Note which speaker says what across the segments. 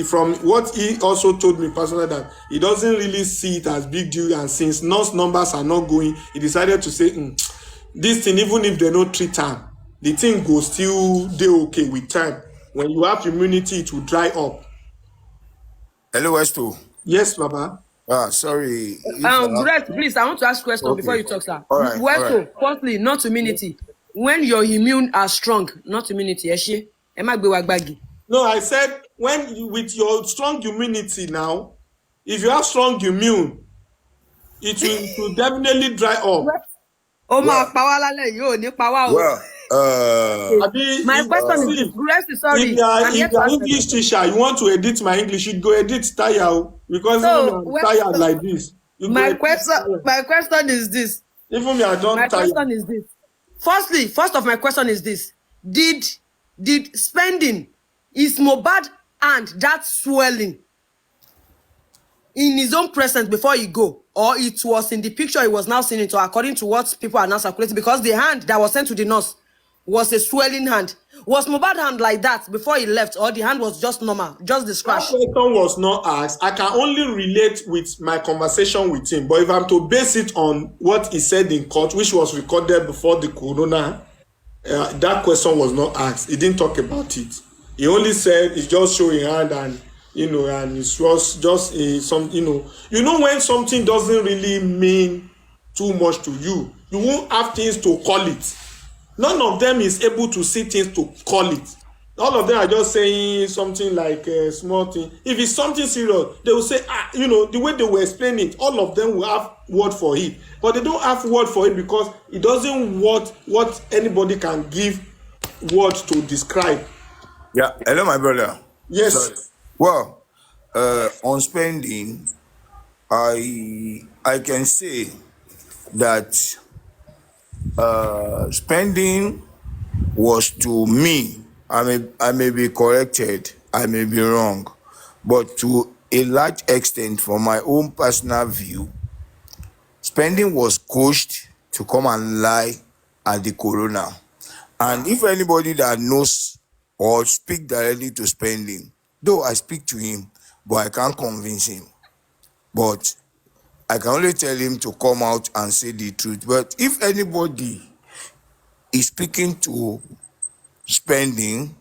Speaker 1: from what he also told me personally, that he doesn't really see it as big deal, and since nurse numbers are not going, he decided to say, this thing, even if they no treat am, the thing go still dey okay with time. When you have immunity, it will dry up.
Speaker 2: Hello, Westo.
Speaker 1: Yes, Baba.
Speaker 2: Sorry. If
Speaker 3: Brett, please, I want to ask a question before
Speaker 2: okay.
Speaker 3: you talk, sir.
Speaker 2: All right.
Speaker 3: Firstly, not immunity. When your immune are strong, not immunity.
Speaker 1: No, I said with your strong immunity now, if you have strong immune, it will definitely dry up.
Speaker 3: Oh, my
Speaker 2: Well,
Speaker 3: power lale, yo, ni power.
Speaker 2: well,
Speaker 3: My question is this.
Speaker 1: See,
Speaker 3: Brett, sorry. I'm
Speaker 1: if
Speaker 3: here
Speaker 1: you
Speaker 3: to
Speaker 1: are
Speaker 3: ask a
Speaker 1: English
Speaker 3: question.
Speaker 1: teacher, you want to edit my English, you go edit tire, because even me
Speaker 3: So,
Speaker 1: I'm tired like this. You go edit tire.
Speaker 3: my question is this.
Speaker 1: Even me, I
Speaker 3: My
Speaker 1: don't tire.
Speaker 3: question is this. First of my question is this. Did spending is mohbad and that swelling in his own presence before he go, or it was in the picture he was now seeing it, or according to what people are now circulating, because the hand that was sent to the nurse was a swelling hand. Was mohbad hand like that before he left, or the hand was just normal, just the
Speaker 1: That
Speaker 3: scratch?
Speaker 1: question was not asked. I can only relate with my conversation with him. But if I'm to base it on what he said in court, which was recorded before the corona, that question was not asked. He didn't talk about it. He only said he's just showing hand, and and it was just some, when something doesn't really mean too much to you, you won't have things to call it. None of them is able to see things to call it. All of them are just saying something like a small thing. If it's something serious, they will say, the way they will explain it, all of them will have word for it. But they don't have word for it because it doesn't what anybody can give word to describe.
Speaker 2: yeah. Hello, my brother.
Speaker 1: Yes.
Speaker 2: Sorry. Well, on spending, I can say that spending was, to me, I may be corrected, I may be wrong, but to a large extent, from my own personal view, spending was coached to come and lie at the corona. And if anybody that knows or speak directly to spending, though I speak to him, but I can't convince him. But I can only tell him to come out and say the truth. But if anybody is speaking to spending,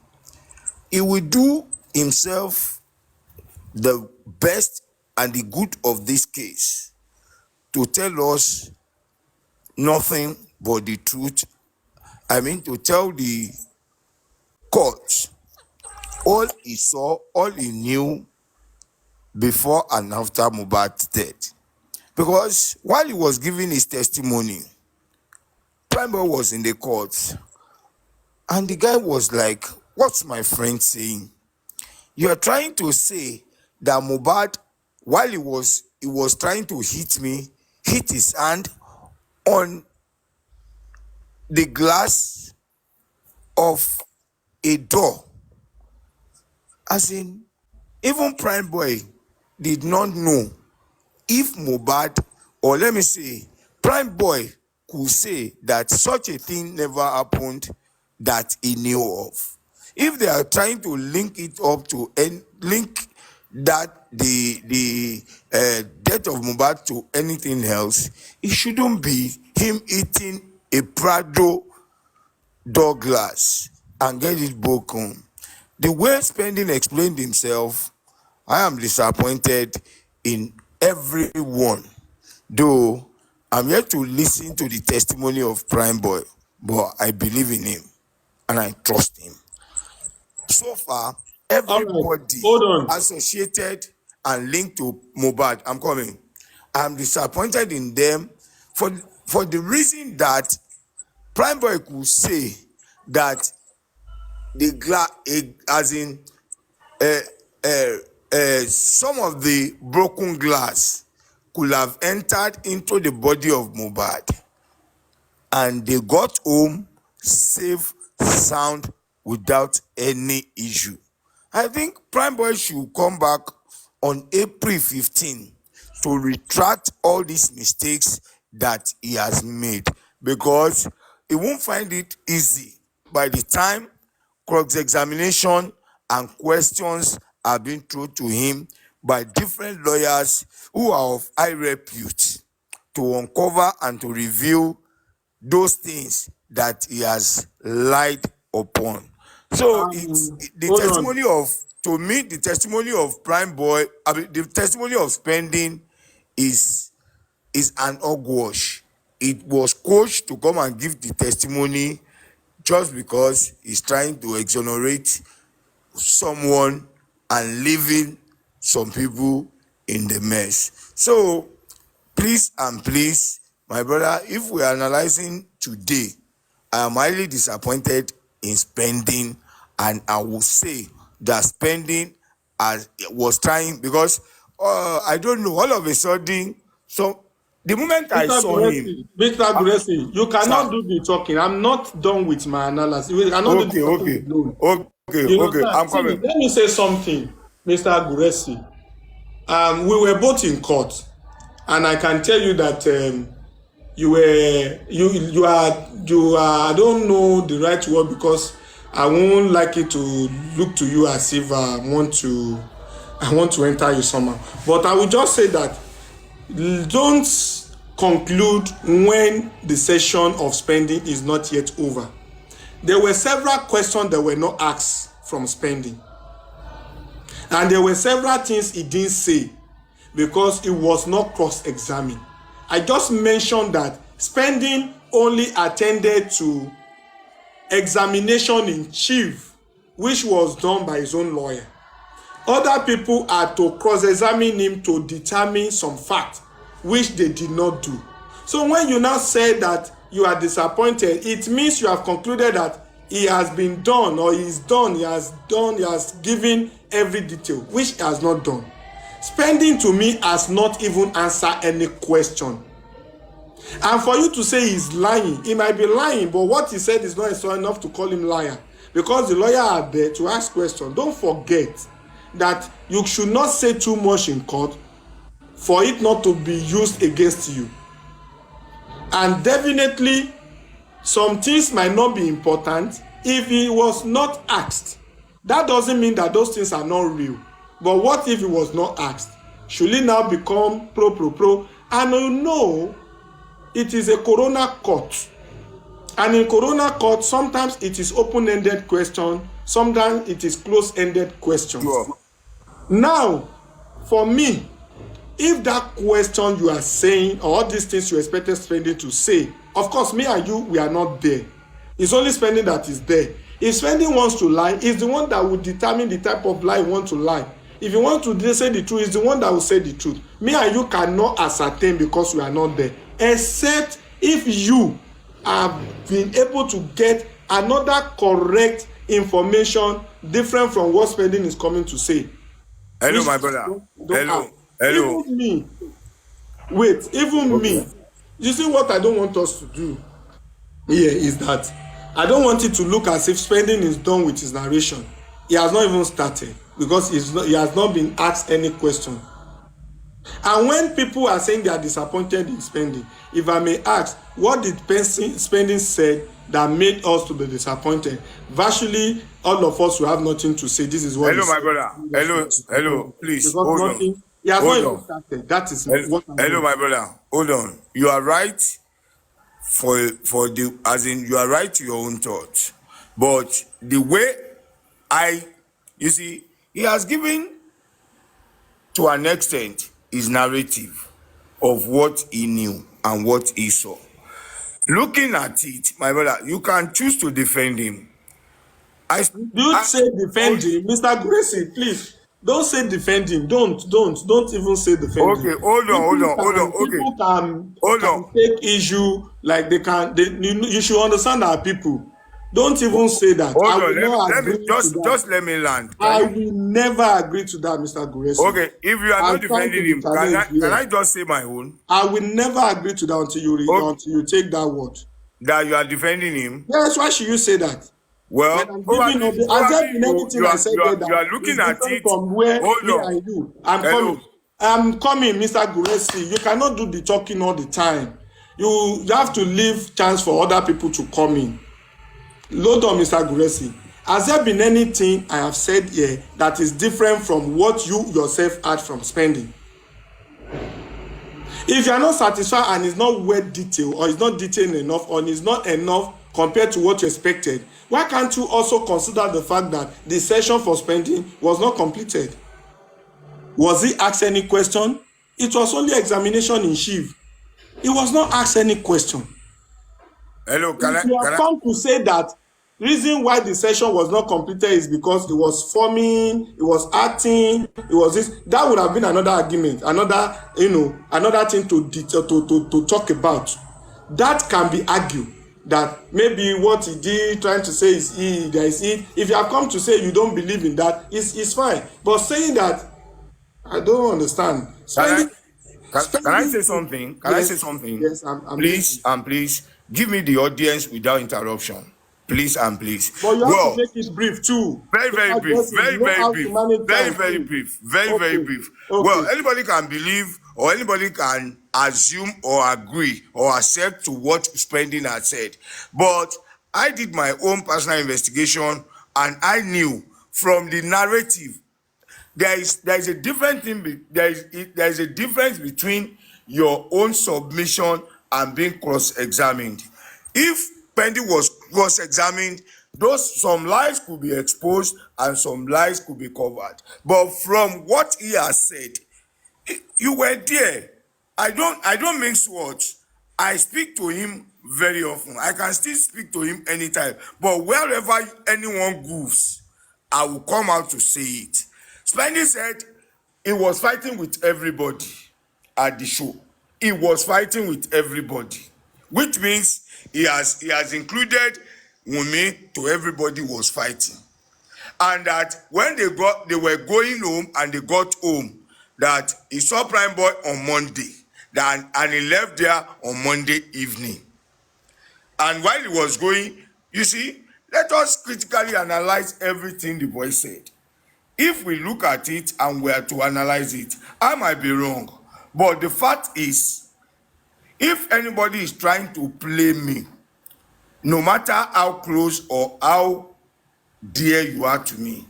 Speaker 2: he will do himself the best and the good of this case to tell us nothing but the truth. I mean, to tell the court all he saw, all he knew before and after Mohbad's death. Because while he was giving his testimony, Prime was in the court, and the guy was like, "What's my friend saying? You are trying to say that Mohbad, while he was trying to hit me, hit his hand on the glass of a door." As in, even Prime Boy did not know if Mohbad, or let me say, Prime Boy could say that such a thing never happened that he knew of. If they are trying to link it up to and link that the death of Mohbad to anything else, it shouldn't be him eating a Prado Douglas and get it broken. The way Spending explained himself, I am disappointed in everyone. Though I'm yet to listen to the testimony of Prime Boy, but I believe in him and I trust him. So far, everybody
Speaker 1: Hold on.
Speaker 2: associated and linked to Mohbad, I'm disappointed in them for the reason that Prime Boy could say that the glass, as in some of the broken glass could have entered into the body of Mohbad, and they got home safe, sound, without any issue. I think Prime Boy should come back on April 15 to retract all these mistakes that he has made, because he won't find it easy by the time cross-examination and questions have been thrown to him by different lawyers who are of high repute to uncover and to reveal those things that he has lied upon. So it's the
Speaker 1: Hold on.
Speaker 2: testimony of, to me, the testimony of Prime Boy, I mean, the testimony of Spending is an hogwash. It was coached to come and give the testimony just because he's trying to exonerate someone and leaving some people in the mess. So please and please, my brother, if we are analyzing today, I am highly disappointed in Spending, and I will say that Spending was trying, because I don't know, all of a sudden, so the moment I
Speaker 1: Mr.
Speaker 2: saw him,
Speaker 1: Mr. Guresi, you cannot
Speaker 2: sir,
Speaker 1: do the talking. I'm not done with my analysis. We cannot do the
Speaker 2: okay,
Speaker 1: talking
Speaker 2: okay,
Speaker 1: alone.
Speaker 2: okay,
Speaker 1: You
Speaker 2: okay,
Speaker 1: understand?
Speaker 2: I'm
Speaker 1: See,
Speaker 2: coming.
Speaker 1: let me say something, Mr. Guresi. We were both in court, and I can tell you that you are I don't know the right word, because I won't like it to look to you as if I want to enter you somehow. But I will just say that don't conclude when the session of Spending is not yet over. There were several questions that were not asked from Spending, and there were several things he didn't say because it was not cross-examined. I just mentioned that Spending only attended to examination in chief, which was done by his own lawyer. Other people had to cross-examine him to determine some fact, which they did not do. So when you now say that you are disappointed, it means you have concluded that he has been done, or he has given every detail, which he has not done. Spending, to me, has not even answered any question. And for you to say he's lying, he might be lying, but what he said is not enough to call him liar, because the lawyer are there to ask questions. Don't forget that you should not say too much in court for it not to be used against you. And definitely some things might not be important if he was not asked. That doesn't mean that those things are not real. But what if he was not asked? Should he now become pro? And you know, it is a corona court. And in corona court, sometimes it is open-ended question, sometimes it is close-ended questions.
Speaker 2: Sure.
Speaker 1: Now, for me, if that question you are saying, or all these things you expected Spending to say, of course, me and you, we are not there. It's only Spending that is there. If Spending wants to lie, he's the one that will determine the type of lie he wants to lie. If you want to say the truth, he's the one that will say the truth. Me and you cannot ascertain because we are not there, except if you have been able to get another correct information different from what Spending is coming to say.
Speaker 2: Hello,
Speaker 1: Which
Speaker 2: my brother.
Speaker 1: don't
Speaker 2: Hello.
Speaker 1: have.
Speaker 2: Hello.
Speaker 1: Even me, wait, even
Speaker 2: Okay.
Speaker 1: me, you see what I don't want us to do here is that I don't want it to look as if Spending is done with his narration. He has not even started, because he has not been asked any question. And when people are saying they are disappointed in Spending, if I may ask, what did Spending said that made us to be disappointed? Virtually all of us will have nothing to say. This is what
Speaker 2: Hello,
Speaker 1: he
Speaker 2: my
Speaker 1: said.
Speaker 2: brother. Hello. Please,
Speaker 1: Because
Speaker 2: hold on.
Speaker 1: nothing, he has not
Speaker 2: Hold
Speaker 1: even
Speaker 2: on.
Speaker 1: started. That is what I
Speaker 2: Hello,
Speaker 1: know.
Speaker 2: my brother. Hold on. You are right as in you are right to your own thoughts. But the way you see, he has given to an extent his narrative of what he knew and what he saw. Looking at it, my brother, you can choose to defend him.
Speaker 1: Do you say defend him, Mr. Gracie? Please don't say defend him. Don't even say defend him.
Speaker 2: Okay, hold on. Okay,
Speaker 1: People can
Speaker 2: hold on.
Speaker 1: take issue, like you should understand our people. Don't even say that. I
Speaker 2: Hold
Speaker 1: will
Speaker 2: on.
Speaker 1: not
Speaker 2: Let me
Speaker 1: agree to that.
Speaker 2: just let me land. Can
Speaker 1: I
Speaker 2: you?
Speaker 1: will never agree to that, Mr. Gracie.
Speaker 2: Okay, if you are
Speaker 1: I'm
Speaker 2: not
Speaker 1: trying to
Speaker 2: defending
Speaker 1: be
Speaker 2: him,
Speaker 1: challenged
Speaker 2: can
Speaker 1: here.
Speaker 2: I just say my own?
Speaker 1: I will never agree to that
Speaker 2: Okay,
Speaker 1: until you take that word.
Speaker 2: that you are defending him.
Speaker 1: Yes, why should you say that?
Speaker 2: Well,
Speaker 1: When I'm giving
Speaker 2: probably
Speaker 1: up, has there been
Speaker 2: you
Speaker 1: anything I said there
Speaker 2: you
Speaker 1: that
Speaker 2: are looking
Speaker 1: is
Speaker 2: at
Speaker 1: different
Speaker 2: it.
Speaker 1: from where
Speaker 2: Hold
Speaker 1: me
Speaker 2: on.
Speaker 1: and you?
Speaker 2: Hello.
Speaker 1: I'm coming, Mr. Guresi. You cannot do the talking all the time. You have to leave chance for other people to come in. Hold on, Mr. Guresi. Has there been anything I have said here that is different from what you yourself had from spending? If you are not satisfied and it's not well detailed, or it's not detailed enough, or it's not enough compared to what you expected, why can't you also consider the fact that the session for spending was not completed? Was he asked any question? It was only examination in chief. He was not asked any question.
Speaker 2: Hello,
Speaker 1: If you have come to say that reason why the session was not completed is because it was forming, it was acting, it was this, that would have been another argument, another thing to talk about. That can be argued, that maybe what he did trying to say is there is it. If you have come to say you don't believe in that, it's fine. But saying that, I don't understand.
Speaker 2: Can I say something? Can I say something?
Speaker 1: Yes,
Speaker 2: Please give me the audience without interruption. Please and please.
Speaker 1: But you have to make it brief too.
Speaker 2: Very brief. Very brief. Very brief.
Speaker 1: Okay.
Speaker 2: Well, anybody can believe or anybody can assume or agree or accept to what spending has said. But I did my own personal investigation and I knew from the narrative there is a different thing. There is a difference between your own submission and being cross-examined. If Pendy was examined, some lies could be exposed and some lies could be covered. But from what he has said, you were there. I don't mix words. I speak to him very often. I can still speak to him anytime. But wherever anyone goes, I will come out to say it. Spendy said he was fighting with everybody at the show. He was fighting with everybody, which means he has included Wunmi to everybody was fighting. And that when they were going home and they got home, that he saw Prime Boy on Monday, and he left there on Monday evening. And while he was going, you see, let us critically analyze everything the boy said. If we look at it and we are to analyze it, I might be wrong. But the fact is, if anybody is trying to play me, no matter how close or how dear you are to me,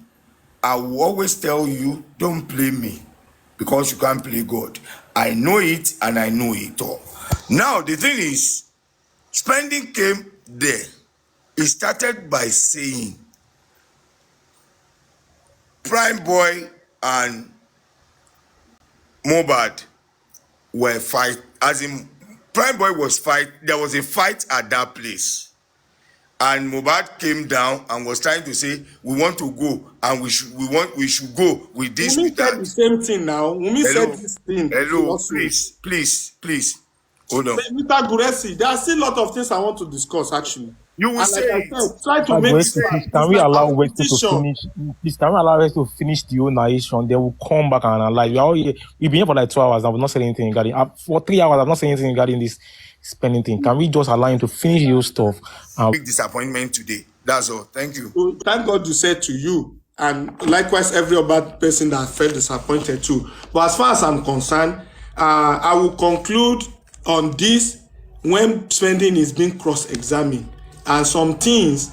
Speaker 2: I will always tell you, don't play me, because you can't play God. I know it and I know it all. Now, the thing is, spending came there. It started by saying, Prime Boy and mohbad were fight, as in Prime Boy was fight. There was a fight at that place, and mohbad came down and was trying to say, we want to go and we should go with this.
Speaker 1: Wunmi said the same thing now. Wunmi said this thing.
Speaker 2: Hello, please hold on.
Speaker 1: Mr. Guresi, there are still a lot of things I want to discuss actually.
Speaker 2: You will say
Speaker 1: like I said, try to make
Speaker 4: can we allow Westo to finish? Please, can we allow Westo to finish the whole narration? Then we'll come back and analyze. We've been here for like 2 hours. I will not say anything regarding. For 3 hours, I've not said anything regarding this spending thing. Can we just allow him to finish your stuff?
Speaker 2: Big disappointment today. That's all. Thank you.
Speaker 1: So, thank God you said to you, and likewise every other person that felt disappointed too. But as far as I'm concerned, I will conclude on this when spending is being cross-examined. And some things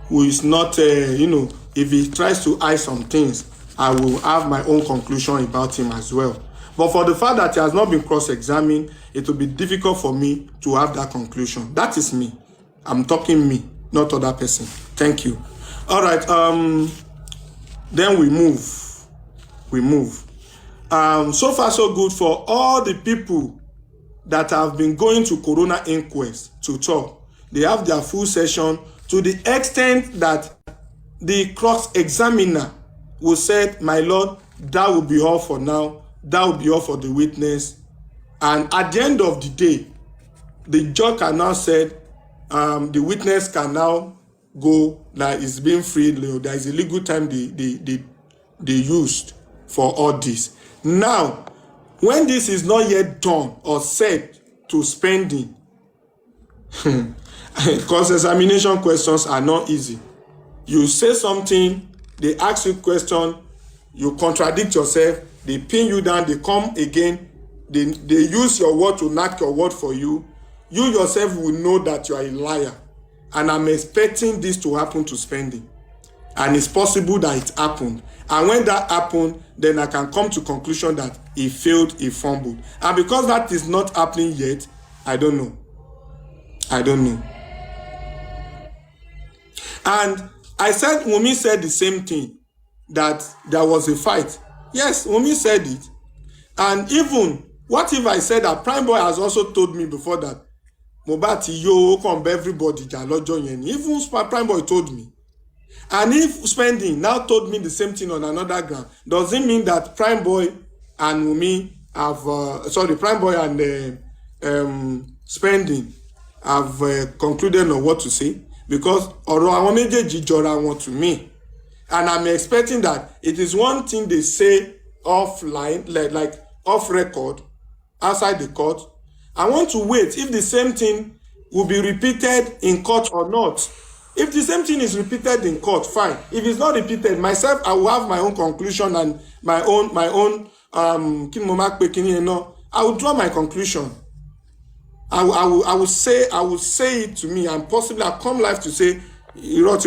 Speaker 1: who is not, if he tries to hide some things, I will have my own conclusion about him as well. But for the fact that he has not been cross-examined, it will be difficult for me to have that conclusion. That is me. I'm talking me, not other person. Thank you. All right. Then we move. So far, so good for all the people that have been going to Corona inquest to talk. They have their full session to the extent that the cross-examiner will say, my lord, that will be all for now. That will be all for the witness. And at the end of the day, the judge can now say, the witness can now go, that is being freed. There is a legal time they used for all this. Now, when this is not yet done or set to spending, cross-examination questions are not easy. You say something, they ask you a question, you contradict yourself, they pin you down, they come again, they use your word to knock your word for you. You yourself will know that you are a liar. And I'm expecting this to happen to spending. and it's possible that it happened. And when that happened, then I can come to conclusion that he failed, he fumbled. And because that is not happening yet, I don't know. And I said, Wunmi said the same thing, that there was a fight. Yes, Wunmi said it. And even, what if I said that Prime Boy has also told me before that Mohbad ti yo come everybody jà lọ́jọ́ yẹn ni. Even Prime Boy told me. And if Spending now told me the same thing on another ground, does it mean that Prime Boy and Wunmi have, Prime Boy and Spending have concluded on what to say? Because ọ̀rọ̀ àwọn méjèèjì jọra wọn to me. And I'm expecting that it is one thing they say offline, like off record, outside the court. I want to wait if the same thing will be repeated in court or not. If the same thing is repeated in court, fine. If it's not repeated, myself, I will have my own conclusion and my own I will draw my conclusion. I will say it to me, and possibly I'll come live to say boys.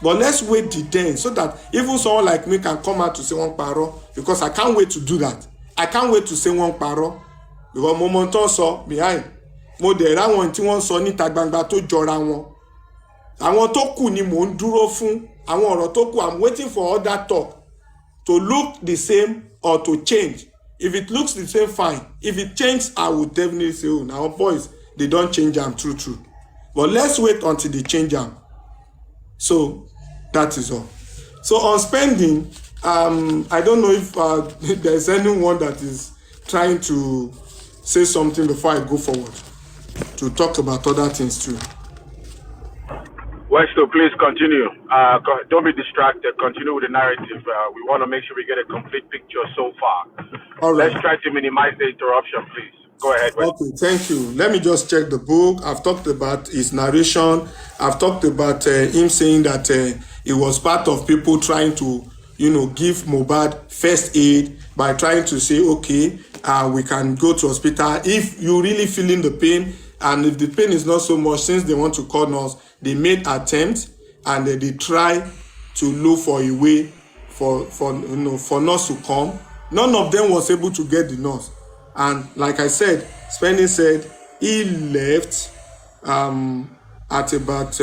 Speaker 1: But let's wait the day so that even someone like me can come out to say one paro, because I can't wait to do that. I can't wait to say one paro because moment also behind mo dẹ̀ ráwọn tí wọ́n sọ níta gbangba tó jọra wọn. Àwọn tó kù ni mò ń dúró fún. Àwọn ọ̀rọ̀ tó kù, I'm waiting for all that talk to look the same or to change. If it looks the same, fine. If it changes, I will definitely say, oh, now boys, they don't change them, true. But let's wait until they change them. So that is all. So on Spending, I don't know if there's anyone that is trying to say something before I go forward to talk about other things too.
Speaker 5: Westo, please continue. Don't be distracted. Continue with the narrative. We want to make sure we get a complete picture so far.
Speaker 1: All right.
Speaker 5: Let's try to minimize the interruption, please. Go ahead. Westo.
Speaker 1: Okay, thank you. Let me just check the book. I've talked about his narration. I've talked about him saying that it was part of people trying to, give Mohbad first aid by trying to say, okay, we can go to hospital if you really feeling the pain, and if the pain is not so much, since they want to call nurse, they made attempts and they try to look for a way for nurse to come. None of them was able to get the nurse, and like I said, Spending said he left at about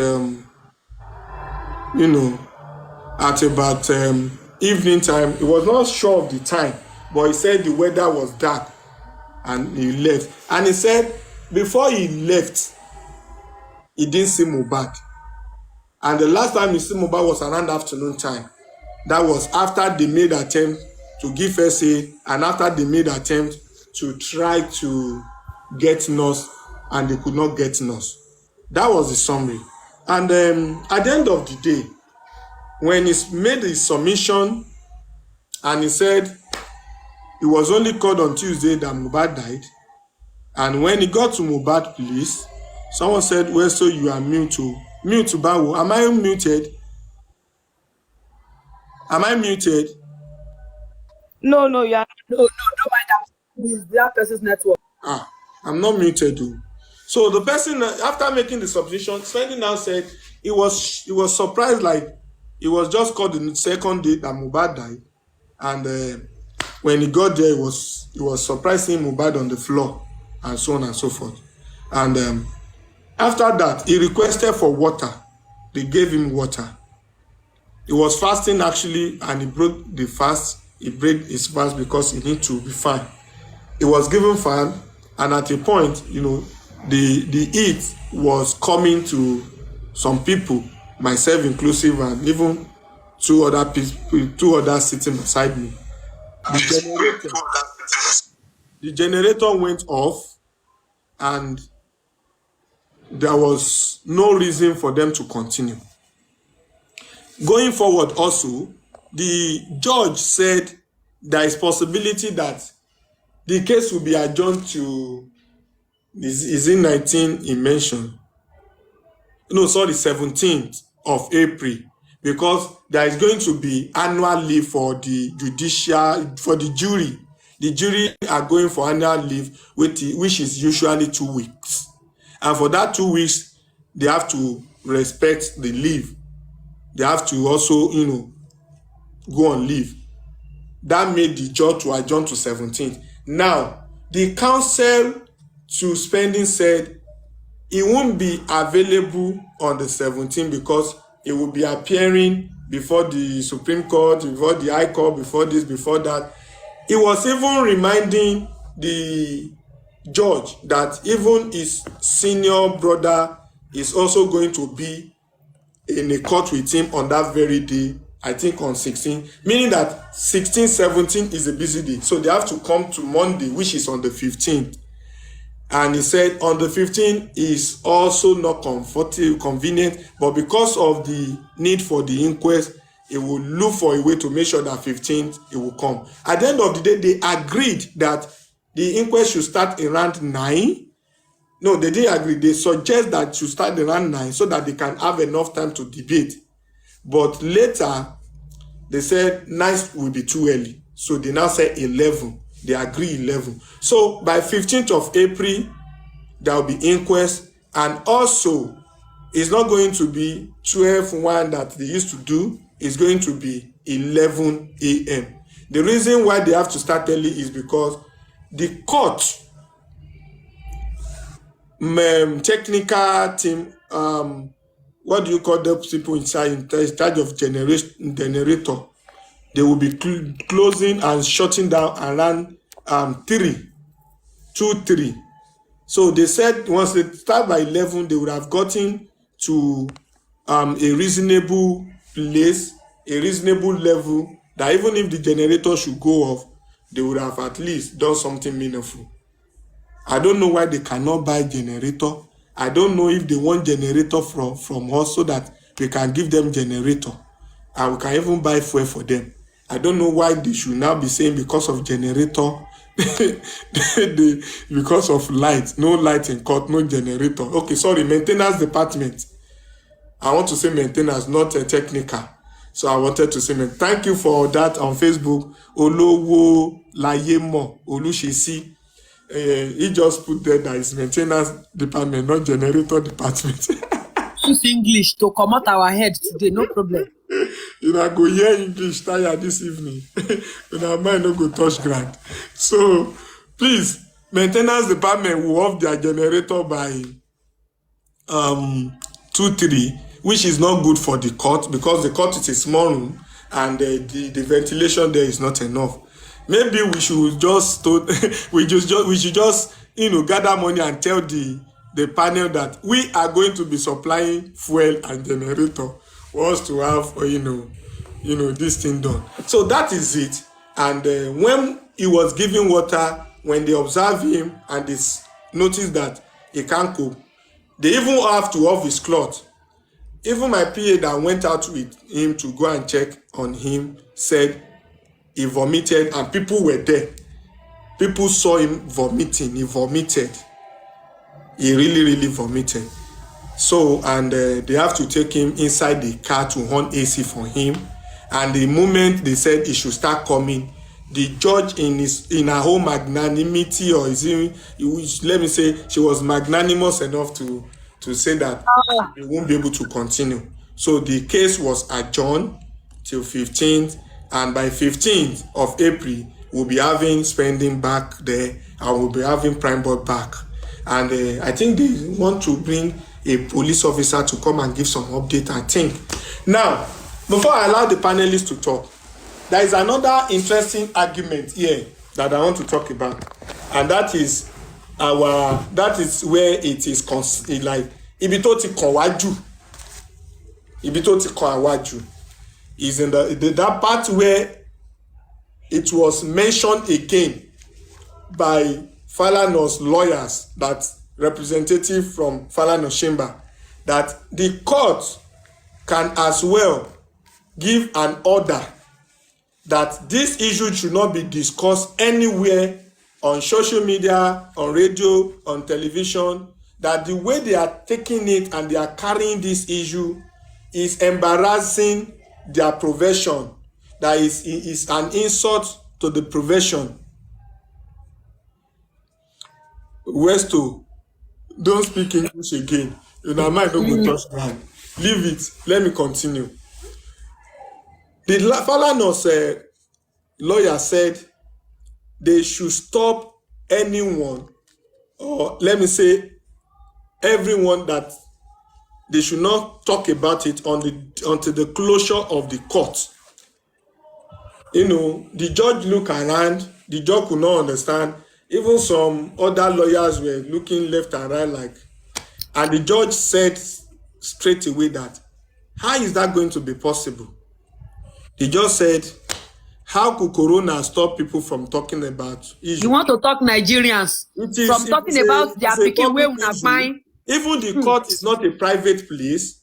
Speaker 1: evening time. He was not sure of the time, but he said the weather was dark and he left. And he said before he left, he didn't see Mohbad. And the last time he see Mohbad was around afternoon time. That was after they made attempt to give first aid and after they made attempt to try to get nurse and they could not get nurse. That was the summary. And at the end of the day, when he made his submission and he said he was only called on Tuesday that Mohbad died, and when he got to Mohbad police, someone said, well, so you are mute to Bawo. Am I muted?
Speaker 3: No, you are. No, don't mind that. It's that person's network.
Speaker 1: I'm not muted though. So the person, after making the submission, Spending now said he was surprised, like he was just called the second day that Mohbad died, and when he got there, he was surprised seeing Mohbad on the floor and so on and so forth. And after that, he requested for water. They gave him water. He was fasting actually, and he broke the fast. He broke his fast because he needed to be fine. He was given fan, and at a point, the heat was coming to some people, myself inclusive, and even two others sitting beside me. The generator went off, and there was no reason for them to continue. Going forward also, the judge said there is possibility that the case will be adjourned to, is in 19 he mentioned? No, sorry, 17th of April, because there is going to be annual leave for the jury. The jury are going for annual leave, which is usually 2 weeks. And for that 2 weeks, they have to respect the leave. They have to also, go on leave. That made the judge to adjourn to 17th. Now, the counsel to spending said he won't be available on the 17th because he will be appearing before the Supreme Court, before the High Court, before this, before that. He was even reminding the judge that even his senior brother is also going to be in a court with him on that very day, I think on 16, meaning that 16, 17 is a busy day. So they have to come to Monday, which is on the 15th. And he said on the 15th is also not convenient, but because of the need for the inquest, he will look for a way to make sure that 15th it will come. At the end of the day, they agreed that the inquest should start around 9. No, they didn't agree. They suggest that it should start around 9 so that they can have enough time to debate. But later, they said 9 will be too early. So they now say 11. They agree 11. So by 15th of April, there will be inquest. And also, it's not going to be 12:1 that they used to do. It's going to be 11 a.m. The reason why they have to start early is because the court technical team, what do you call those people in charge of generator? They will be closing and shutting down around 3. So they said once they start by 11, they would have gotten to a reasonable place, a reasonable level, that even if the generator should go off, they would have at least done something meaningful. I don't know why they cannot buy generator. I don't know if they want generator from us so that we can give them generator and we can even buy fuel for them. I don't know why they should now be saying because of generator, because of light, no light in court, no generator. Okay, sorry, maintenance department. I want to say maintenance, not a technical. So I wanted to say, thank you for that on Facebook. Olowo Layemo Olushesi. He just put there that it's maintenance department, not generator department.
Speaker 3: Use English to come out our head today, no problem.
Speaker 1: Go hear English tired this evening. Mind no go touch ground. So please, maintenance department will off their generator by 2-3, which is not good for the court because the court is a small room and the ventilation there is not enough. Maybe we should just gather money and tell the panel that we are going to be supplying fuel and generator for us to have this thing done. So that is it. And when he was giving water, when they observe him and they notice that he can't cope, they even have to off his cloth. Even my PA that went out with him to go and check on him said he vomited and people were there. People saw him vomiting. He vomited. He really, really vomited. So, and they have to take him inside the car to on AC for him. And the moment they said he should start coming, the judge in her whole magnanimity, or let me say, she was magnanimous enough to say that he won't be able to continue. So the case was adjourned till 15th. And by 15th of April, we'll be having spending back there and we'll be having prime board back. And I think they want to bring a police officer to come and give some update, I think. Now, before I allow the panelists to talk, there is another interesting argument here that I want to talk about. And that is where it is like, ibi tó ti kàn wájú is in that part where it was mentioned again by Falana's lawyers, that representative from Falana Chamber, that the court can as well give an order that this issue should not be discussed anywhere on social media, on radio, on television, that the way they are taking it and they are carrying this issue is embarrassing their profession, that is an insult to the profession. Westo, don't speak English again. Mind don't go touch ground. leave it. Let me continue. The Falana's lawyer said they should stop anyone, or let me say everyone, that they should not talk about it until the closure of the court. You know, the judge looked around, the judge could not understand. Even some other lawyers were looking left and right, and the judge said straight away that, how is that going to be possible? The judge said, how could Corona stop people from talking about issues?
Speaker 3: You want to talk Nigerians from talking about their picking way una fine.
Speaker 1: Even the court is not a private place,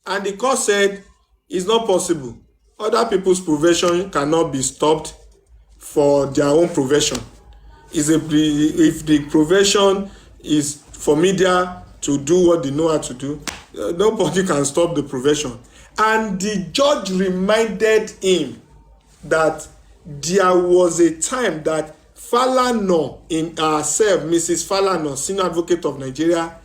Speaker 1: and the court said it's not possible. Other people's profession cannot be stopped for their own profession. If the profession is for media to do what they know how to do, nobody can stop the profession. And the judge reminded him that there was a time that Falana in herself, Mrs. Falana, senior advocate of Nigeria,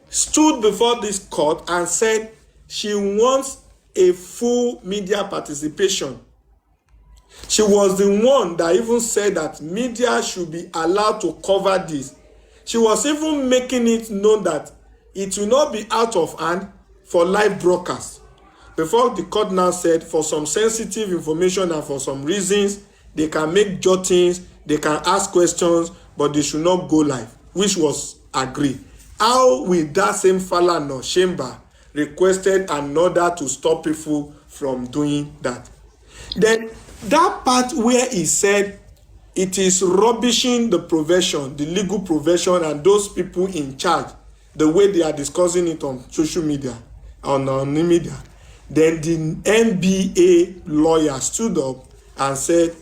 Speaker 1: stood before this court and said she wants a full media participation. She was the one that even said that media should be allowed to cover this. She was even making it known that it will not be out of hand for live broadcast. Before the court now said for some sensitive information and for some reasons, they can make jottings, they can ask questions, but they should not go live, which was agreed. How will that same Falana chamber requested an order to stop people from doing that? Then that part where he said it is rubbishing the profession, the legal profession, and those people in charge, the way they are discussing it on social media, on the media, then the NBA lawyer stood up and said,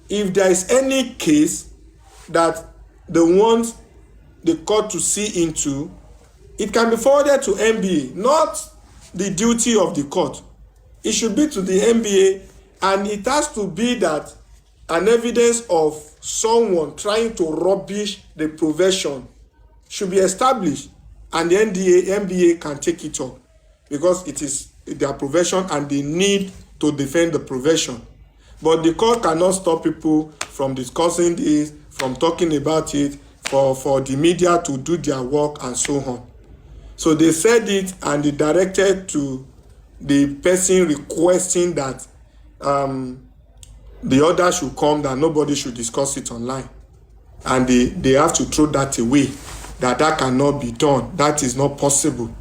Speaker 1: if there is any case that they want the court to see into, it can be forwarded to NBA, not the duty of the court. It should be to the NBA, and it has to be that an evidence of someone trying to rubbish the profession should be established, and the NBA can take it up because it is their profession and they need to defend the profession. But the court cannot stop people from discussing this, from talking about it, for the media to do their work and so on. So they said it, and they directed to the person requesting that the order should come, that nobody should discuss it online. And they have to throw that away, that cannot be done. That is not possible.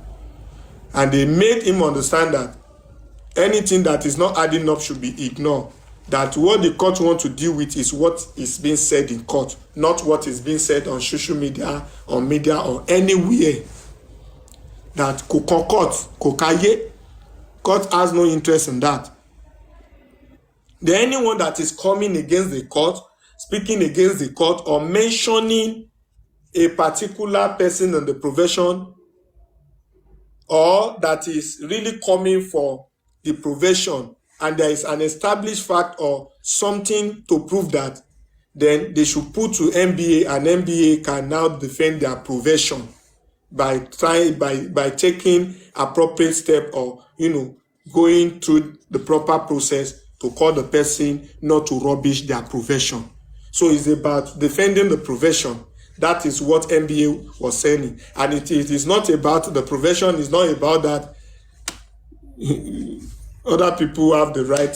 Speaker 1: And they made him understand that anything that is not adding up should be ignored. That what the court wants to deal with is what is being said in court, not what is being said on social media, on media, or anywhere. That court has no interest in that. Then anyone that is coming against the court, speaking against the court, or mentioning a particular person in the profession, or that is really coming for the profession, and there is an established fact or something to prove that, then they should put to NBA, and NBA can now defend their profession by taking appropriate step, or going through the proper process to call the person not to rubbish their profession. So it's about defending the profession. That is what NBA was saying. And it is not about the profession, it's not about that other people have the right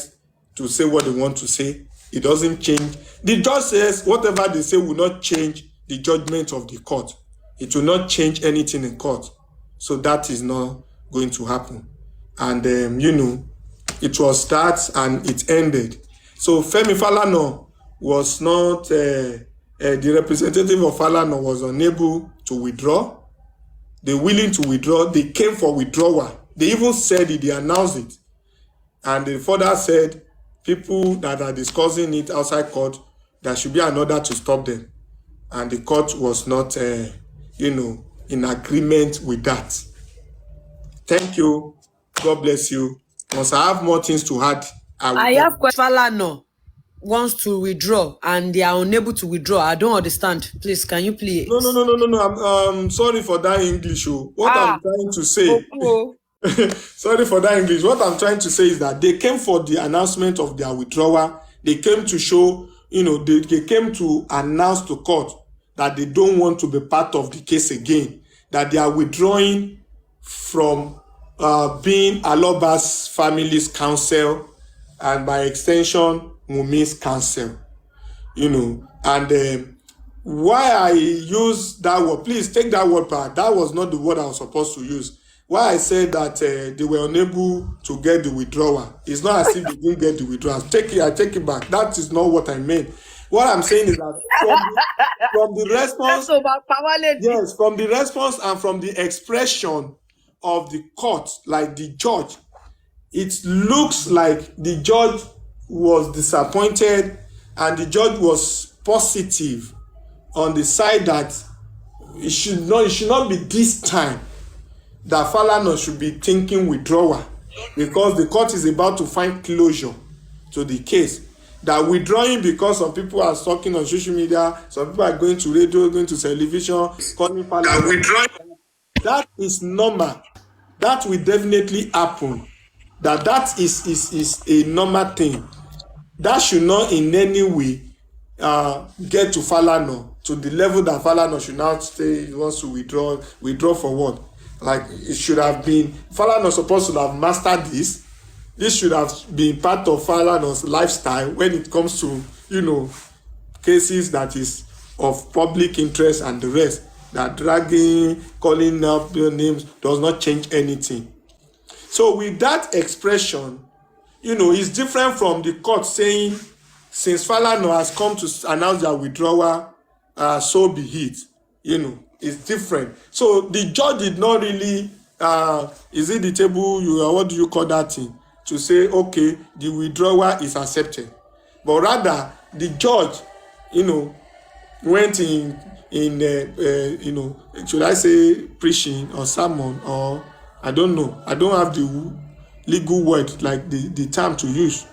Speaker 1: to say what they want to say. It doesn't change. The judge says whatever they say will not change the judgment of the court. It will not change anything in court. So that is not going to happen. And, it was that, and it ended. So Femi Falana was not, the representative of Falana was unable to withdraw. They willing to withdraw. They came for withdrawal. They even said it, they announced it. And they further said, people that are discussing it outside court, there should be an order to stop them. And the court was not, in agreement with that. Thank you. God bless you. Once I have more things to add,
Speaker 3: I have question. Falana wants to withdraw and they are unable to withdraw. I don't understand. Please, can you please?
Speaker 1: No. I'm sorry for that English. What I'm trying to say. Sorry for that English. What I'm trying to say is that they came for the announcement of their withdrawal. They came to show, they came to announce to court that they don't want to be part of the case again, that they are withdrawing from being Aloba's family's counsel and by extension Wumi's counsel. And why I use that word, please take that word back. That was not the word I was supposed to use. Why I said that they were unable to get the withdrawal. It's not as if they didn't get the withdrawal. I take it back. That is not what I meant. What I'm saying is that from the response, yes, from the response and from the expression of the court, like the judge, it looks like the judge was disappointed and the judge was positive on the side that it should not be this time that Falana should be thinking withdrawal, because the court is about to find closure to the case. That withdrawing because some people are talking on social media, some people are going to radio, going to television, calling Falana. That is normal. That will definitely happen. That is a normal thing. That should not in any way get to Falana to the level that Falana should now say he wants to withdraw. Withdraw for what? Like, it should have been, Falana supposed to have mastered this. This should have been part of Falana's lifestyle when it comes to, cases that is of public interest and the rest. That dragging, calling up your names does not change anything. So with that expression, it's different from the court saying, since Falana has come to announce their withdrawal, so be it. It's different. So the judge did not really, is it the table, what do you call that thing? To say, okay, the withdrawal is accepted. But rather, the judge, went in should I say preaching or sermon, or I don't know. I don't have the legal word, like the term to use.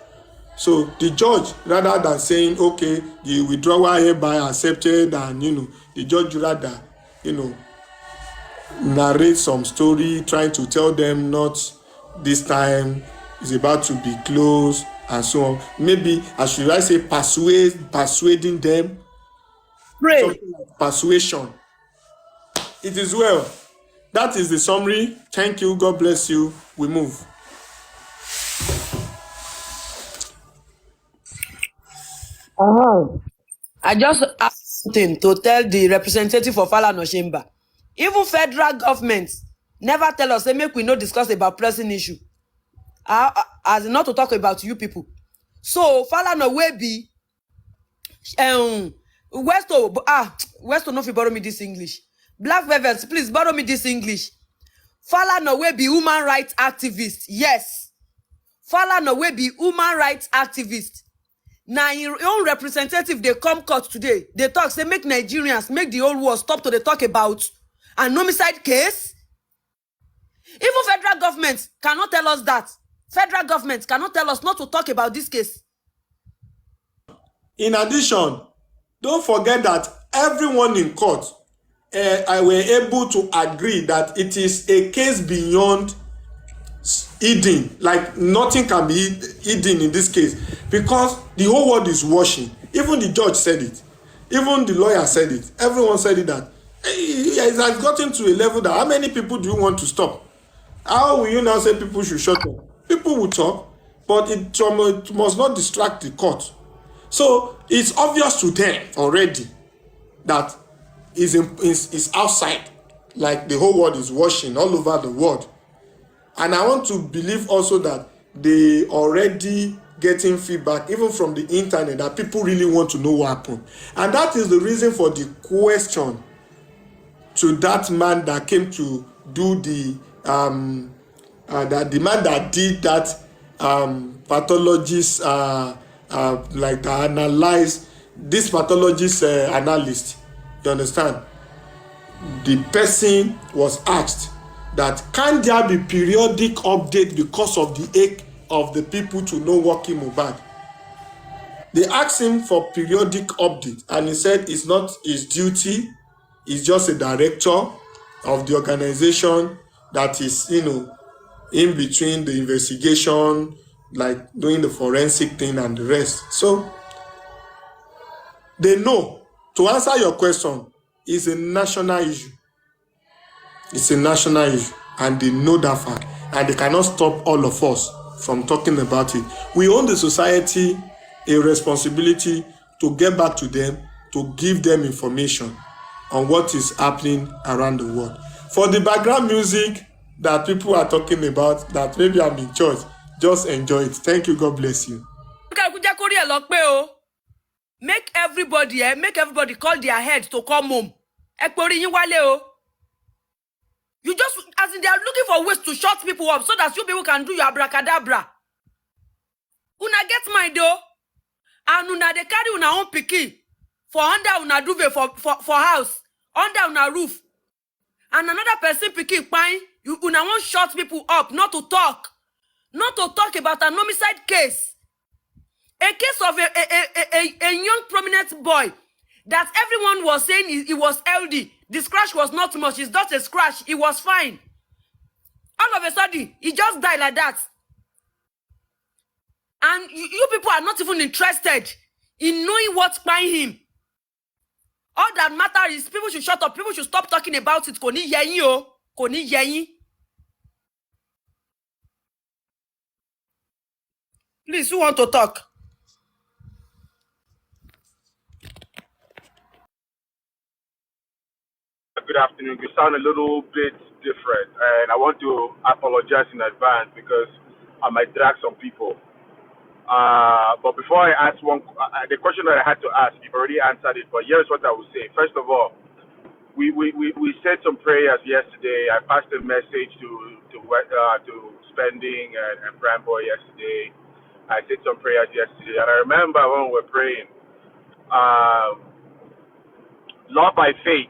Speaker 1: So the judge, rather than saying, okay, the withdrawal hereby accepted, and the judge rather, narrate some story, trying to tell them not this time is about to be closed and so on. Maybe, should I say persuading them?
Speaker 3: Pray.
Speaker 1: Something like persuasion. It is well. That is the summary. Thank you. God bless you. We move.
Speaker 3: I just asked something to tell the representative of Falana Chamber. Even federal government never tell us, say, make we no discuss about pressing issue. As not to talk about you people. So Falana will be Westo no fit borrow me this English. Black Velvet, please borrow me this English. Falana will be human rights activist. Yes. Falana will be human rights activist. Now your own representative, they come court today. They talk, say, make Nigerians, make the whole world stop to the talk about an homicide case. Even federal government cannot tell us that. Federal government cannot tell us not to talk about this case.
Speaker 1: In addition, don't forget that everyone in court were able to agree that it is a case beyond hidden. Like, nothing can be hidden in this case, because the whole world is watching. Even the judge said it. Even the lawyer said it. Everyone said it, that it has gotten to a level that how many people do you want to stop? How will you now say people should shut up? People will talk, but it must not distract the court. So it's obvious to them already that is outside, like the whole world is watching all over the world. And I want to believe also that they already getting feedback even from the internet, that people really want to know what happened. And that is the reason for the question to that man that came to do the that the man that did that pathologist like to analyze this pathologist analyst. You understand? The person was asked that, can there be periodic update because of the ache of the people to know what came about? They asked him for periodic update, and he said it's not his duty. He's just a director of the organization that is, in between the investigation, like doing the forensic thing and the rest. So they know. To answer your question, it's a national issue. It's a national issue, and they know that fact, and they cannot stop all of us from talking about it. We own the society a responsibility to get back to them, to give them information on what is happening around the world. For the background music that people are talking about, that maybe I'm in church, just enjoy it. Thank you. God bless you.
Speaker 3: Make everybody call their head to come home. You just, as in, they are looking for ways to shut people up so that you people can do your abracadabra. Una get mind though, and una they carry una own pikin for under una duvet for house, under una roof, and another person pikin pine. You una won't shut people up, not to talk about an homicide case. A case of a young prominent boy that everyone was saying he was LD. The scratch was not much. It's not a scratch. It was fine. All of a sudden, he just died like that. And you people are not even interested in knowing what's behind him. All that matters is people should shut up. People should stop talking about it. Koni yeyin o. Koni yeyin. Please, who want to talk?
Speaker 5: Good afternoon. You sound a little bit different, and I want to apologize in advance because I might drag some people. But before I ask the question that I had to ask, you've already answered it. But here's what I would say. First of all, we said some prayers yesterday. I passed a message to Spending and Prime Boy yesterday. I said some prayers yesterday, and I remember when we were praying, Love by Faith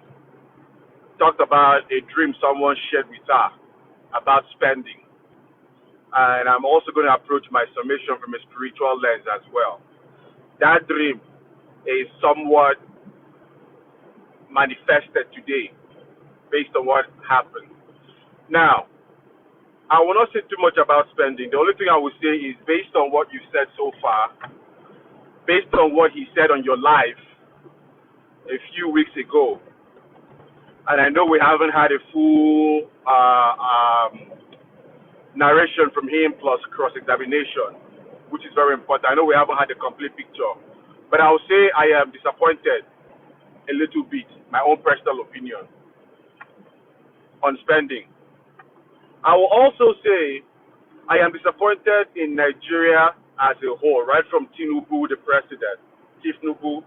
Speaker 5: talked about a dream someone shared with her about spending. And I'm also going to approach my submission from a spiritual lens as well. That dream is somewhat manifested today based on what happened. Now, I will not say too much about spending. The only thing I will say is based on what you've said so far, based on what he said on your live a few weeks ago, and I know we haven't had a full narration from him plus cross-examination, which is very important. I know we haven't had a complete picture. But I will say I am disappointed a little bit, my own personal opinion, on spending. I will also say I am disappointed in Nigeria as a whole, right from Tinubu, the president, Tinubu,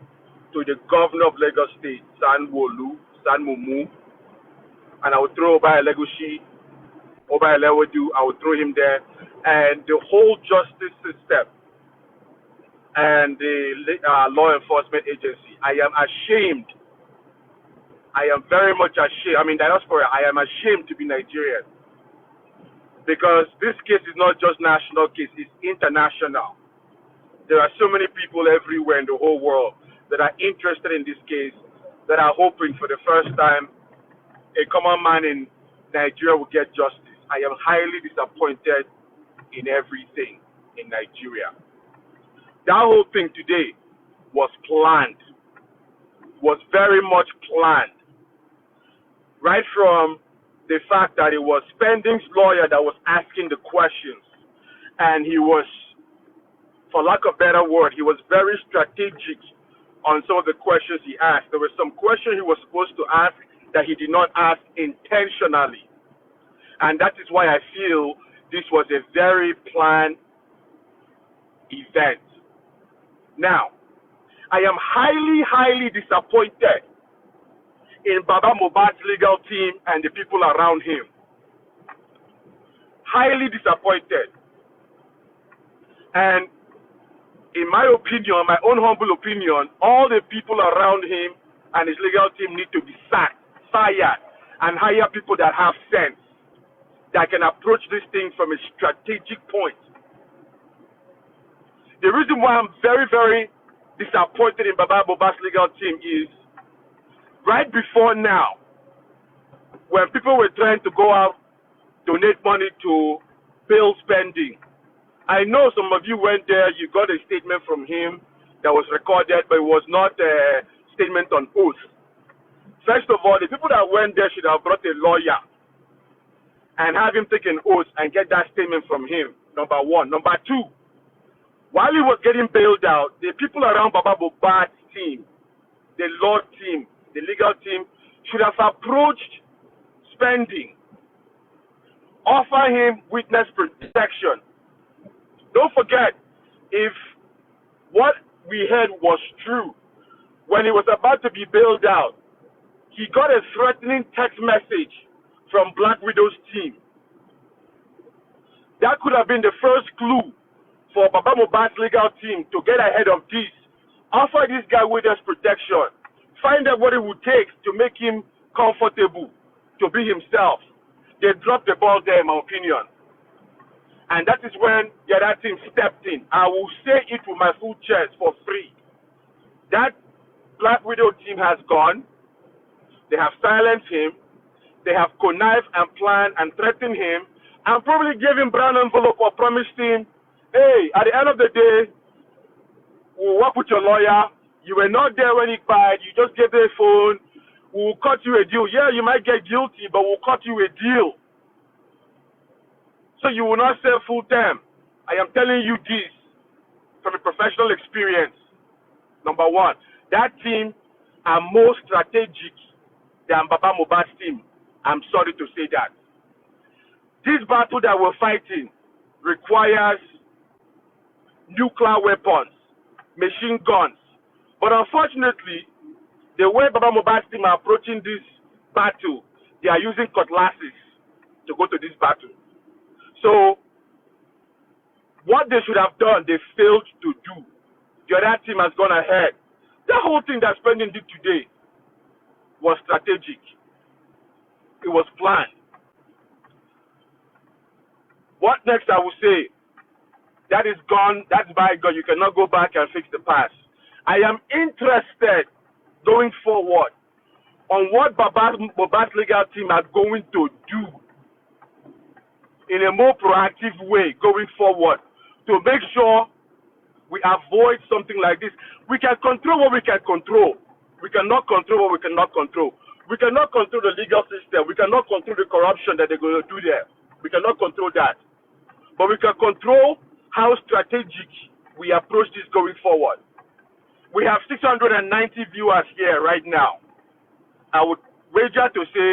Speaker 5: to the governor of Lagos State, Sanwo-Olu, and I would throw Oba Elegushi, Oba Elewedu, I would throw him there, and the whole justice system and the law enforcement agency. I am ashamed. I am very much ashamed. I mean, diaspora, I am ashamed to be Nigerian because this case is not just national case, it's international. There are so many people everywhere in the whole world that are interested in this case, that are hoping for the first time a common man in Nigeria will get justice. I am highly disappointed in everything in Nigeria. That whole thing today was planned, was very much planned. Right from the fact that it was Spending's lawyer that was asking the questions, and he was, for lack of a better word, he was very strategic on some of the questions he asked. There were some questions he was supposed to ask that he did not ask intentionally. And that is why I feel this was a very planned event. Now, I am highly, highly disappointed in Baba Mohbad's legal team and the people around him. Highly disappointed. And in my opinion, my own humble opinion, all the people around him and his legal team need to be sacked, fired, and hire people that have sense, that can approach this thing from a strategic point. The reason why I'm very, very disappointed in Baba Mohbad's legal team is right before now, when people were trying to go out, donate money to bill spending. I know some of you went there, you got a statement from him that was recorded, but it was not a statement on oath. First of all, the people that went there should have brought a lawyer and have him take an oath and get that statement from him, number one. Number two, while he was getting bailed out, the people around Baba Mohbad's team, the law team, the legal team, should have approached spending, offer him witness protection. Don't forget, if what we heard was true, when he was about to be bailed out, he got a threatening text message from Black Widow's team. That could have been the first clue for Baba Mohbad's legal team to get ahead of this. Offer this guy witness protection. Find out what it would take to make him comfortable to be himself. They dropped the ball there, in my opinion. And that is when the other team stepped in. I will say it with my full chest for free. That Black Widow team has gone. They have silenced him. They have connived and planned and threatened him and probably gave him brown envelope or promised him, hey, at the end of the day, we'll work with your lawyer. You were not there when he cried. You just gave the phone. We'll cut you a deal. Yeah, you might get guilty, but we'll cut you a deal. So you will not serve full term. I am telling you this from a professional experience. Number one, that team are more strategic than Baba Mohbad's team. I'm sorry to say that. This battle that we're fighting requires nuclear weapons, machine guns. But unfortunately, the way Baba Mohbad's team are approaching this battle, they are using cutlasses to go to this battle. So, what they should have done, they failed to do. The other team has gone ahead. That whole thing that Spending did today was strategic. It was planned. What next I will say? That is gone, that's bygone. You cannot go back and fix the past. I am interested going forward on what Mohbad's legal team are going to do in a more proactive way going forward to make sure we avoid something like this. We can control what we can control. We cannot control what we cannot control. We cannot control the legal system. We cannot control the corruption that they're going to do there. We cannot control that. But we can control how strategic we approach this going forward. We have 690 viewers here right now. I would wager to say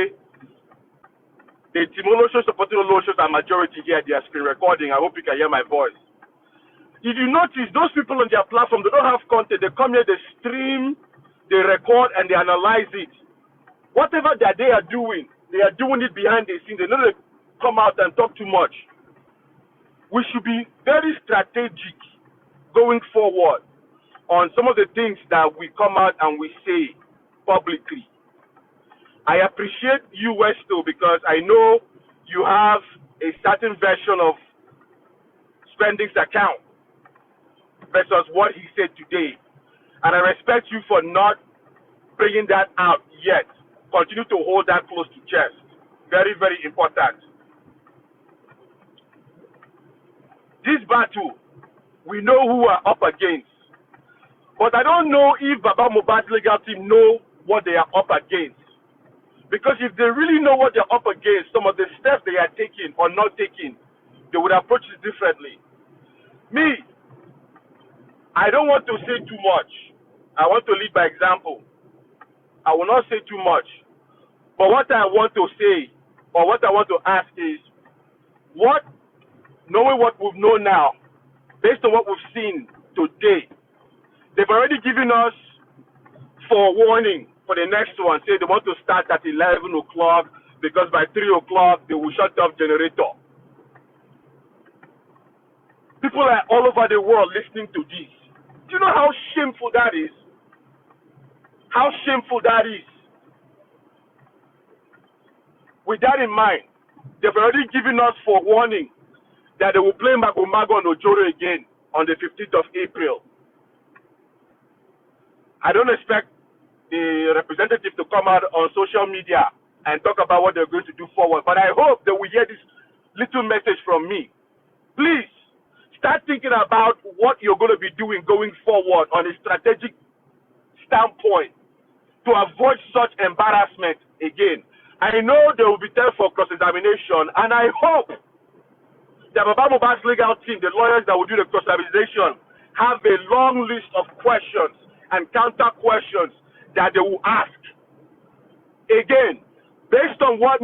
Speaker 5: the Team Olosho supporting Olosho are majority here at their screen recording. I hope you can hear my voice. If you notice, those people on their platform, they don't have content. They come here, they stream, they record, and they analyze it. Whatever that they are doing it behind the scenes. They don't come out and talk too much. We should be very strategic going forward on some of the things that we come out and we say publicly. I appreciate you, Westo, because I know you have a certain version of Spending's account versus what he said today. And I respect you for not bringing that out yet. Continue to hold that close to chest. Very, very important. This battle, we know who we're up against. But I don't know if Baba Mohbad's legal team know what they are up against. Because if they really know what they're up against, some of the steps they are taking or not taking, they would approach it differently. Me, I don't want to say too much. I want to lead by example. I will not say too much. But what I want to say, or what I want to ask is, knowing what we've known now, based on what we've seen today, they've already given us forewarning for the next one. Say they want to start at 11 o'clock because by 3 o'clock they will shut off generator. People are all over the world listening to this. Do you know how shameful that is? How shameful that is. With that in mind, they've already given us forewarning that they will play Mago Mago and Ojoro again on the 15th of April. I don't expect the representative to come out on social media and talk about what they're going to do forward. But I hope that we hear this little message from me Please start thinking about what you're going to be doing going forward on a strategic standpoint to avoid such embarrassment again. I know there will be time for cross-examination, and I hope that Baba Mohbad's legal team, the lawyers that will do the cross-examination, have a long list of questions and counter questions that they will ask. Again, based on what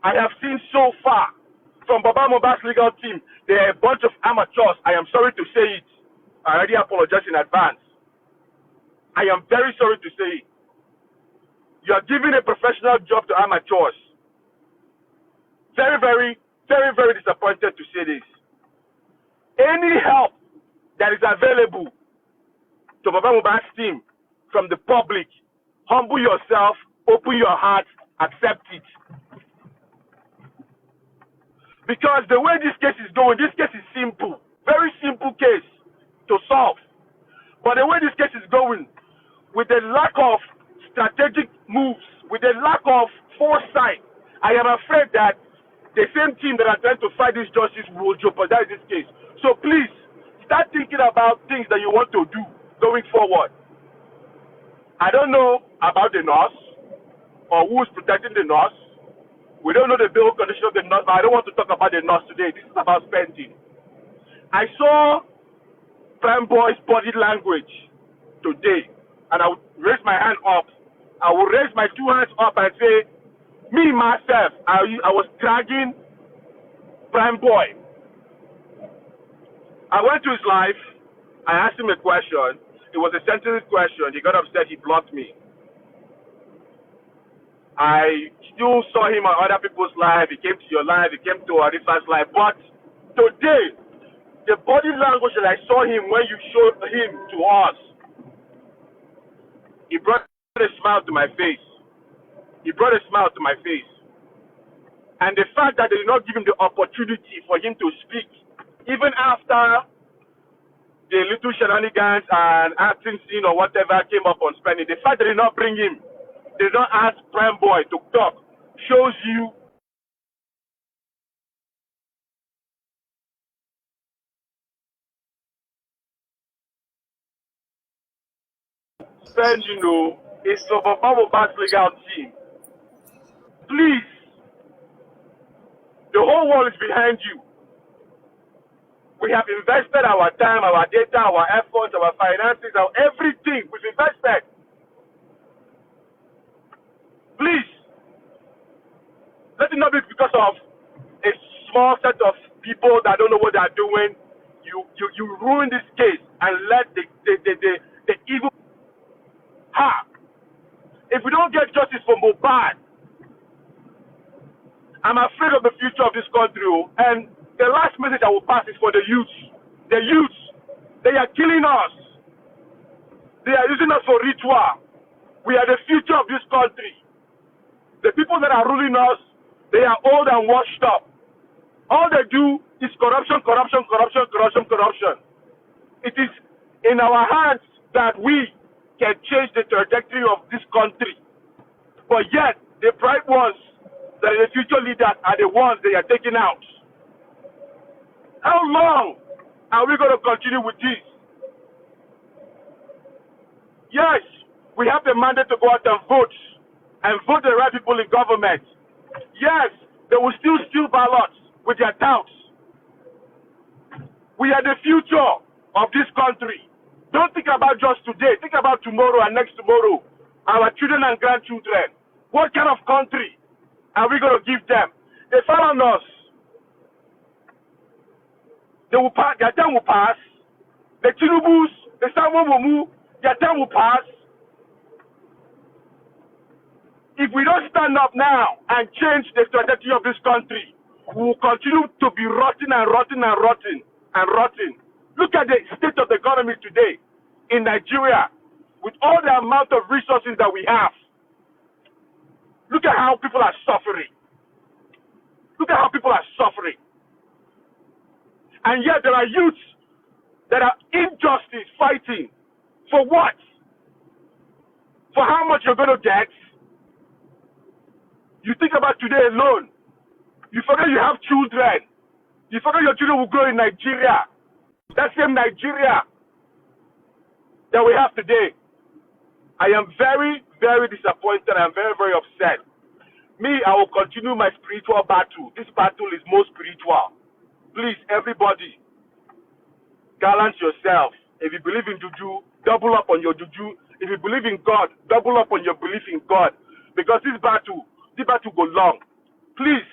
Speaker 5: I have seen so far from Baba Mohbad's legal team, they are a bunch of amateurs. I am sorry to say it. I already apologize in advance. I am very sorry to say it. You are giving a professional job to amateurs. Very, very, very, very disappointed to say this. Any help that is available to Baba Mohbad's team from the public, humble yourself, open your heart, accept it. Because the way this case is going, this case is simple. Very simple case to solve. But the way this case is going, with the lack of strategic moves, with the lack of foresight, I am afraid that the same team that are trying to fight this justice will jeopardize this case. So please, start thinking about things that you want to do going forward. I don't know about the nurse or who is protecting the nurse. We don't know the bail condition of the nurse, but I don't want to talk about the nurse today. This is about spending. I saw Prime Boy's body language today, and I would raise my hand up. I will raise my two hands up and say, me, myself, I was dragging Prime Boy. I went to his live. I asked him a question. It was a sensitive question. He got upset. He blocked me. I still saw him on other people's live. He came to your live. He came to Arifa's live. But today, the body language that I saw him when you showed him to us, he brought a smile to my face. He brought a smile to my face. And the fact that they did not give him the opportunity for him to speak, even after the little shenanigans and acting scene or whatever came up on spending, the fact that they did not bring him, they did not ask Prime Boy to talk, shows you spend, is for Baba Mohbad's legal team. Please, the whole world is behind you. We have invested our time, our data, our efforts, our finances, our everything. We've invested. Please, let it not be because of a small set of people that don't know what they're doing. You ruin this case and let the evil. If we don't get justice for Mohbad, I'm afraid of the future of this country. And the last message I will pass is for the youth. The youth, they are killing us. They are using us for ritual. We are the future of this country. The people that are ruling us, they are old and washed up. All they do is corruption, corruption, corruption, corruption, corruption. It is in our hands that we can change the trajectory of this country. But yet, the bright ones that are the future leaders are the ones they are taking out. How long are we going to continue with this? Yes, we have the mandate to go out and vote the right people in government. Yes, they will still steal ballots with their touts. We are the future of this country. Don't think about just today. Think about tomorrow and next tomorrow. Our children and grandchildren. What kind of country are we going to give them? They found us. They will pass, their time will pass. The Tinubus, the Samuel will move, their time will pass. If we don't stand up now and change the trajectory of this country, we will continue to be rotting and rotting and rotting and rotting. Look at the state of the economy today in Nigeria with all the amount of resources that we have. Look at how people are suffering. Look at how people are suffering. And yet there are youths that are injustice fighting. For what? For how much you're going to get? You think about today alone. You forget you have children. You forget your children will grow in Nigeria. That same Nigeria that we have today. I am very, very disappointed. I am very, very upset. Me, I will continue my spiritual battle. This battle is more spiritual. Please, everybody, gallant yourself. If you believe in juju, double up on your juju. If you believe in God, double up on your belief in God. Because this battle go long. Please,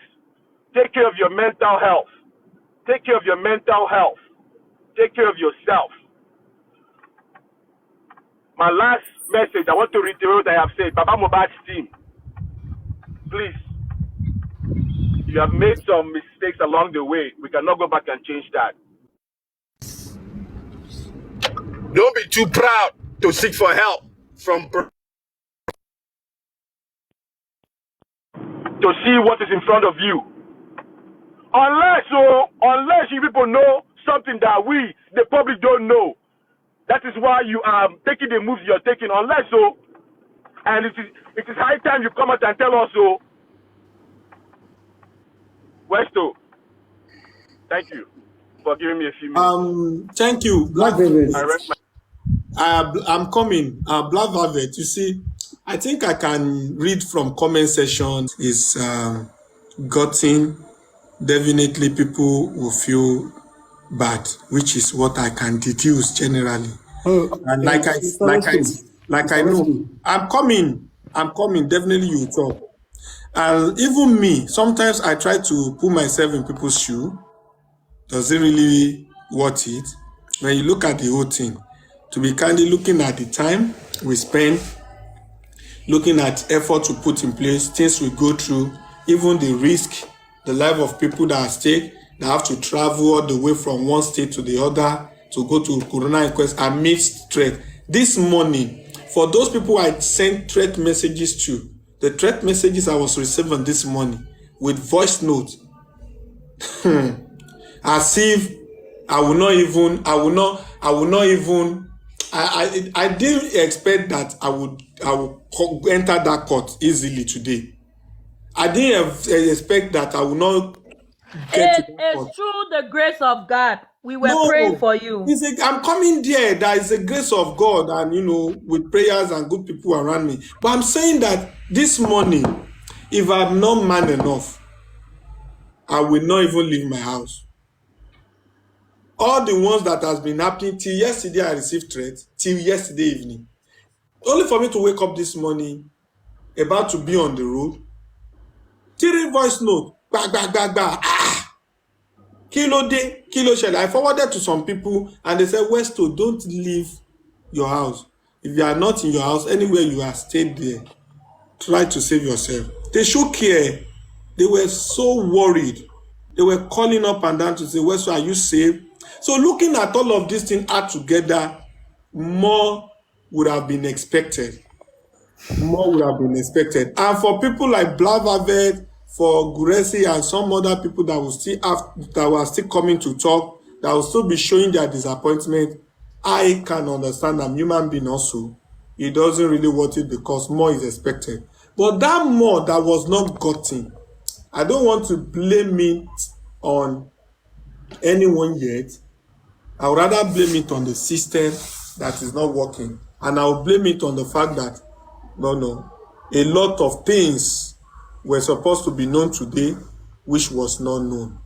Speaker 5: take care of your mental health. Take care of your mental health. Take care of yourself. My last message, I want to reiterate what I have said. Baba Mohbad's team, please, you have made some mistakes along the way. We cannot go back and change that.
Speaker 1: Don't be too proud to seek for help from
Speaker 5: To see what is in front of you. Unless you people know something that we, the public, don't know. That is why you are taking the moves you're taking. Unless so, and it is high time you come out and tell us so. Westo, thank you for giving me a few minutes.
Speaker 1: Thank you,
Speaker 6: Black Velvet.
Speaker 5: I rest my.
Speaker 1: I'm coming. Black Velvet, you see, I think I can read from comment section is gotten. Definitely people will feel bad, which is what I can deduce generally. And like I know, I'm coming. Definitely you talk. And even me, sometimes I try to put myself in people's shoe. Does it really worth it? When you look at the whole thing, to be kindly looking at the time we spend, looking at effort to put in place, things we go through, even the risk, the life of people that are at stake, that have to travel all the way from one state to the other to go to Corona inquest amidst threat. This morning, for those people I sent threat messages to, the threat messages I was receiving this morning with voice notes, as if I didn't expect that I would enter that court easily today. I didn't expect that I would not get to that court.
Speaker 7: It's through the grace of God. We were praying for you.
Speaker 1: I'm coming there. There is a grace of God, and with prayers and good people around me. But I'm saying that this morning, if I'm not man enough, I will not even leave my house. All the ones that has been happening till yesterday, I received threats till yesterday evening. Only for me to wake up this morning, about to be on the road, 3 voice note, bah. Kilo day, kilo shell. I forwarded to some people and they said, Westo, don't leave your house. If you are not in your house, anywhere you are, stay there. Try to save yourself. They should care. They were so worried. They were calling up and down to say, Westo, are you safe? So looking at all of these things add together, more would have been expected. And for people like Black Velvet, for Guresi and some other people that were still coming to talk, that will still be showing their disappointment, I can understand I'm human being also. It doesn't really want it because more is expected. But that more that was not gotten, I don't want to blame it on anyone yet. I would rather blame it on the system that is not working. And I will blame it on the fact that, a lot of things were supposed to be known today, which was not known,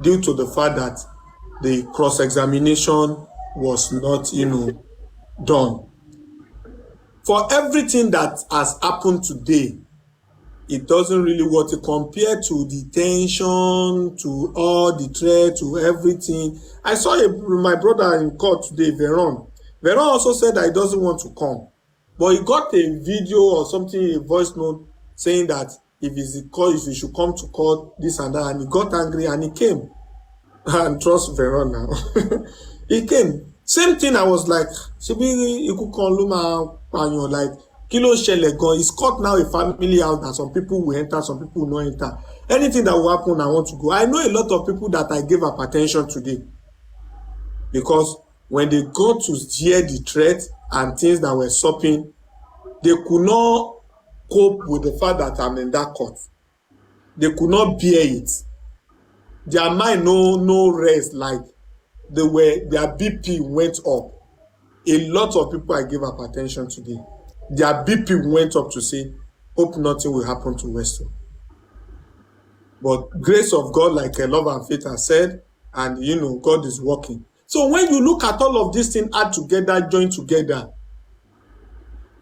Speaker 1: due to the fact that the cross-examination was not, done. For everything that has happened today, it doesn't really work to compare to the tension, to all the threat, to everything. I saw my brother in court today, Veron. Veron also said that he doesn't want to come. But he got a video or something, a voice note, saying that if he should come to court, this and that. And he got angry and he came. And trust Veron now. He came. Same thing, I was like, like, Kilo Shelegon is caught now a family out and some people will enter, some people will not enter. Anything that will happen, I want to go. I know a lot of people that I gave up attention today. Because when they got to hear the threat and things that were stopping, they could not cope with the fact that I'm in that court. They could not bear it. their mind no rest, like their BP went up. A lot of people I gave hypertension today, their BP went up to say, hope nothing will happen to Weston. But grace of God, like Love and Faith has said, and God is working. So when you look at all of these things add together, join together,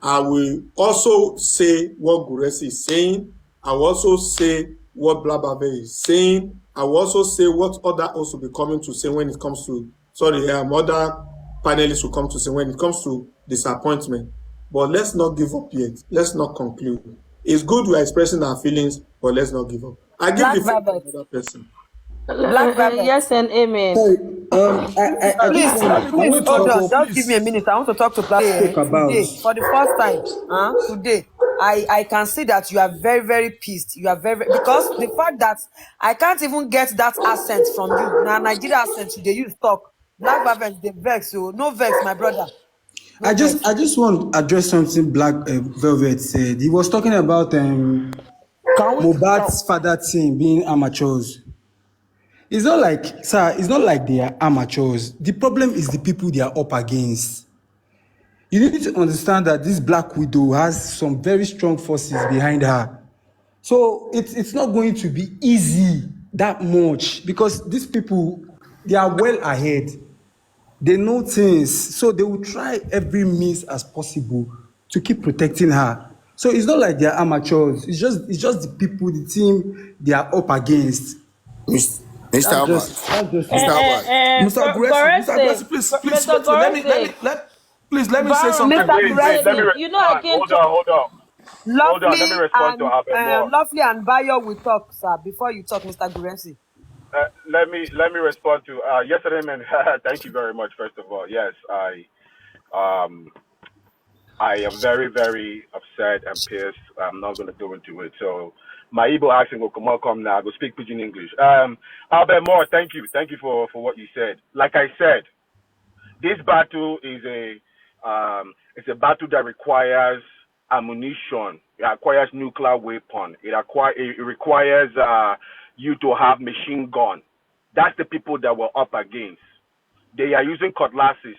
Speaker 1: I will also say what Guresi is saying. I will also say what Blababe is saying. I will also say what other also be coming to say when it comes to, other panelists will come to say when it comes to disappointment. But let's not give up yet. Let's not conclude. It's good we are expressing our feelings, but let's not give up. I give the floor to another person.
Speaker 3: Black Velvet.
Speaker 7: Yes and amen.
Speaker 6: Sorry, I
Speaker 3: Please,
Speaker 6: just want
Speaker 3: please
Speaker 6: to
Speaker 3: hold
Speaker 6: talk
Speaker 3: on. Just give me a minute. I want to talk to Black
Speaker 6: spoke about.
Speaker 3: today. For the first time, today, I can see that you are very, very pissed. You are because the fact that I can't even get that accent from you. Now, Nigeria accent today, you talk. Black Velvet, they vex. So no vex, my brother. No
Speaker 6: I just
Speaker 3: vex.
Speaker 6: I just want to address something Black Velvet said. He was talking about
Speaker 3: Can we
Speaker 6: Mohbad's father team being amateurs. It's not like, sir, it's not like they are amateurs. The problem is the people they are up against. You need to understand that this Black Widow has some very strong forces behind her. So it's not going to be easy that much because these people, they are well ahead. They know things, so they will try every means as possible to keep protecting her. So it's not like they are amateurs. It's just the people, the team they are up against.
Speaker 2: Mr. Abbas.
Speaker 6: That's just
Speaker 2: Mr.
Speaker 6: it.
Speaker 2: Abbas.
Speaker 8: Mr. Aggressive, please
Speaker 7: Mr.
Speaker 8: let me say something.
Speaker 3: Mr.
Speaker 5: Wait, let me
Speaker 3: Guresi,
Speaker 7: You know I
Speaker 5: respond.
Speaker 7: can't
Speaker 5: Hold on,
Speaker 7: talk.
Speaker 5: hold on. Hold on, let me
Speaker 3: Lovely
Speaker 5: respond to
Speaker 3: and
Speaker 5: Abel more.
Speaker 3: Lovely and Bayo will talk, sir, before you talk, Mr. Guresi.
Speaker 5: Let me respond to yesterday, man. Thank you very much. First of all, yes, um I am very very upset and pissed. I'm not gonna go into it. So my Igbo accent will come now. I go speak pidgin English. Albert Moore, thank you for what you said. Like I said, this battle is it's a battle that requires ammunition. It requires nuclear weapon. It requires you to have machine gun. That's the people that we're up against. They are using cutlasses.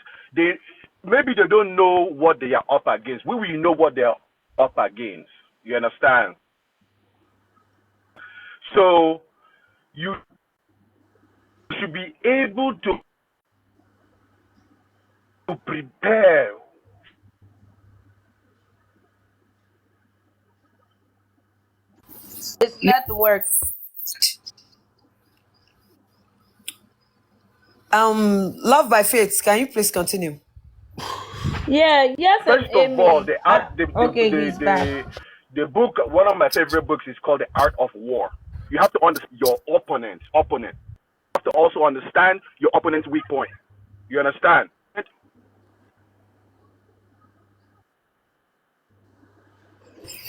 Speaker 5: Maybe they don't know what they are up against. We will know what they are up against. You understand? So you should be able to prepare.
Speaker 7: It's network.
Speaker 3: Love by Faith, can you please continue?
Speaker 7: Yeah, yes and
Speaker 5: First of all,
Speaker 7: amen.
Speaker 5: the art,
Speaker 7: Okay, he's back.
Speaker 5: the book. One of my favorite books is called The Art of War. You have to understand your opponent. You have to also understand your opponent's weak point. You understand?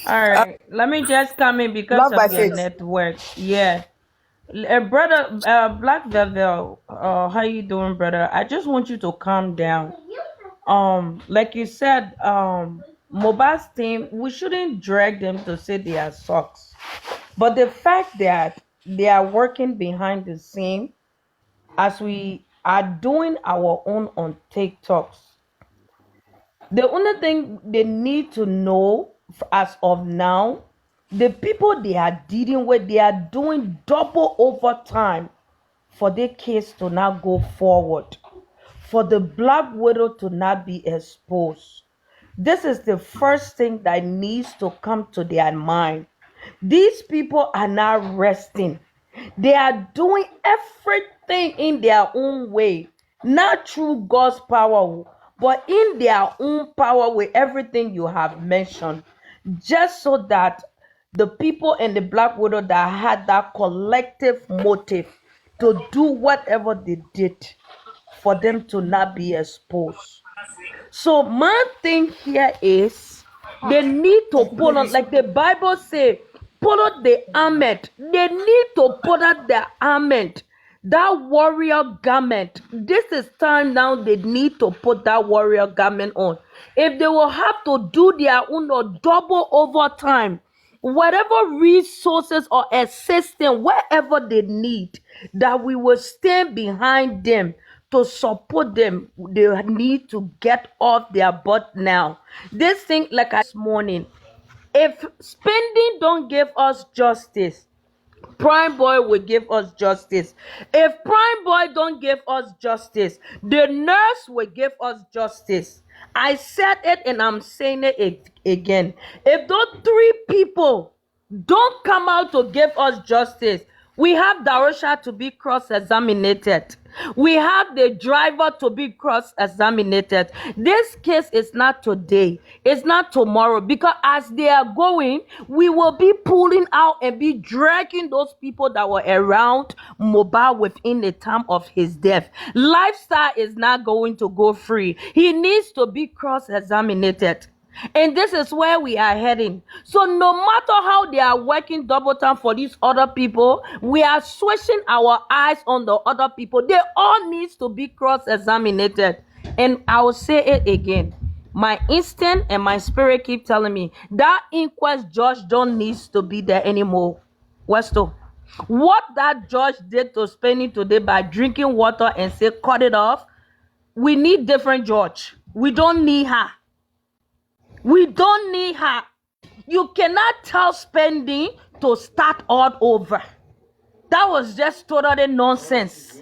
Speaker 7: All right, let me just come in because
Speaker 3: Love by
Speaker 7: of your
Speaker 3: Faith.
Speaker 7: network. Yeah. Brother, Black Devil, how you doing, brother? I just want you to calm down. Like you said, Mohbad's team, we shouldn't drag them to say they are socks. But the fact that they are working behind the scene as we are doing our own on TikToks, the only thing they need to know as of now, the people they are dealing with, they are doing double overtime for their case to not go forward, for the Black Widow to not be exposed. This is the first thing that needs to come to their mind. These people are not resting. They are doing everything in their own way, not through God's power, but in their own power with everything you have mentioned, just so that the people in the Black Widow that had that collective motive to do whatever they did for them to not be exposed. So my thing here is they need to pull on, like the Bible say, pull out the armament. They need to put out the armament, that warrior garment. This is time now they need to put that warrior garment on. If they will have to do their own or double overtime, whatever resources or assistance, wherever they need, that we will stand behind them to support them. They need to get off their butt now. This thing, like I morning, if spending don't give us justice, Prime Boy will give us justice. If Prime Boy don't give us justice, the nurse will give us justice. I said it and I'm saying it again. If those three people don't come out to give us justice, we have Darosha to be cross-examined. We have the driver to be cross-examined. This case is not today. It's not tomorrow. Because as they are going, we will be pulling out and be dragging those people that were around Mohbad within the time of his death. Lifestyle is not going to go free. He needs to be cross-examined. And this is where we are heading. So no matter how they are working double time for these other people, we are switching our eyes on the other people. They all needs to be cross-examined. And I will say it again. My instinct and my spirit keep telling me that inquest judge don't needs to be there anymore. Westo, what that judge did to Spenny today by drinking water and say cut it off, we need different judge. We don't need her. We don't need her. You cannot tell Spending to start all over. That was just totally nonsense.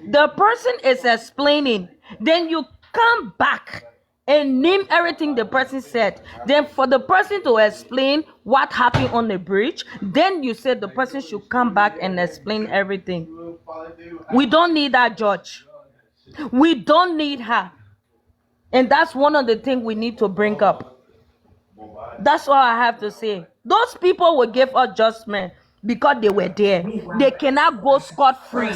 Speaker 7: The person is explaining. Then you come back and name everything the person said. Then for the person to explain what happened on the bridge, then you said the person should come back and explain everything. We don't need that judge. We don't need her. And that's one of the things we need to bring up. That's all I have to say. Those people will give us judgment because they were there. They cannot go scot-free.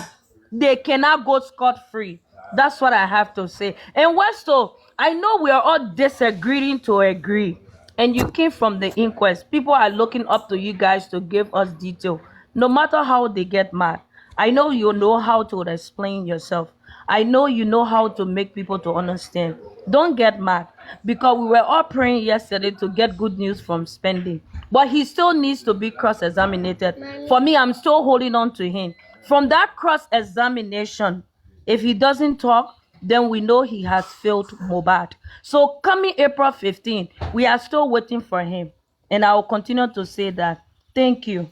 Speaker 7: They cannot go scot-free. That's what I have to say. And Westo, I know we are all disagreeing to agree. And you came from the inquest. People are looking up to you guys to give us detail. No matter how they get mad. I know you know how to explain yourself. I know you know how to make people to understand. Don't get mad, because we were all praying yesterday to get good news from Spending, but he still needs to be cross-examined. For me, I'm still holding on to him. From that cross-examination, if he doesn't talk, then we know he has failed Mohbad. So coming April 15, we are still waiting for him, and I will continue to say that. Thank you.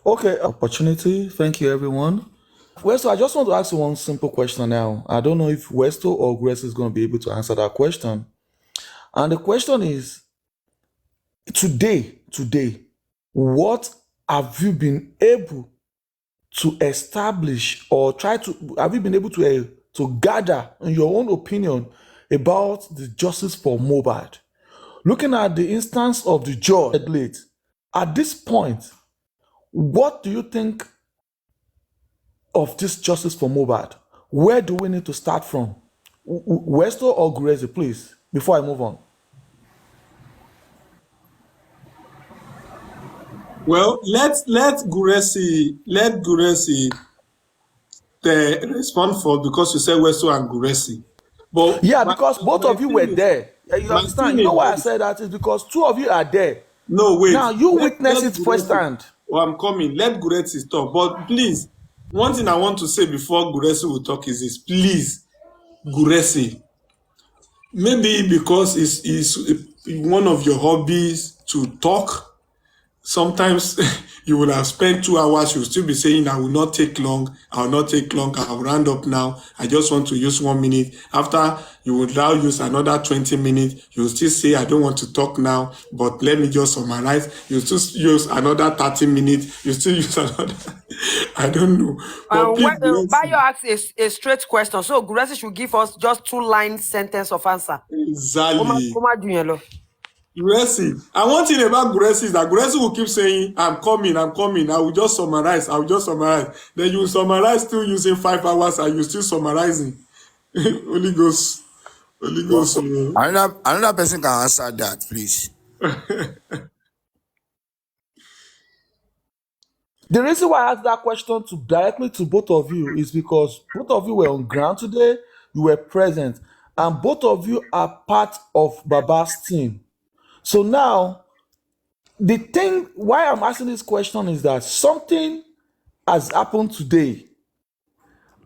Speaker 8: Okay, opportunity. Thank you, everyone. Westo, I just want to ask you one simple question now. I don't know if Westo or Grace is going to be able to answer that question. And the question is, today, what have you been able to establish or have you been able to gather in your own opinion about the justice for Mohbad? Looking at the instance of the judge late, at this point, what do you think of this justice for Mohbad? Where do we need to start from? Westo or Gracie, please, before I move on.
Speaker 1: Well, let Guresi respond for, because you said Westo and Guresi. But
Speaker 8: yeah, because both of you were there. You understand? You know why I said that is because two of you are there.
Speaker 1: No, wait.
Speaker 8: Now you witness it firsthand.
Speaker 1: Well, I'm coming. Let Guresi talk. But please, one thing I want to say before Guresi will talk is this. Please, Guresi, maybe because it's one of your hobbies to talk, sometimes you will have spent 2 hours, you'll still be saying, I will not take long, I will not take long, I'll round up now, I just want to use 1 minute. After, you will now use another 20 minutes, you'll still say, I don't want to talk now, but let me just summarize. You'll still use another 30 minutes, you still use another, I don't know.
Speaker 3: Bayo asks a straight question, so Guresi should give us just 2-line sentence of answer.
Speaker 1: Exactly. Guresi, and one thing about Guresi is that Guresi will keep saying, I'm coming, I will just summarize. Then you will summarize still using 5 hours and you still summarizing. Holy Ghost.
Speaker 2: Another person can answer that, please.
Speaker 8: The reason why I asked that question directly to both of you is because both of you were on ground today, you were present, and both of you are part of Baba's team. So now, the thing why I'm asking this question is that something has happened today,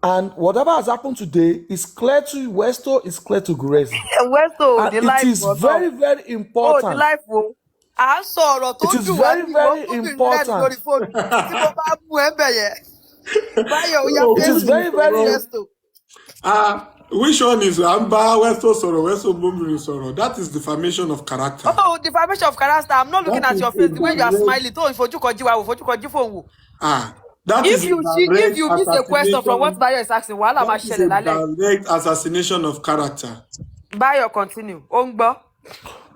Speaker 8: and whatever has happened today is clear to Westo, is clear to Gurezi,
Speaker 3: Westo,
Speaker 8: and
Speaker 3: the
Speaker 8: it
Speaker 3: life
Speaker 8: is
Speaker 3: for now.
Speaker 8: very, very
Speaker 3: Oh, the
Speaker 8: important.
Speaker 3: life wo. À ń sọ ọ̀rọ̀ tó
Speaker 8: It is
Speaker 3: dùn wá
Speaker 8: very,
Speaker 3: bí ìwọ
Speaker 8: very
Speaker 3: bóbìnrin rẹ̀ lórí
Speaker 8: important.
Speaker 3: fóònù. Tí mo bá mú ẹ bẹ̀ yẹn. Báyọ̀ ó yá
Speaker 8: It is
Speaker 3: fèsì
Speaker 8: very,
Speaker 3: fèsì
Speaker 8: very.
Speaker 3: Westo.
Speaker 1: Which one is Amba Westo Soro, Westo Bombiri Soro? That is defamation of character.
Speaker 3: Oh, defamation of character. I'm not looking
Speaker 1: That
Speaker 3: at
Speaker 1: is
Speaker 3: your
Speaker 1: a
Speaker 3: face. The way you are
Speaker 1: direct,
Speaker 3: smiling. Tó ìfojúkọjú wa wò, ìfojúkọjú fóun wò.
Speaker 1: that is a
Speaker 3: If
Speaker 1: direct
Speaker 3: you miss a question from what
Speaker 1: assassination.
Speaker 3: Bayo is asking, wàhálà máa
Speaker 1: That is
Speaker 3: ṣẹlẹ̀
Speaker 1: a
Speaker 3: lálẹ́.
Speaker 1: direct assassination of character.
Speaker 3: Bayo, continue. Ó ń gbọ́.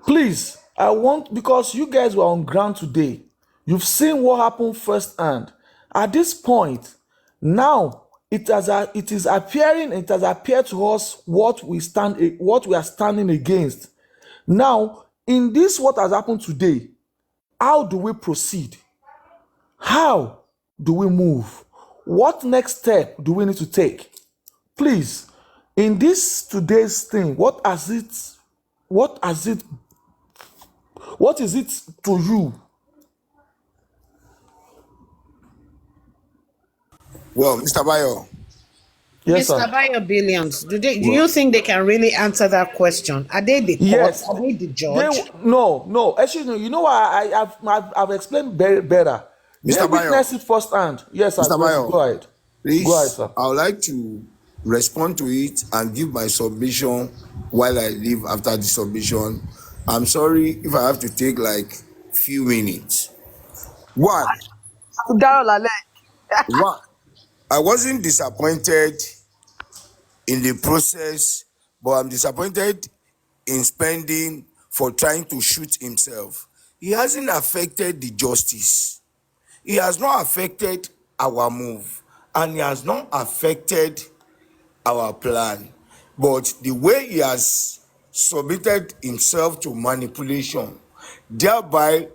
Speaker 8: Please, I want, because you guys were on ground today, you've seen what happened firsthand. At this point, now it has it has appeared to us what we are standing against. Now, in this what has happened today, how do we proceed? How do we move? What next step do we need to take? Please, in this today's thing, what is it to you?
Speaker 2: Well, Mr. Bayo,
Speaker 8: Yes,
Speaker 9: Mr.
Speaker 8: sir.
Speaker 9: Bayo Billions, do
Speaker 2: well,
Speaker 9: you think they can really answer that question? Are they the court?
Speaker 8: Yes.
Speaker 9: Are they the judge?
Speaker 8: No. Actually, you know why I've explained better. They
Speaker 2: Mr. Bayo,
Speaker 8: witnessed it firsthand. Yes, sir.
Speaker 2: Mr.
Speaker 8: Go
Speaker 2: Bayo,
Speaker 8: ahead. Go ahead,
Speaker 2: please,
Speaker 8: sir.
Speaker 2: I would like to respond to it and give my submission while I leave after the submission. I'm sorry if I have to take like few minutes. One,
Speaker 3: Dárò lálẹ́.
Speaker 2: one, I wasn't disappointed in the process, but I'm disappointed in spending for trying to shoot himself. He hasn't affected the justice. He has not affected our move, and he has not affected our plan. But the way he has submitted himself to manipulation, thereby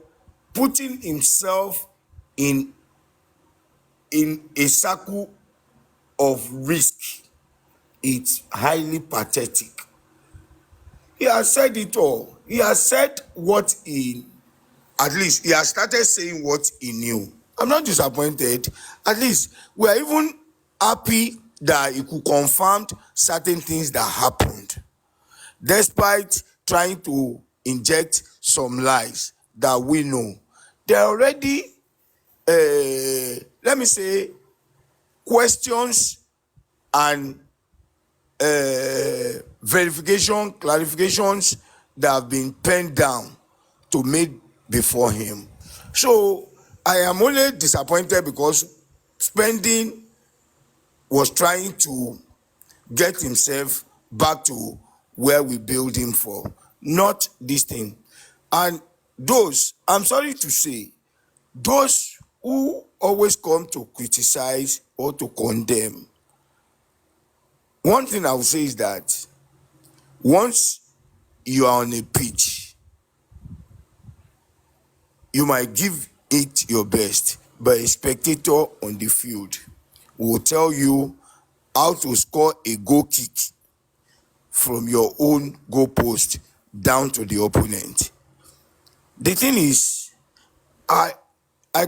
Speaker 2: putting himself in a circle of risk, it's highly pathetic. He has said it all. He has said what at least he has started saying what he knew. I'm not disappointed. At least we are even happy that he could confirm certain things that happened, despite trying to inject some lies that we know. There are already, let me say, questions and verification, clarifications that have been penned down to made before him. So I am only disappointed because spending was trying to get himself back to where we built him for, not this thing. And those, I'm sorry to say, those who always come to criticize or to condemn, one thing I will say is that once you are on a pitch, you might give it your best, but a spectator on the field will tell you how to score a goal kick from your own goal post down to the opponent. The thing is, I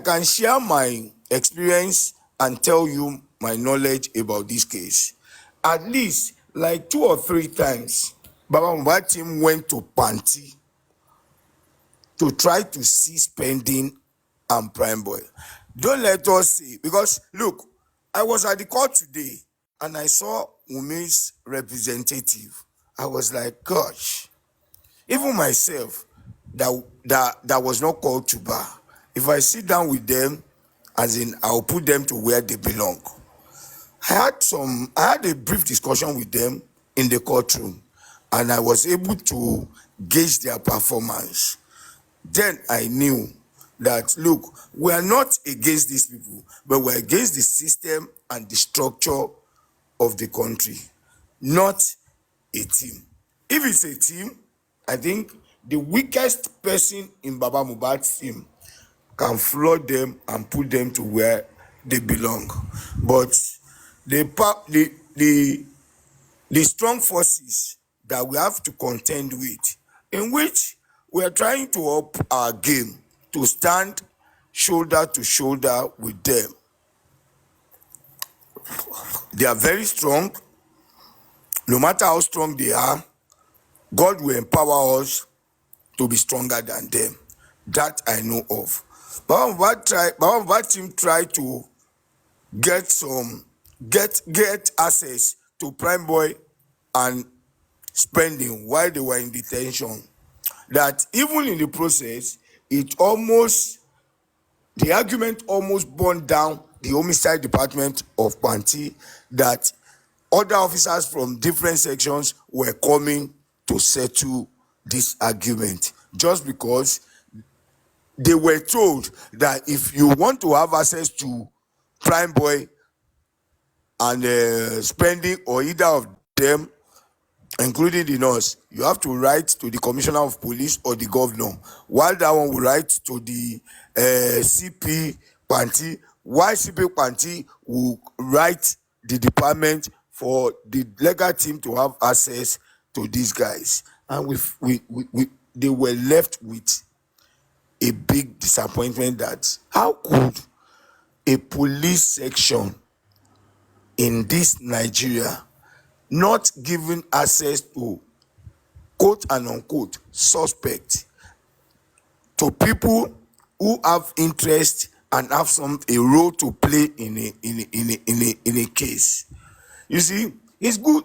Speaker 2: can share my experience and tell you my knowledge about this case. At least like 2 or 3 times, Baba Mohbad team went to Panti to try to see spending and prime boy. Don't let us see, because look, I was at the court today and I saw Wumi's representative. I was like, gosh, even myself that was not called to bar, if I sit down with them, as in I'll put them to where they belong. I had a brief discussion with them in the courtroom, and I was able to gauge their performance. Then I knew that, look, we are not against these people, but we're against the system and the structure of the country, not a team. If it's a team, I think the weakest person in Baba Mohbad's team can flood them and put them to where they belong. But the strong forces that we have to contend with, in which we are trying to up our game, to stand shoulder to shoulder with them. They are very strong. No matter how strong they are, God will empower us to be stronger than them. That I know of. Baba Mohbad team try to get access to Prime Boy and spending while they were in detention. That even in the process, the argument almost burned down the homicide department of Panti, that other officers from different sections were coming to settle this argument just because they were told that if you want to have access to Prime Boy and spending, or either of them, including the nurse, you have to write to the commissioner of police or the governor, while that one will write to the CP Panti, while CP Panti will write the department for the legal team to have access to these guys. And they were left with a big disappointment that how could a police section in this Nigeria not giving access to quote and unquote suspect to people who have interest and have a role to play in a case. You see, it's good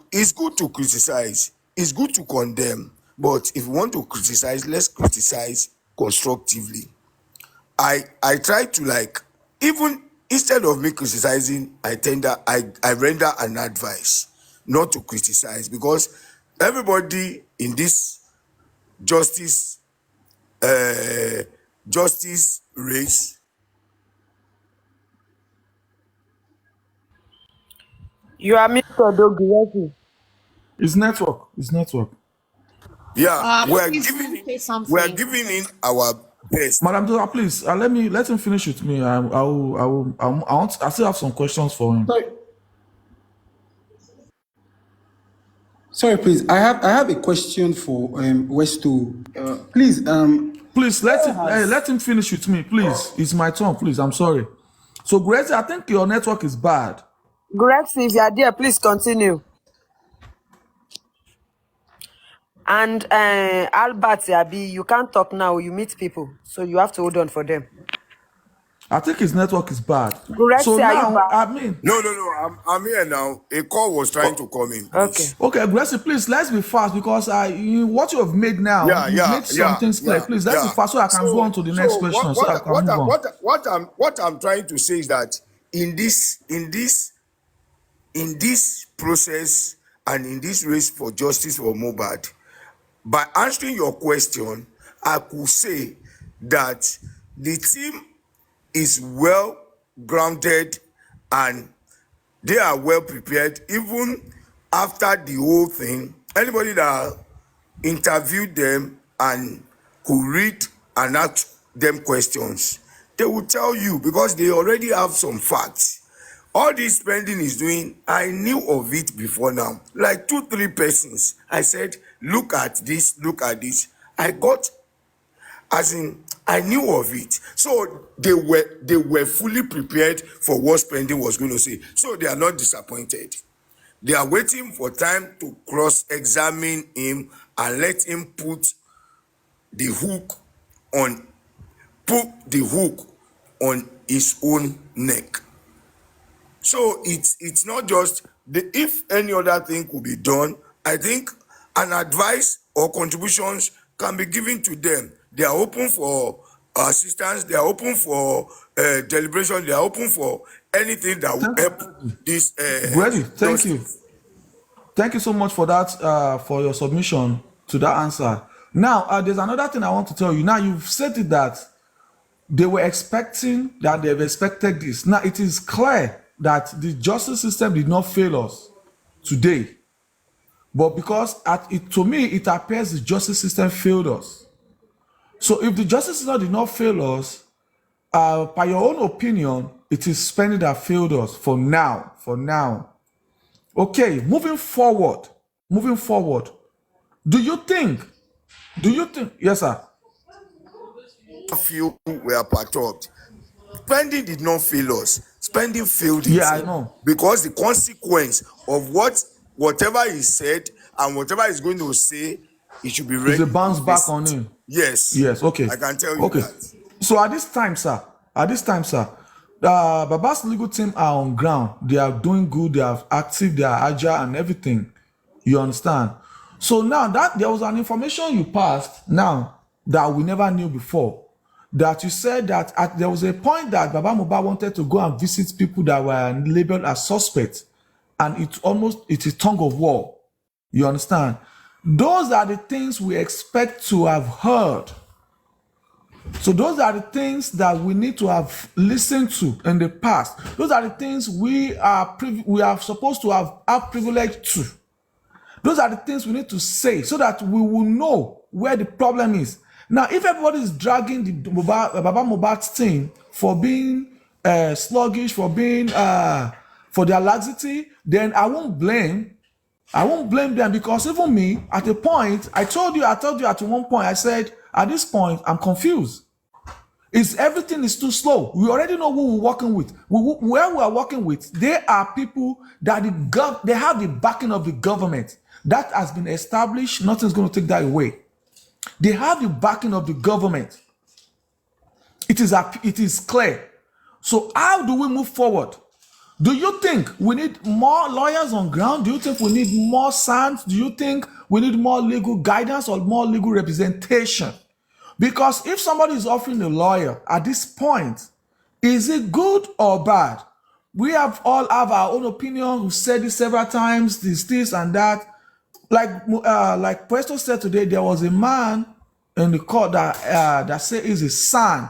Speaker 2: to criticize, it's good to condemn, but if you want to criticize, let's criticize constructively. I try to, like, even instead of me criticizing, I render an advice not to criticize, because everybody in this justice race.
Speaker 3: You are Mr. Dogi.
Speaker 8: It's network. It's network.
Speaker 2: Yeah,
Speaker 9: Please let me say
Speaker 2: we are
Speaker 9: something.
Speaker 2: giving in our best.
Speaker 8: Madam Dola, please let him finish with me. I still have some questions for him.
Speaker 6: Sorry, please. I have a question for Westo. Please,
Speaker 8: Please let him finish with me, please. It's my turn, please. I'm sorry. So, Gracie, I think your network is bad.
Speaker 3: Grexy, if you are there, please continue. And Albert, Abi, you can't talk now. You meet people, so you have to hold on for them.
Speaker 8: I think his network is bad.
Speaker 3: Grexy,
Speaker 8: So
Speaker 3: are you
Speaker 8: now,
Speaker 3: back?
Speaker 8: I mean,
Speaker 2: No, I'm here now. A call was trying to come in, please.
Speaker 8: okay, Gracie, please let's be fast, because what you have made now, you've made some things clear. Please let's be fast so I can go on to the next question, so I can move on.
Speaker 2: What I'm trying to say is that in this process and in this race for justice for Mohbad, by answering your question, I could say that the team is well grounded and they are well prepared. Even after the whole thing, anybody that interviewed them and could read and ask them questions, they will tell you, because they already have some facts. All this spending is doing, I knew of it before now. Like 2-3 persons, I said, look at this, look at this. I knew of it. So they were fully prepared for what spending was going to say. So they are not disappointed. They are waiting for time to cross-examine him and let him put the hook on his own neck. So it's not just if any other thing could be done, I think an advice or contributions can be given to them. They are open for assistance, they are open for deliberation, they are open for anything that will help this.
Speaker 8: Ready? Thank you. Thank you so much for that, for your submission to that answer. Now, there's another thing I want to tell you. Now, you've said it that they've expected this. Now, it is clear that the justice system did not fail us today. But because to me, it appears the justice system failed us. So if the justice system did not fail us, by your own opinion, it is spending that failed us for now. Okay, moving forward. Do you think, yes, sir?
Speaker 2: feel we are perturbed. Spending did not fail us. Spending failed
Speaker 8: Yeah, I
Speaker 2: himself
Speaker 8: know.
Speaker 2: because the consequence of whatever he said and whatever he's going to say, he should be
Speaker 8: It's a
Speaker 2: ready to
Speaker 8: bounce back
Speaker 2: face
Speaker 8: on
Speaker 2: it.
Speaker 8: him.
Speaker 2: Yes,
Speaker 8: Yes, okay.
Speaker 2: I can tell you
Speaker 8: Okay.
Speaker 2: that.
Speaker 8: So at this time, sir, Baba's legal team are on ground. They are doing good, they are active, they are agile and everything. You understand? So now that there was an information you passed now that we never knew before, that you said that there was a point that Baba Mohbad wanted to go and visit people that were labeled as suspects, and it's a tongue of war. You understand? Those are the things we expect to have heard. So those are the things that we need to have listened to in the past. Those are the things we are supposed to have privilege to. Those are the things we need to say so that we will know where the problem is. Now, if everybody is dragging the Baba Mohbad's team for being sluggish, for being for their laxity, then I won't blame them, because even me, at a point, I told you at one point, I said, at this point, I'm confused. Everything is too slow. We already know who we're working with. Where we are working with, they are people that they have the backing of the government. That has been established. Nothing's going to take that away. They have the backing of the government. It is clear. So how do we move forward? Do you think we need more lawyers on ground? Do you think we need more SANs? Do you think we need more legal guidance or more legal representation? Because if somebody is offering a lawyer at this point, is it good or bad? We all have our own opinion. We've said this several times, this and that. Like Presto said today, there was a man in the court that said he's a son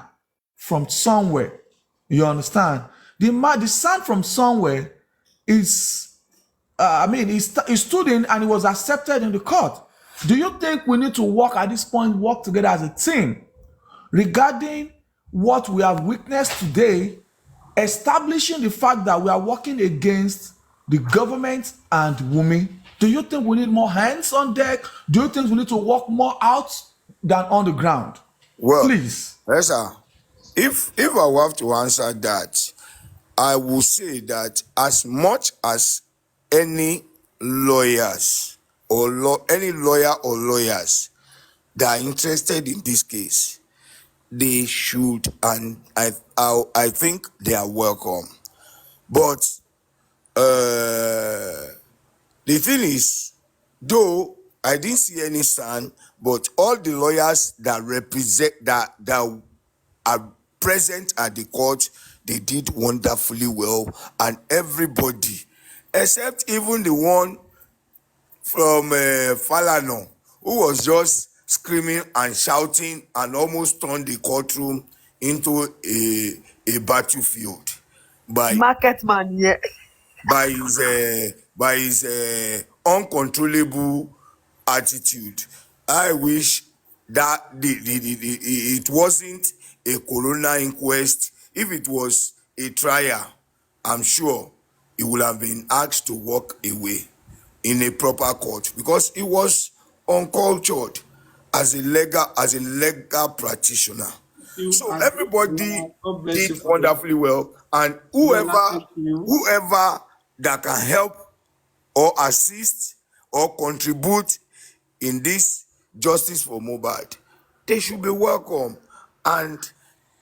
Speaker 8: from somewhere. You understand? The son from somewhere is, he stood in and he was accepted in the court. Do you think we need to work together as a team regarding what we have witnessed today, establishing the fact that we are working against the government and Wumi? Do you think we need more hands on deck? Do you think we need to work more out than on the ground?
Speaker 2: Well,
Speaker 8: Please.
Speaker 2: yes, sir. If I were to answer that, I will say that as much as any lawyers any lawyer or lawyers that are interested in this case, they should, and I think they are welcome. But the thing is, though I didn't see any sign, but all the lawyers that represent that are present at the court, they did wonderfully well, and everybody, except even the one from Falano, who was just screaming and shouting and almost turned the courtroom into a battlefield by
Speaker 3: Market man, yeah.
Speaker 2: by his uncontrollable attitude. I wish that it wasn't a coroner inquest. If it was a trial, I'm sure he would have been asked to walk away in a proper court, because he was uncultured as a legal practitioner. So everybody
Speaker 1: God bless
Speaker 2: did
Speaker 1: you for that.
Speaker 2: wonderfully well, and
Speaker 1: Thank you.
Speaker 2: whoever that can help or assist or contribute in this justice for Mohbad, they should be welcome, and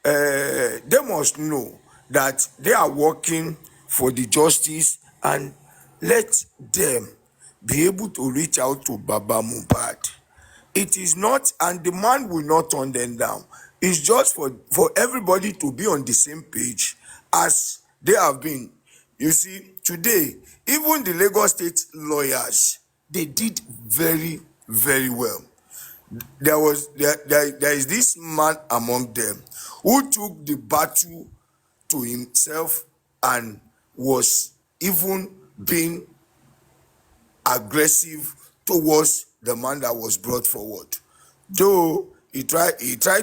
Speaker 2: they must know that they are working for the justice, and let them be able to reach out to Baba Mohbad. It is not, and the man will not turn them down. It's just for everybody to be on the same page as they have been. You see, today, even the Lagos State lawyers, they did very, very well. There is this man among them who took the battle to himself and was even being aggressive towards the man that was brought forward. Though he tried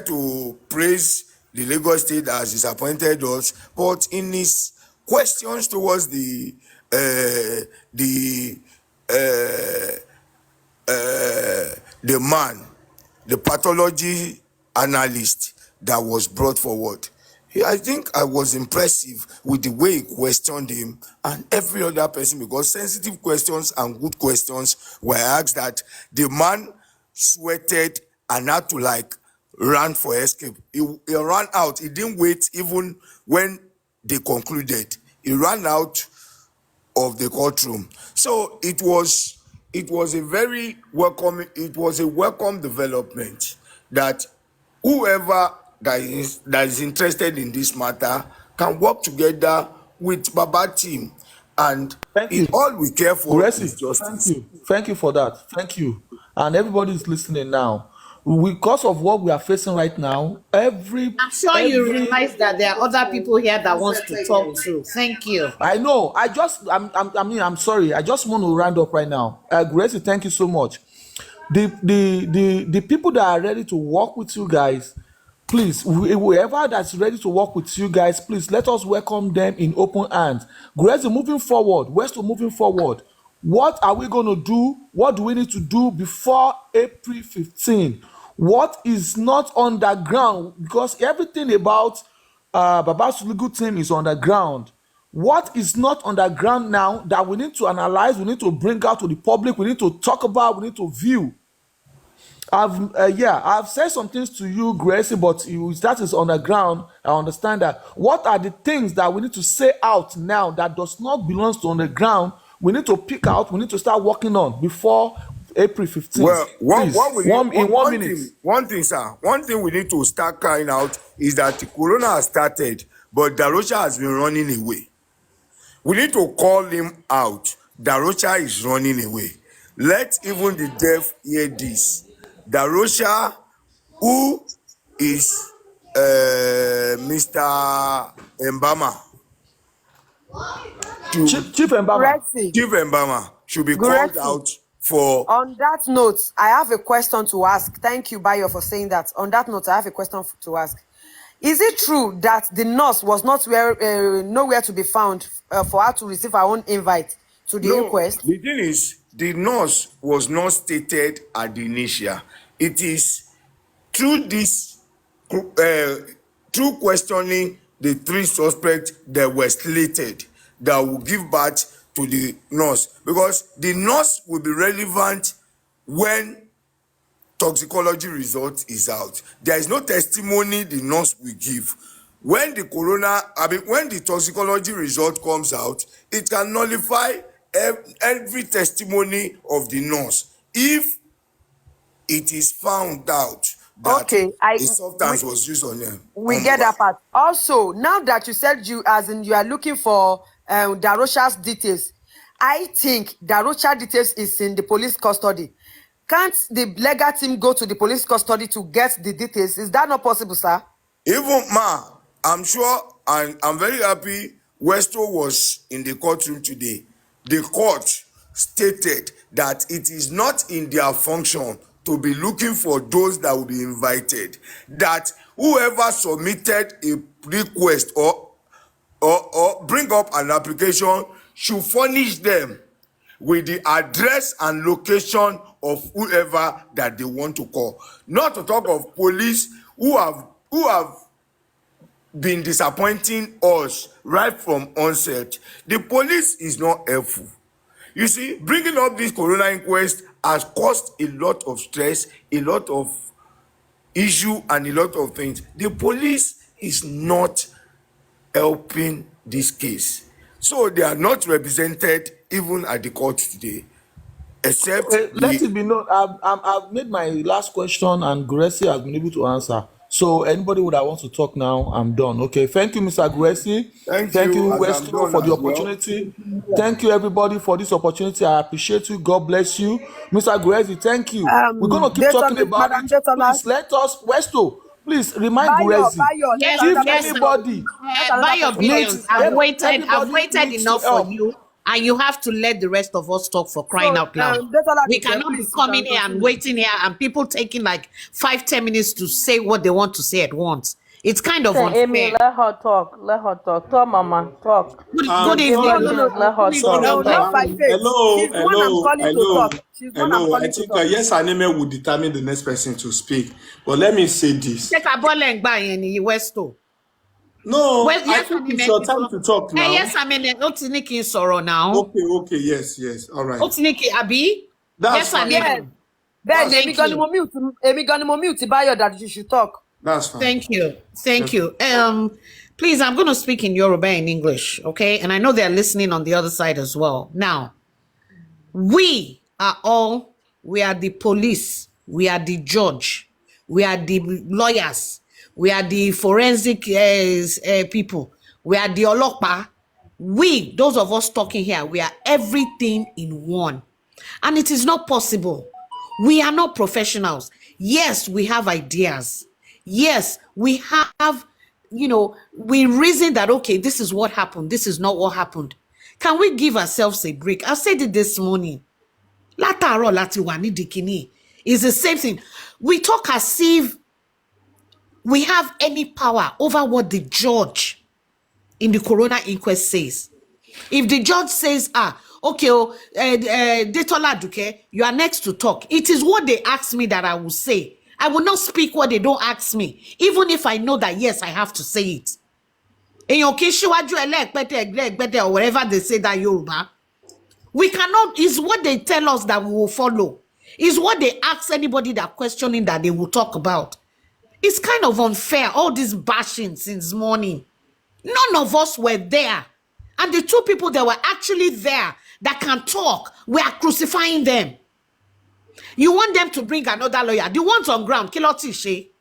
Speaker 2: to praise the Lagos State as disappointed us, but in his questions towards the man, the pathology analyst, that was brought forward. I think I was impressive with the way he questioned him and every other person, because sensitive questions and good questions were asked that the man sweated and had to like run for escape. He ran out. He didn't wait even when they concluded. He ran out of the courtroom. So it was a very welcome, it was a welcome development that whoever that is interested in this matter can work together with Baba team, and
Speaker 8: Thank you.
Speaker 2: all we care for is
Speaker 8: Gracie, thank
Speaker 2: justice.
Speaker 8: you. Thank you for that. Thank you. And everybody is listening now. Because of what we are facing right now,
Speaker 9: I'm sure you realize that there are other people here that wants to talk too. Thank you.
Speaker 8: I know. I'm sorry. I just want to round up right now. Gracie, thank you so much. The people that are ready to work with you guys, please, whoever that's ready to work with you guys, please let us welcome them in open hands. Gracie, moving forward, Westo moving forward. What are we going to do? What do we need to do before April 15? What is not on the ground? Because everything about Baba's legal team is on the ground. What is not on the ground now that we need to analyze, we need to bring out to the public, we need to talk about, we need to view. I've said some things to you, Gracie, but that is on the ground. I understand that. What are the things that we need to say out now that does not belong to on the ground? We need to pick out. We need to start working on before April 15th.
Speaker 2: Well,
Speaker 8: Please, one minute.
Speaker 2: One thing we need to start carrying out is that the corona has started, but Darosha has been running away. We need to call him out. Darosha is running away. Let even the deaf hear this. Darosha, who is Mr. Mbama,
Speaker 8: Chief Mbama.
Speaker 2: Chief Mbama should be called out for.
Speaker 3: On that note, I have a question to ask. Thank you, Bayo, for saying that. On that note, I have a question to ask. Is it true that the nurse was not nowhere to be found for her to receive her own invite to the inquest?
Speaker 2: The thing is, the nurse was not stated at the initial. It is through this, through questioning the three suspects that were slated that will give birth to the nurse, because the nurse will be relevant when toxicology result is out. There is no testimony the nurse will give. When when the toxicology result comes out, it can nullify every testimony of the nurse if it is found out that a substance was used on them.
Speaker 3: We get that part. Also, now that you said you are looking for Darosha's details, I think Darosha details is in the police custody. Can't the legal team go to the police custody to get the details? Is that not possible, sir?
Speaker 2: Even I'm sure, and I'm very happy Westo was in the courtroom today. The court stated that it is not in their function to be looking for those that will be invited. That whoever submitted a request or bring up an application should furnish them with the address and location of whoever that they want to call. Not to talk of police who have been disappointing us right from onset. The police is not helpful. You see, bringing up this corona inquest has caused a lot of stress, a lot of issue, and a lot of things. The police is not helping this case, so they are not represented even at the court today, except
Speaker 8: let it be known, I've made my last question and Gracie has been able to answer. So anybody that wants to talk now, I'm done. Okay, thank you, Mr. Gracie.
Speaker 2: Thank
Speaker 8: you,
Speaker 2: you,
Speaker 8: Westo, for the opportunity. Thank you, everybody, for this opportunity. I appreciate you. God bless you. Mr. Gracie, thank you. We're going to keep talking about it. Please let us, Westo, please remind Gracie.
Speaker 9: Yes,
Speaker 8: If
Speaker 9: yes.
Speaker 8: anybody
Speaker 9: Bayo Billions, I've waited enough for
Speaker 8: help.
Speaker 9: you, and you have to let the rest of us talk, for crying out loud. We cannot be coming here and waiting here and people taking like 5-10 minutes to say what they want to say at once. It's kind of
Speaker 7: Listen, Amy,
Speaker 9: unfair.
Speaker 7: let her talk. Let her talk. Talk, Mama. Talk.
Speaker 9: Good
Speaker 7: Give her
Speaker 9: evening.
Speaker 3: No,
Speaker 1: Sorry,
Speaker 3: no,
Speaker 7: minutes.
Speaker 3: no.
Speaker 7: Let her
Speaker 3: I
Speaker 7: talk.
Speaker 1: sorry.
Speaker 3: will not
Speaker 7: Talk.
Speaker 3: fight Faith.
Speaker 1: Hello,
Speaker 3: She's the one I'm
Speaker 1: hello,
Speaker 3: calling to
Speaker 1: hello,
Speaker 3: talk. She's the one I'm
Speaker 1: hello. I
Speaker 3: calling to
Speaker 1: think
Speaker 3: talk.
Speaker 1: yes, anime will determine the next person to speak. But let me say this.
Speaker 9: Take a ball and buy any Westo.
Speaker 1: No,
Speaker 9: Well,
Speaker 1: I
Speaker 9: yes, I
Speaker 1: think
Speaker 9: mean,
Speaker 1: it's your time to talk
Speaker 9: yes,
Speaker 1: now.
Speaker 9: I mean, Otiniki sorrow now.
Speaker 1: Okay, okay, yes, yes. All right.
Speaker 9: Otiniki Abi.
Speaker 1: That's
Speaker 9: Yes, I
Speaker 1: fine.
Speaker 3: Yes.
Speaker 9: mean.
Speaker 3: Then
Speaker 1: That's
Speaker 9: Thank you.
Speaker 3: Emi gani mo mute Bayo that you should talk.
Speaker 1: that's fine.
Speaker 9: Thank you. Thank
Speaker 1: Yes.
Speaker 9: you. Please, I'm going to speak in Yoruba and English, okay? And I know they're listening on the other side as well. Now, we are the police, we are the judge, we are the lawyers, we are the forensic people, we are the olopa. We, those of us talking here, we are everything in one. And it is not possible. We are not professionals. Yes, we have ideas. Yes, we have, we reason that, okay, this is what happened. This is not what happened. Can we give ourselves a break? I said it this morning. Látàárọ̀ láti wà ní dikini. It's the same thing. We talk as if we have any power over what the judge in the coroner inquest says. If the judge says, okay, Detola Aduke, you are next to talk. It is what they ask me that I will say. I will not speak what they don't ask me, even if I know that, yes, I have to say it. Èèyàn kì í ṣíwájú ẹlẹ́ẹ̀pẹ́tẹ́ or whatever they say that Yoruba. We cannot, it's what they tell us that we will follow. It's what they ask anybody that questioning that they will talk about. It's kind of unfair, all this bashing since morning. None of us were there. And the two people that were actually there that can talk, we are crucifying them. You want them to bring another lawyer. The ones on ground, Kiloti She.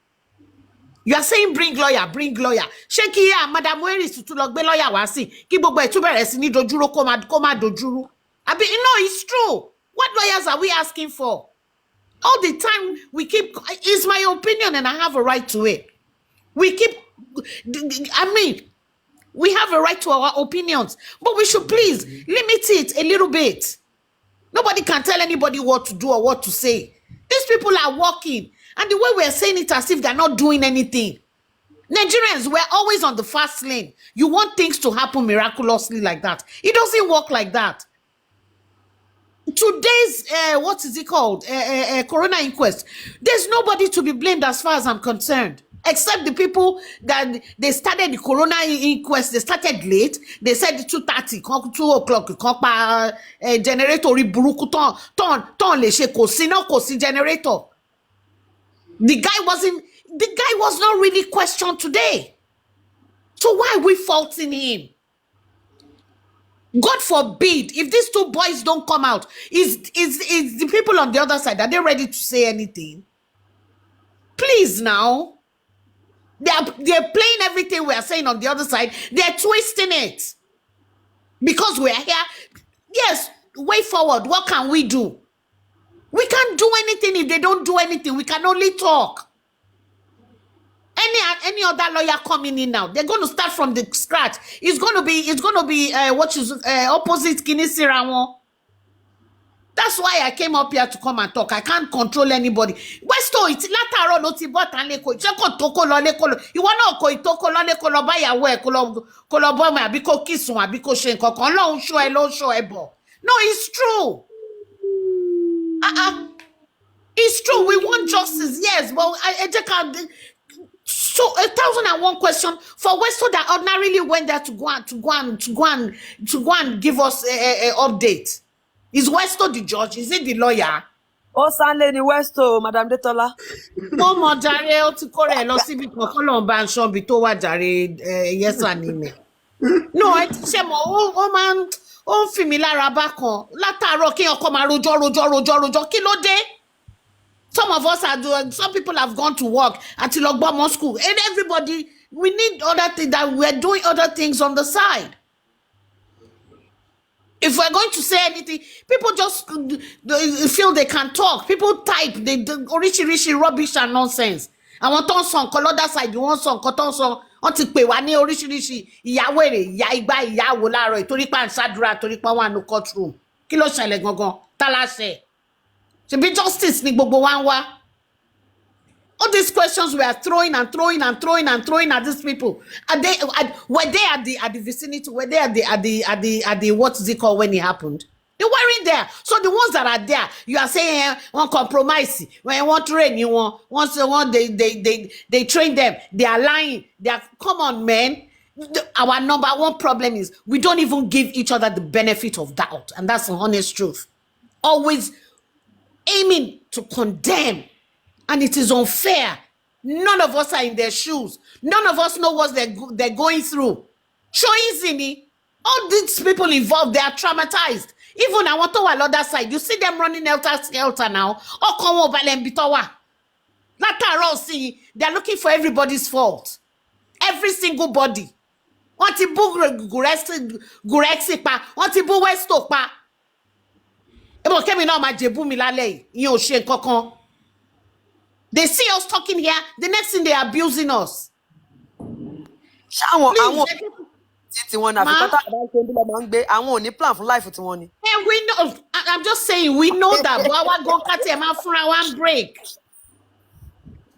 Speaker 9: You are saying bring lawyer, bring lawyer. Ṣé kí Madam Weris tuntun lọ gbé lawyer wá sí kí gbogbo ẹ̀ tún bẹ̀rẹ̀ sí ní dojúrú kó má dojúrú. No, it's true. What lawyers are we asking for? All the time we keep, it's my opinion and I have a right to it. We have a right to our opinions, but we should please limit it a little bit. Nobody can tell anybody what to do or what to say. These people are working, and the way we're saying it as if they're not doing anything. Nigerians, we're always on the fast lane. You want things to happen miraculously like that. It doesn't work like that. Today's, what is it called? Corona inquest. There's nobody to be blamed as far as I'm concerned. Except the people that they started the corona inquest, they started late. They said 2:30, 2 o'clock, generator buruku ton le se kò sí generator. The guy was not really questioned today. So why are we faulting him? God forbid, if these two boys don't come out, is the people on the other side, are they ready to say anything? Please now. They're playing everything we are saying on the other side. They're twisting it. Because we're here. Yes, way forward. What can we do? We can't do anything if they don't do anything. We can only talk. Any other lawyer coming in now, they're going to start from the scratch. It's going to be opposite Kinisirawo. That's why I came up here to come and talk. I can't control anybody. Westo, it's látàárọ̀ ló ti bọ́ tán lẹ́kọ̀ọ́. Ṣé kò tó kó lọ lẹ́kọ̀ọ́ lọ? Ìwọ náà kò tó kó lọ lẹ́kọ̀ọ́ lọ báyàwó ẹ̀ kó lọ bọ́ ọmọ àbí kó kìsùn àbí kó ṣe nǹkan kan. Ọlọ́run ṣọ́ ẹ ló ṣọ́ ẹ bọ̀. No, it's true. It's true. We want justice, yes, but so 1,001 question for Westo that ordinarily went there to go and give us a update. Is Westo the judge? Is it the lawyer?
Speaker 3: Ó Sanlé ni Westo, Madam Detola.
Speaker 9: Mo mọ̀ jàre, ó ti kó rẹ̀ lọ síbi kan kọ́ lọ́n bá ń ṣọ́bi tó wà jàre yẹ́sà nílẹ̀. No, ẹ ti ṣe mọ̀ ó máa ń fi mi lára bákan látàárọ̀ kí ọkọ máa rojọ́ kí ló dé? Some of us are doing, some people have gone to work àti lọ gbọ́mọ school, and everybody, we need other things, that we're doing other things on the side. If we're going to say anything, people just feel they can talk. People type, they oríṣiríṣi rubbish and nonsense. Àwọn tó ń sọ nǹkan lọ́dà side, wọ́n sọ nǹkan tó ń sọ, wọ́n ti pè wá ní oríṣiríṣi ìyàwó èrè, ìyá igbá, ìyàwó láàárọ̀, ìtorí pa ń ṣàdúrà, torí pa wà ní courtroom. Kí ló ṣẹlẹ̀ gangan? Tá láṣẹ. Ṣebí justice ni gbogbo wa ń wá. All these questions we are throwing and throwing and throwing and throwing at these people. Were they at the vicinity? Were they at the what is it called when it happened? They weren't there. So the ones that are there, you are saying one compromise. When you want train, you want once they train them. They are lying. They are come on, man. Our number one problem is we don't even give each other the benefit of doubt, and that's the honest truth. Always aiming to condemn. And it is unfair. None of us are in their shoes. None of us know what they're going through. Show easily. All these people involved, they are traumatized. Even I want to on the other side. You see them running helter now. See, they're looking for everybody's fault. Every single body. Wọ́n ti bú Gurexi pa. Wọ́n ti bú Westo pa. Ebo kemi náà máa jẹ̀bú mi lálẹ́ yìí. Ìyẹn ò ṣe nǹkankan. They see us talking here, the next thing they are abusing us. And we know, I'm just saying, we know that, but our go cut him out for one break.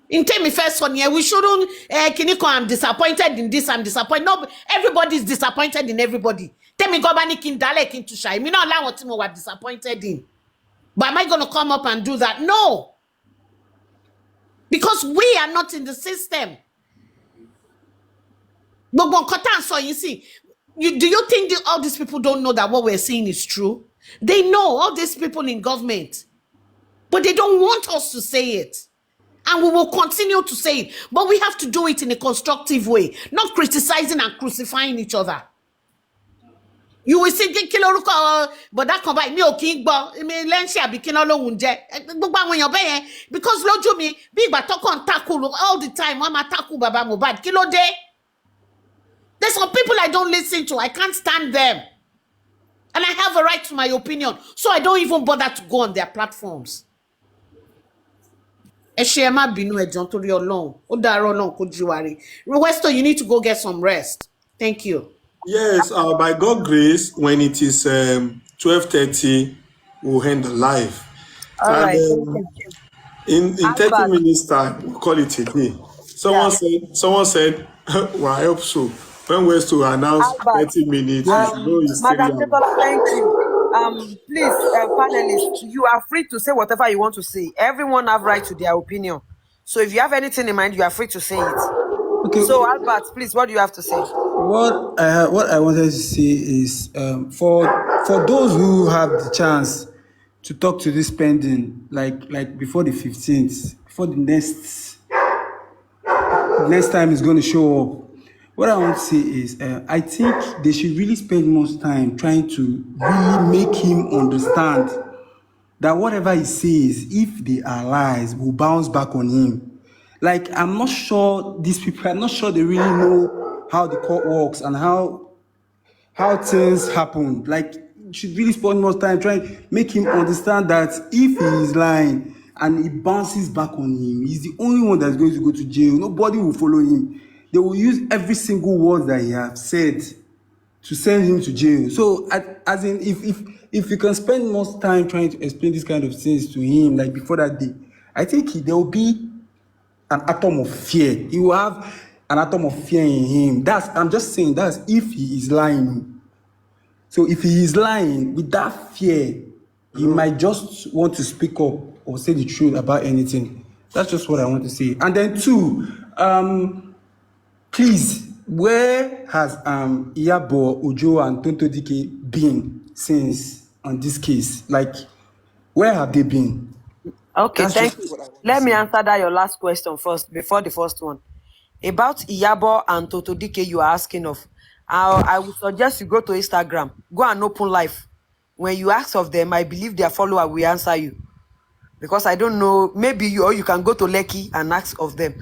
Speaker 9: In time first one here, we shouldn't, Kiniko, I'm disappointed in this, I'm disappointed. No, everybody's disappointed in everybody. Tell me, go back in Dalek into shy. Me not allow what we were disappointed in. But am I going to come up and do that? No. Because we are not in the system. But so you see, do you think all these people don't know that what we're saying is true? They know, all these people in government, but they don't want us to say it. And we will continue to say it. But we have to do it in a constructive way, not criticizing and crucifying each other. You will see but that combine me king because loju mi big but talk on tackle all the time. Mama tackle baba mohbad kilo day. There's some people I don't listen to. I can't stand them. And I have a right to my opinion. So I don't even bother to go on their platforms. Westo, you need to go get some rest. Thank you.
Speaker 1: Yes, by God's grace, when it is 12:30, we'll end the live.
Speaker 3: All right.
Speaker 1: In 30 minutes time, we'll call it a day. Someone said, well, I hope so. When we're to announce 30 minutes,
Speaker 3: Madam Tetola, thank you. Please, panelists, you are free to say whatever you want to say. Everyone have right to their opinion. So if you have anything in mind, you are free to say it. Okay. So Albert, please, what do you have to say?
Speaker 6: What I wanted to say is for those who have the chance to talk to this pending, like before the 15th, before the next time is going to show up. What I want to say is, I think they should really spend most time trying to really make him understand that whatever he says, if they are lies, will bounce back on him. Like, I'm not sure these people, I'm not sure they really know how the court works and how things happen. Like, you should really spend more time trying to make him understand that if he is lying and it bounces back on him, he's the only one that's going to go to jail. Nobody will follow him. They will use every single word that he has said to send him to jail. So, as in, if you can spend most time trying to explain these kind of things to him, like before that day, I think there will be an atom of fear. He will have an atom of fear in him. I'm just saying, that's if he is lying. So if he is lying with that fear, he might just want to speak up or say the truth about anything. That's just what I want to say. And then two, please, where has Iyabo Ojo and Tonto Dike been since on this case? Like, where have they been?
Speaker 3: Okay, thank you. Let me answer that your last question first, before the first one. About Iyabo and Tonto Dike you are asking of. I would suggest you go to Instagram, go and open live. When you ask of them, I believe their follower will answer you. Because I don't know, maybe you can go to Lekki and ask of them.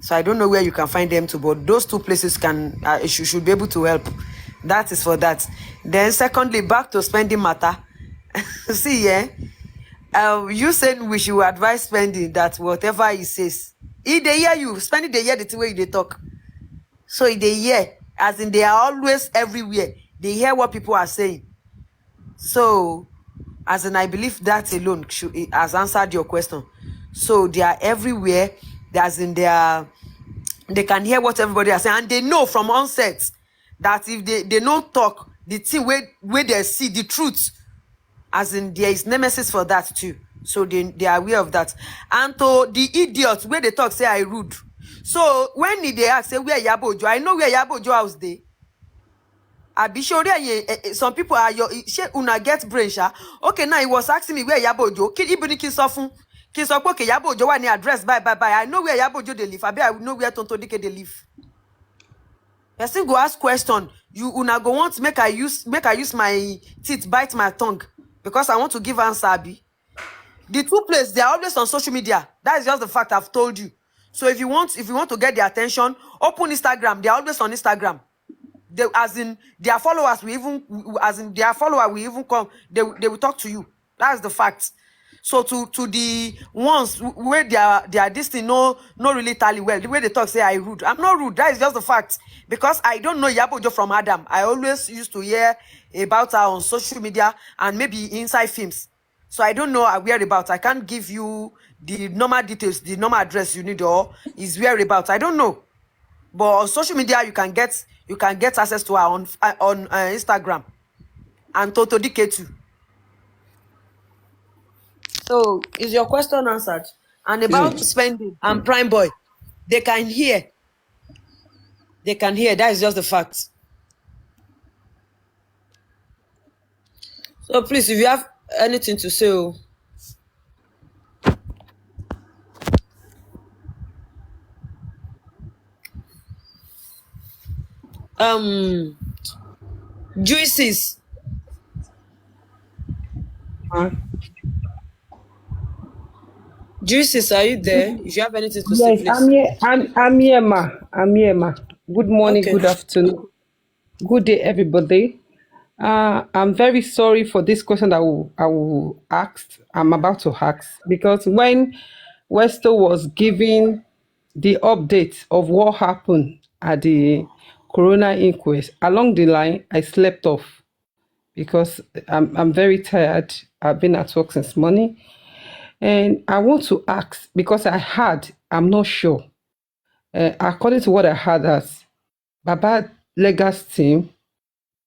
Speaker 3: So I don't know where you can find them to, but those two places should be able to help. That is for that. Then secondly, back to spending matter. See, you said we should advise spending that whatever he says. If they hear you, spending the year the way they talk. So if they hear, as in they are always everywhere, they hear what people are saying. So, as in I believe that alone has answered your question. So they are everywhere. as in they can hear what everybody is saying, and they know from onset that if they don't talk, the thing where they see the truth, as in there is nemesis for that too. So they are aware of that. And to the idiots where they talk say I rude. So when they ask say where Iyabo Ojo, I know where Iyabo Ojo house dey. Abi sure some people are your una get brain sha. Okay, now he was asking me where Iyabo Ojo. Ibuni kin sọ fún. Kin sọ pé okay Iyabo Ojo wà ní address bye. I know where Iyabo Ojo dey live. Abi I know where Tonto Dike dey live. Person go ask question. You una go want make I use my teeth bite my tongue because I want to give answer, Abi. The two places, they are always on social media. That is just the fact I've told you. So if you want to get their attention, open Instagram. They are always on Instagram. They, as in their followers will even come. They will talk to you. That's the fact. So to the ones where they are this thing no really tally well. The way they talk say I rude. I'm not rude. That is just the fact. Because I don't know Iyabo Ojo from Adam. I always used to hear about her on social media and maybe inside films. So I don't know her whereabouts. I can't give you the normal details, the normal address you need or is whereabouts. I don't know. But on social media you can get access to her on Instagram and Toto Dike too. So is your question answered? And about spending and Prime Boy, they can hear. They can hear. That is just the fact. So please, if you have anything to say. Juices. Juices, are you there? If you have anything to say,
Speaker 10: Yes,
Speaker 3: please.
Speaker 10: I'm here. I'm here, ma. I'm here, ma. Good morning,
Speaker 3: Okay.
Speaker 10: good afternoon, good day, everybody. I'm very sorry for this question that I will ask. I'm about to ask because when Westo was giving the update of what happened at the Corona inquest, along the line, I slept off because I'm very tired. I've been at work since morning. And I want to ask because I'm not sure. According to what I heard, as Baba Lega's team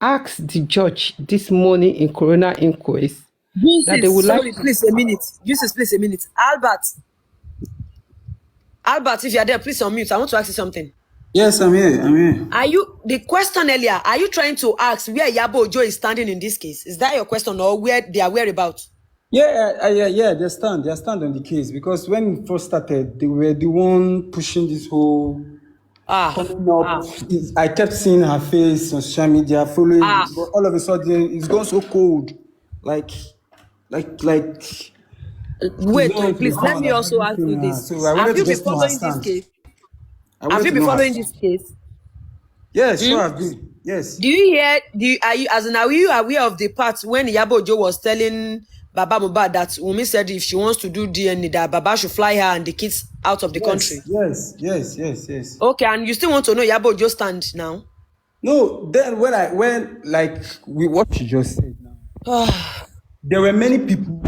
Speaker 10: asked the judge this morning in Corona inquest that they
Speaker 3: Juices,
Speaker 10: would like
Speaker 3: sorry,
Speaker 10: to.
Speaker 3: please a minute. Juices, please a minute. Albert, if you're there, please unmute. I want to ask you something.
Speaker 6: Yes, I'm here. I'm here.
Speaker 3: Are you the question earlier? Are you trying to ask where Iyabo Ojo is standing in this case? Is that your question, or where they are whereabouts?
Speaker 6: Yeah. They stand on the case because when it first started, they were the one pushing this whole coming up. I kept seeing her face on social media, following, but all of a sudden it's gone so cold, like.
Speaker 3: Wait,
Speaker 6: Nowhere to be
Speaker 3: please let
Speaker 6: found
Speaker 3: me
Speaker 6: and
Speaker 3: also ask you
Speaker 6: everything.
Speaker 3: this.
Speaker 6: So I wanted
Speaker 3: Have
Speaker 6: to
Speaker 3: you been
Speaker 6: just know her
Speaker 3: following this
Speaker 6: stance.
Speaker 3: case?
Speaker 6: I wanted
Speaker 3: Have you
Speaker 6: to
Speaker 3: been
Speaker 6: know her
Speaker 3: following
Speaker 6: stance.
Speaker 3: this case?
Speaker 6: Yes, sure I've been. Yes.
Speaker 3: Do you hear? Are you aware of the part when Iyabo Ojo was telling Baba Mohbad that Wunmi said if she wants to do DNA, that Baba should fly her and the kids out of the country?
Speaker 6: Yes.
Speaker 3: Okay, and you still want to know Iyabo Ojo's stand now?
Speaker 6: No, then when like we what you just said now, there were many people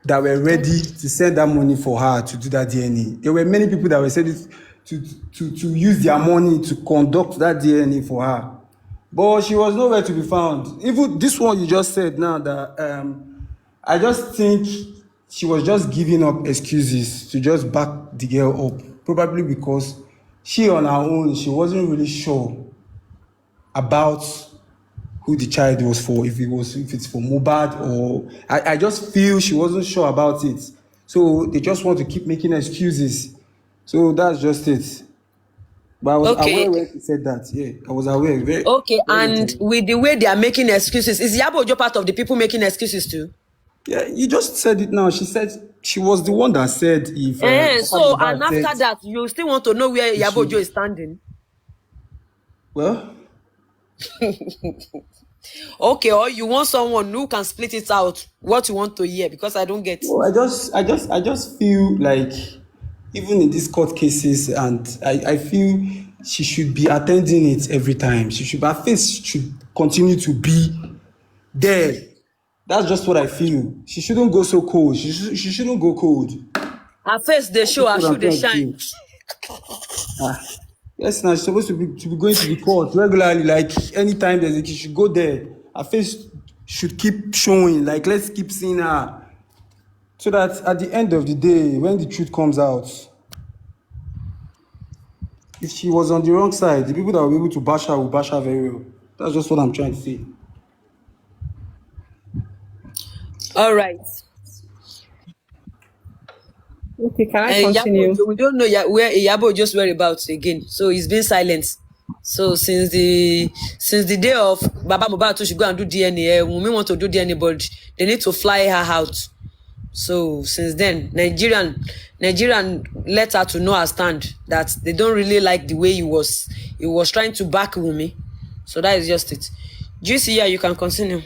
Speaker 6: that were ready to send that money for her to do that DNA. There were many people that were ready to use their money to conduct that DNA for her. But she was nowhere to be found. Even this one you just said now that I just think she was just giving up excuses to just back the girl up. Probably because she on her own, she wasn't really sure about who the child was for, if it's for Mohbad or I just feel she wasn't sure about it. So they just want to keep making excuses. So that's just it. But I was
Speaker 3: Okay,
Speaker 6: aware when she said that. Yeah, I was aware. Very,
Speaker 3: okay,
Speaker 6: very much
Speaker 3: and
Speaker 6: aware.
Speaker 3: with the way they are making excuses, is Iyabo Ojo part of the people making excuses too?
Speaker 6: Yeah, you just said it now. She said she was the one that said if Papa
Speaker 3: So, and
Speaker 6: Mohbad said
Speaker 3: after that, you still want to know where
Speaker 6: he
Speaker 3: Iyabo Ojo
Speaker 6: should.
Speaker 3: is standing?
Speaker 6: Well,
Speaker 3: Okay, or you want someone who can split it out, what you want to hear, because I don't get.
Speaker 6: well, I just feel like even in these court cases, and I feel she should be attending it every time. Her face should continue to be there. That's just what I feel. She shouldn't go so cold. She shouldn't go cold.
Speaker 3: Her face they show, her
Speaker 6: That's what
Speaker 3: shoe
Speaker 6: I'm
Speaker 3: they
Speaker 6: trying to
Speaker 3: shine.
Speaker 6: say. Ah, yes, now she's supposed to be going to the court regularly. Like anytime there's a case, she should go there. Her face should keep showing. Like let's keep seeing her, so that at the end of the day, when the truth comes out, if she was on the wrong side, the people that will be able to bash her will bash her very well. That's just what I'm trying to say.
Speaker 3: All right.
Speaker 10: Okay, can I
Speaker 3: And Yabo,
Speaker 10: continue?
Speaker 3: we don't know where Yabo just whereabouts again. So he's been silent. So since the day of Baba Mohbad should go and do DNA, Wunmi want to do DNA, but they need to fly her out. So since then, Nigerian let her to know her stand that they don't really like the way he was trying to back Wunmi. So that is just it. Juicy, yeah, you can continue.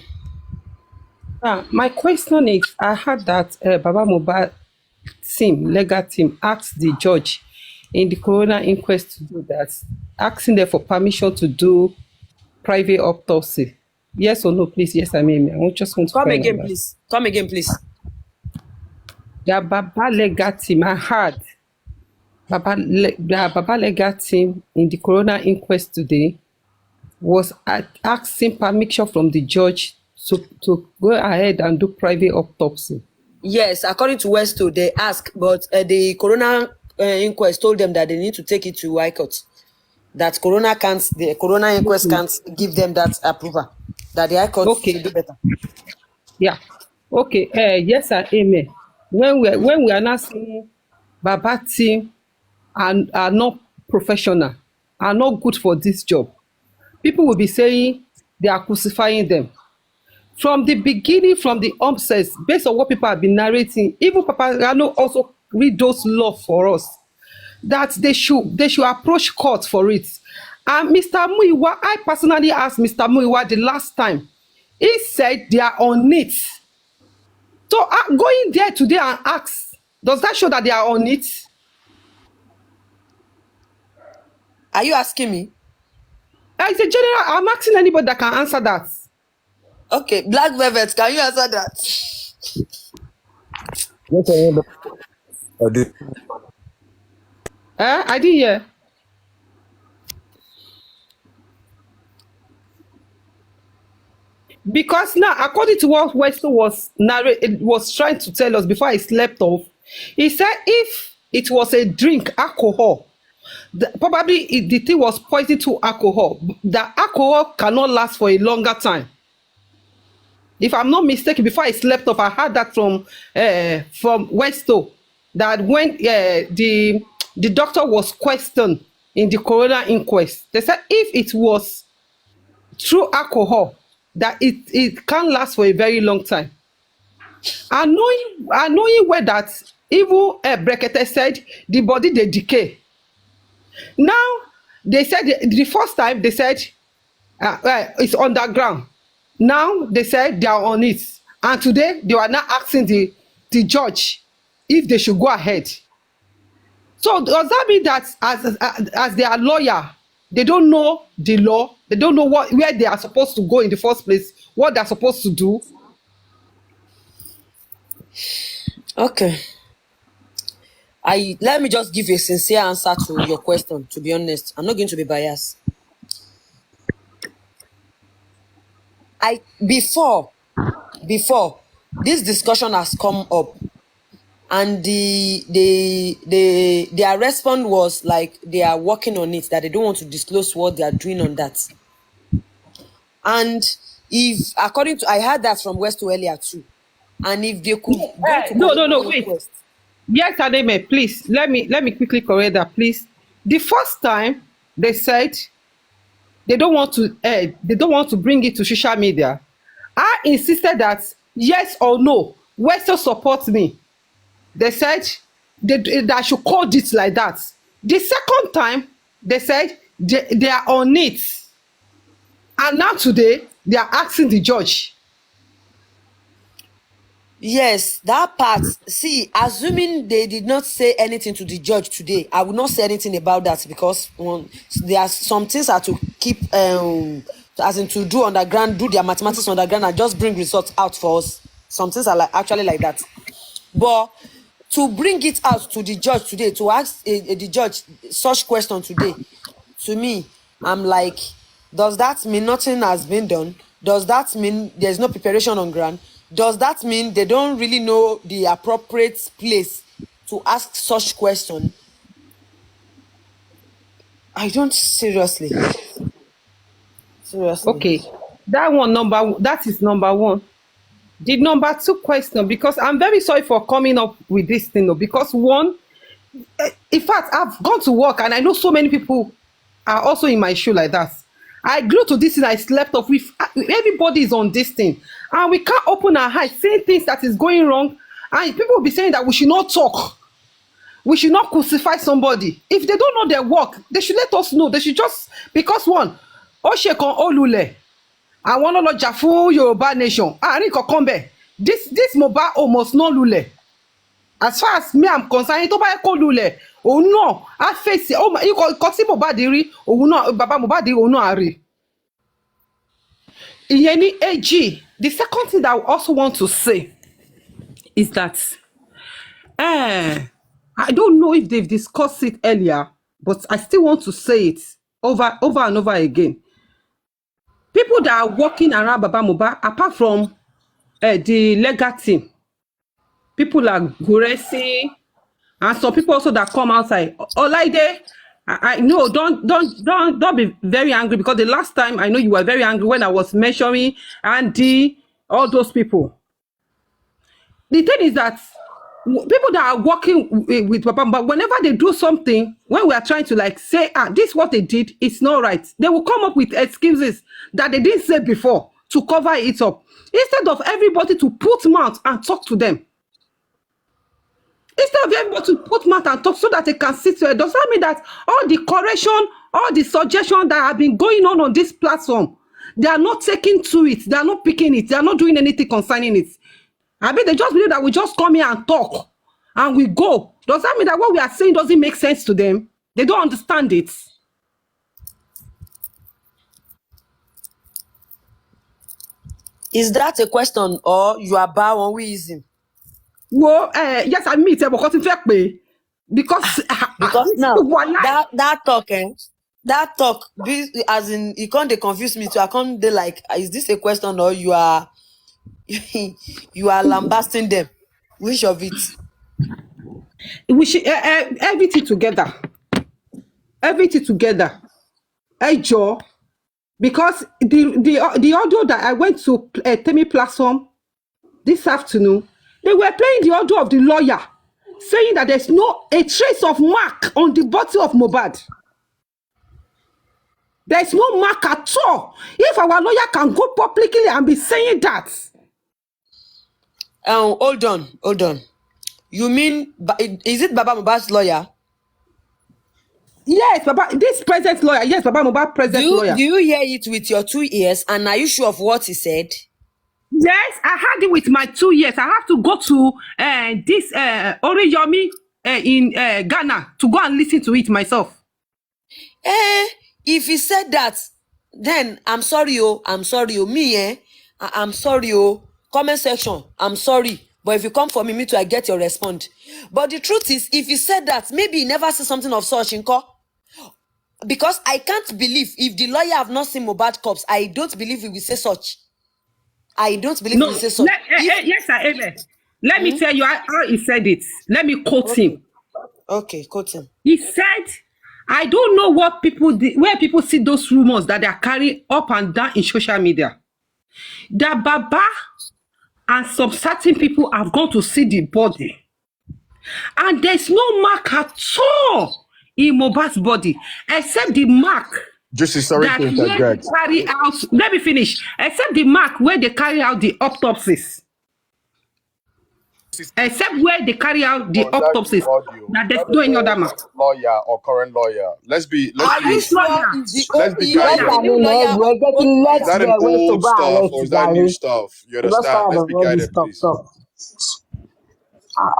Speaker 10: My question is, I heard that Baba Mohbad legal team, asked the judge in the coroner inquest to do that, asking them for permission to do private autopsy. Yes or no, please? Yes, I mean, I just want to
Speaker 3: Come
Speaker 10: find out
Speaker 3: again,
Speaker 10: that.
Speaker 3: please. Come again, please.
Speaker 10: The Baba legal team, I heard the Baba legal team in the coroner inquest today was asking permission from the judge to go ahead and do private autopsy.
Speaker 3: Yes, according to Westo, they ask, but the coroner inquest told them that they need to take it to High Court. That the coroner inquest can't give them that approval. That the High Court should do better.
Speaker 10: Yeah. Okay. Yes, sir. Amen. When we are not seeing Baba team are not professional, are not good for this job, people will be saying they are crucifying them. From the beginning, from the onset, based on what people have been narrating, even Papa Rano also read those law for us, that they should approach court for it. And Mr. Muiwa, I personally asked Mr. Muiwa the last time. He said they are on it. So going there today and ask, does that show that they are on it?
Speaker 3: Are you asking me?
Speaker 10: As a general, I'm asking anybody that can answer that.
Speaker 3: Okay, Black Velvet, can you answer that?
Speaker 10: I didn't hear. Because now, according to what Westo was trying to tell us before he slept off, he said if it was a drink, alcohol, probably the thing was poison to alcohol. The alcohol cannot last for a longer time. If I'm not mistaken, before I slept off, I heard that from Westo, that when the doctor was questioned in the coroner inquest, they said if it was through alcohol, that it can last for a very long time. And knowing where that even Brekete said the body they decay. Now they said the first time they said it's underground. Now they said they are on it, and today they are now asking the judge if they should go ahead. So does that mean that as their lawyer, they don't know the law, they don't know where they are supposed to go in the first place, what they are supposed to do?
Speaker 3: Okay. Let me just give you a sincere answer to your question, to be honest. I'm not going to be biased. Before this discussion has come up, and their response was like they are working on it, that they don't want to disclose what they are doing on that. And if according to, I heard that from Westo earlier too, and if they could
Speaker 10: No, wait. Yes, Ademe, please let me quickly correct that, please. The first time they said they don't want to bring it to social media, I insisted that yes or no, Westo support me. They said that I should call it like that. The second time they said they are on it, and now today they are asking the judge.
Speaker 3: Yes, that part. See, assuming they did not say anything to the judge today, I will not say anything about that, because there are some things are to keep, as in to do underground, do their mathematics underground, and just bring results out for us. Some things are actually like that. But to bring it out to the judge today, to ask the judge such question today, to me, I'm like, does that mean nothing has been done? Does that mean there's no preparation on ground? Does that mean they don't really know the appropriate place to ask such question? I don't, seriously.
Speaker 10: Okay, that is number one. The number two question, because I'm very sorry for coming up with this thing, because one, in fact, I've gone to work and I know so many people are also in my shoe like that. I glued to this thing, I slept off with everybody is on this thing, and we can't open our eyes, saying things that is going wrong, and people will be saying that we should not talk, we should not crucify somebody. If they don't know their work, they should let us know. They should just, because one, ó ṣe kan ó lulẹ̀, àwọn ọlọ́lọ́jà fún Yorùbá nation, àárín kankan bẹ́ẹ̀, this Mohbad almost not lulẹ̀. As far as me I'm concerned, tó bá yẹ kó lulẹ̀, òun náà á fèsì, ikọ̀ tí Mohbad rí, òun náà, bàbá Mohbad rí, òun náà á rí. Ìyẹn ní AG. The second thing that I also want to say is that I don't know if they've discussed it earlier, but I still want to say it over and over again. People that are working around Baba Mohbad, apart from the legal team, people like Guresi, and some people also that come outside. Olaide, I know, don't be very angry, because the last time I know you were very angry when I was mentioning Andy, all those people. The thing is that people that are working with Papa, but whenever they do something, when we are trying to like say, this is what they did, it's not right, they will come up with excuses that they didn't say before to cover it up, instead of everybody to put mouth and talk to them. Instead of everybody to put mouth and talk so that they can sit there. Does that mean that all the correction, all the suggestions that have been going on this platform, they are not taking to it, they are not picking it, they are not doing anything concerning it? I mean, they just believe that we just come here and talk and we go. Does that mean that what we are saying doesn't make sense to them? They don't understand it.
Speaker 3: Is that a question, or you are bound on reason?
Speaker 10: Well, yes, I meet her because in fact, because
Speaker 3: now that talk, that talk, as in, you can't confuse me too. I can't like, is this a question, or you are you are lambasting them? Which of it?
Speaker 10: We should everything together. Everything together. Hey Joe, because the audio that I went to Temi platform this afternoon, they were playing the audio of the lawyer saying that there's a trace of mark on the body of Mohbad. There's no mark at all. If our lawyer can go publicly and be saying that.
Speaker 3: Hold on. You mean, is it Baba Mohbad's lawyer?
Speaker 10: Yes, Baba, this present lawyer. Yes, Baba Mohbad present lawyer.
Speaker 3: Do you hear it with your 2 ears, and are you sure of what he said?
Speaker 10: Yes, I heard it with my 2 ears. I have to go to this Oriyomi in Ghana to go and listen to it myself.
Speaker 3: If he said that, then I'm sorry, I'm sorry, comment section, I'm sorry. But if you come for me too, I get your response. But the truth is, if he said that, maybe he never said something of such, because I can't believe, if the lawyer have not seen Mohbad corpse, I don't believe he will say such. I don't believe he will say such.
Speaker 10: Yes, sir. Let me tell you how he said it. Let me quote him.
Speaker 3: Okay, quote him.
Speaker 10: He said, I don't know what people where people see those rumors that they are carrying up and down in social media. That Baba and some certain people have gone to see the body, and there's no mark at all in Mohbad's body, except the mark that they carry out. Let me finish. Except the mark where they carry out the autopsies. Except where they carry out the autopsies. That there's no any other mark.
Speaker 5: Lawyer or current lawyer. Let's be
Speaker 3: guided.
Speaker 5: Is that an old stuff or is that new stuff? You understand? Let's be guided, please.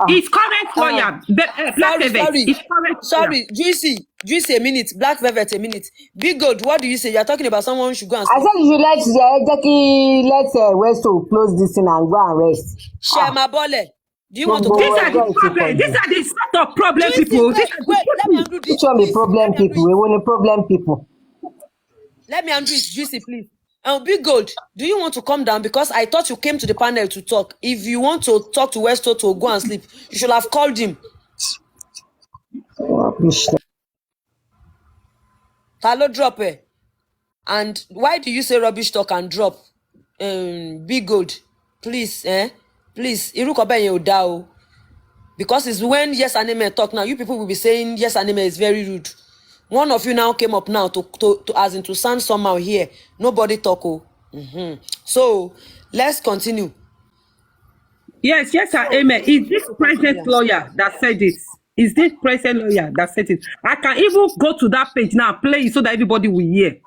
Speaker 10: It's current lawyer. Black Velvet.
Speaker 3: Sorry. Juicy, a minute. Black Velvet, a minute. Big God, what do you say? You're talking about someone who should go and
Speaker 11: I said you let Westo close this thing and go and rest.
Speaker 3: Shema Bole. Do you want to come
Speaker 10: Gbogbo
Speaker 3: down?
Speaker 10: ẹjọ́ ẹ̀ ti pọ̀
Speaker 11: These
Speaker 10: jù.
Speaker 11: are the sort of problem
Speaker 3: Juicy,
Speaker 11: people. These
Speaker 3: wait,
Speaker 11: are the
Speaker 3: wait. Let me
Speaker 11: people.
Speaker 3: undo
Speaker 10: Which
Speaker 3: this,
Speaker 10: one be
Speaker 3: please.
Speaker 10: problem
Speaker 3: Let me undo
Speaker 10: people?
Speaker 3: it.
Speaker 10: Èwo ni problem people?
Speaker 3: Let me undo it, Juicy, please. Big Gold, do you want to come down? Because I thought you came to the panel to talk. If you want to talk to Westo to go and sleep, you should have called him.
Speaker 10: Rubbish.
Speaker 3: Talo drop it. And why do you say rubbish talk and drop? Big Gold, please, please. Iruko ben ye o da o. Because it's when Yes Anime talk now, you people will be saying Yes Anime is very rude. One of you now came up now to as in to sound somehow here. Nobody talk. So let's continue.
Speaker 11: Yes, sir. Amen. Is this present lawyer that said it? Is this present lawyer that said it? I can even go to that page now, play it so that everybody will hear.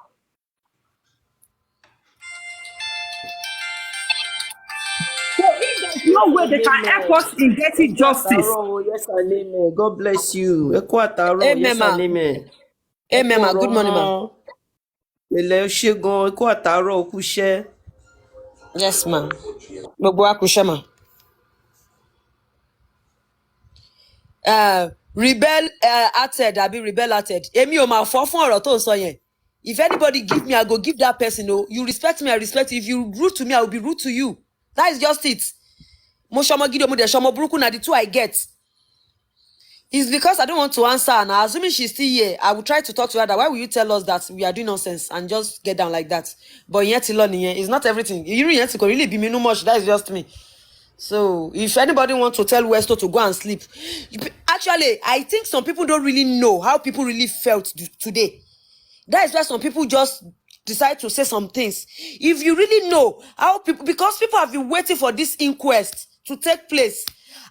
Speaker 11: So if there's no way they can help us in getting justice.
Speaker 12: Yes, Anime. God bless you.
Speaker 3: Amen, ma. Amen, ma. Good morning, ma. Yes, ma. Gbogbo wa kú iṣẹ́, ma. Rebel acted, àbí rebel acted. Èmi ò máa fọ́ fún ọ̀rọ̀ tó ń sọ yẹn. If anybody give me, I go give that person. Oh, you respect me, I respect you. If you rude to me, I will be rude to you. That is just it. Mo ṣọmọ gidi, mo dẹ̀ ṣọmọ burúkú, na the two I get. It's because I don't want to answer. And assuming she's still here, I will try to talk to her. That why will you tell us that we are doing nonsense and just get down like that? But yet, it's not everything. You really be me no much. That is just me. So if anybody wants to tell Westo to go and sleep, actually, I think some people don't really know how people really felt today. That is why some people just decide to say some things. If you really know how people, because people have been waiting for this inquest to take place,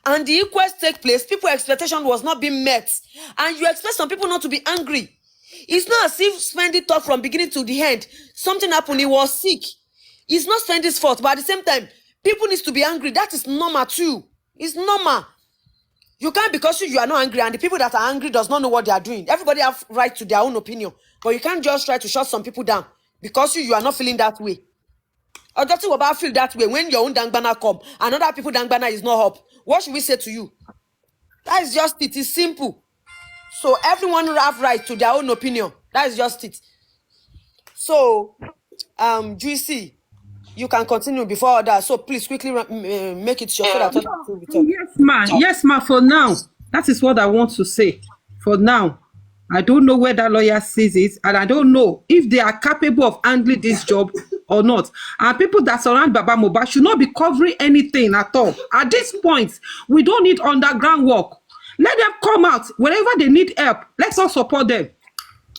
Speaker 3: and the inquest take place, people's expectation was not being met, and you expect some people not to be angry. It's not as if Spendy talked from beginning to the end. Something happened, he was sick. It's not Spendy's fault, but at the same time, people need to be angry. That is normal too. It's normal. You can't, because you are not angry, and the people that are angry does not know what they are doing. Everybody have right to their own opinion, but you can't just try to shut some people down because you are not feeling that way. Or just about feel that way when your own dangbana come and other people dangbana is not up. What should we say to you? That is just it. It's simple. So everyone have right to their own opinion. That is just it. So, Juicy, you can continue before that. So please quickly make it short so that we talk.
Speaker 11: Yes, ma. Yes, ma. For now, that is what I want to say. For now, I don't know where that lawyer sees it, and I don't know if they are capable of handling this job or not. And people that surround Baba Mohbad should not be covering anything at all. At this point, we don't need underground work. Let them come out wherever they need help. Let's all support them.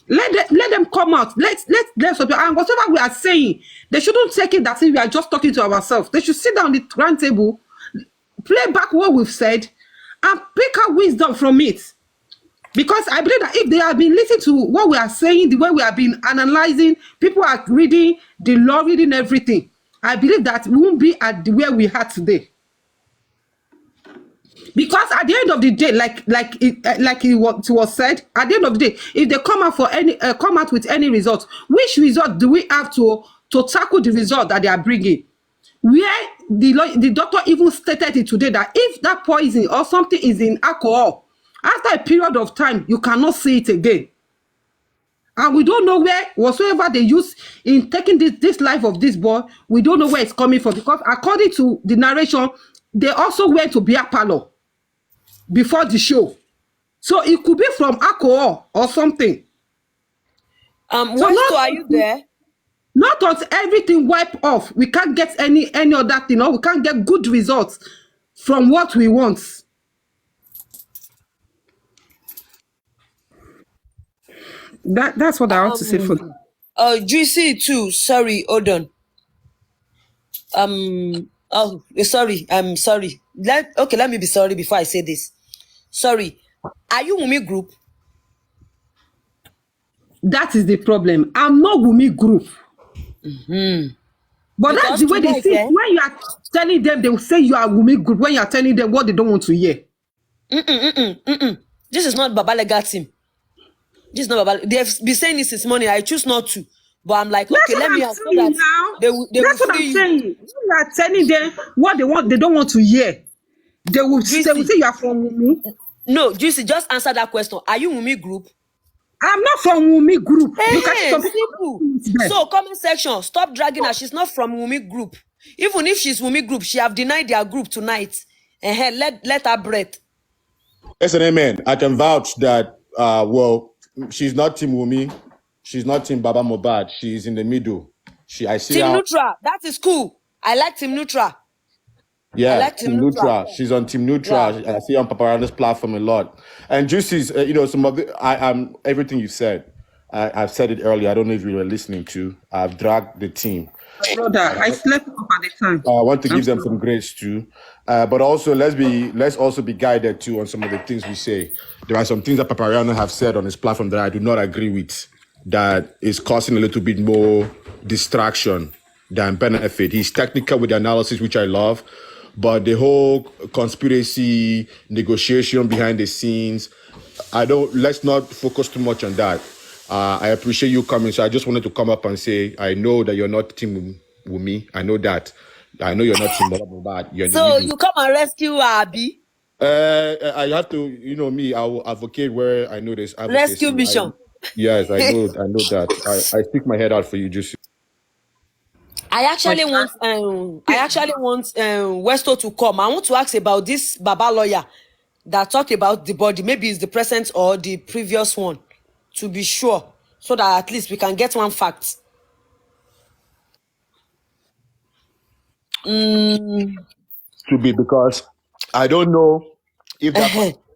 Speaker 11: Let them come out. Let's support. And whatever we are saying, they shouldn't take it that we are just talking to ourselves. They should sit down at the round table, play back what we've said, and pick out wisdom from it. Because I believe that if they have been listening to what we are saying, the way we have been analyzing, people are reading the law, reading everything. I believe that we won't be at where we are today. Because at the end of the day, like it was said, at the end of the day, if they come out with any result, which result do we have to tackle the result that they are bringing? Where the doctor even stated it today that if that poison or something is in alcohol, after a period of time, you cannot see it again. And we don't know where whatsoever they use in taking this life of this boy, we don't know where it's coming from. Because according to the narration, they also went to beer parlor before the show. So it could be from alcohol or something.
Speaker 3: Westo, are you there?
Speaker 11: Not until everything wipe off, we can't get any other thing, or we can't get good results from what we want. That's what I want to say for
Speaker 3: Juicy too. Sorry, hold on. Sorry. I'm sorry. Let me be sorry before I say this. Sorry. Are you Wumi group?
Speaker 11: That is the problem. I'm not Wumi group. But because that's the way they think. When you are telling them, they will say you are Wumi group. When you are telling them what they don't want to hear.
Speaker 3: This is not Babalega team. This is not Baba. They've been saying this since morning. I choose not to. But I'm like, okay, let me answer that.
Speaker 11: Now. That's what I'm saying. You are telling them what they want, they don't want to hear. They will
Speaker 3: Juicy.
Speaker 11: say you are from Wumi.
Speaker 3: No, Juicy, just answer that question. Are you Wumi group?
Speaker 11: I'm not from Wumi group. You can see
Speaker 3: Hey,
Speaker 11: some people
Speaker 3: simple.
Speaker 11: there.
Speaker 3: So, comment section, stop dragging her. She's not from Wumi group. Even if she's Wumi group, she have denied their group tonight. Let her breathe.
Speaker 1: Yes and amen. I can vouch that, well, she's not Team Wumi. She's not Team Baba Mohbad. She's in the middle. I see
Speaker 3: Team
Speaker 1: her.
Speaker 3: Neutral. That is cool. I like Team Neutral.
Speaker 1: Yeah,
Speaker 3: I like Team Neutral.
Speaker 1: She's on Team Neutral.
Speaker 3: Yeah.
Speaker 1: I see her on Paparanda's platform a lot. And Juicy's, some of the, everything you said, I've said it earlier. I don't know if you were listening to. I've dragged the team.
Speaker 11: Brother, I slept up at the time.
Speaker 1: I want to give them some grace too, but also let's also be guided too on some of the things we say. There are some things that Papariano have said on his platform that I do not agree with. That is causing a little bit more distraction than benefit. He's technical with the analysis, which I love, but the whole conspiracy negotiation behind the scenes, let's not focus too much on that. I appreciate you coming, so I just wanted to come up and say I know that you're not Team Wumi. I know that. I know you're not Team Mohbad. You're in the
Speaker 3: So
Speaker 1: middle.
Speaker 3: you come and rescue Abi.
Speaker 1: I have to, me. I will advocate where I know there's advocacy.
Speaker 3: Rescue mission.
Speaker 1: Yes, I know that. I stick my head out for you, just.
Speaker 3: I actually want Westo to come. I want to ask about this Baba lawyer that talked about the body. Maybe it's the present or the previous one, to be sure, so that at least we can get one fact.
Speaker 1: To be, because I don't know if that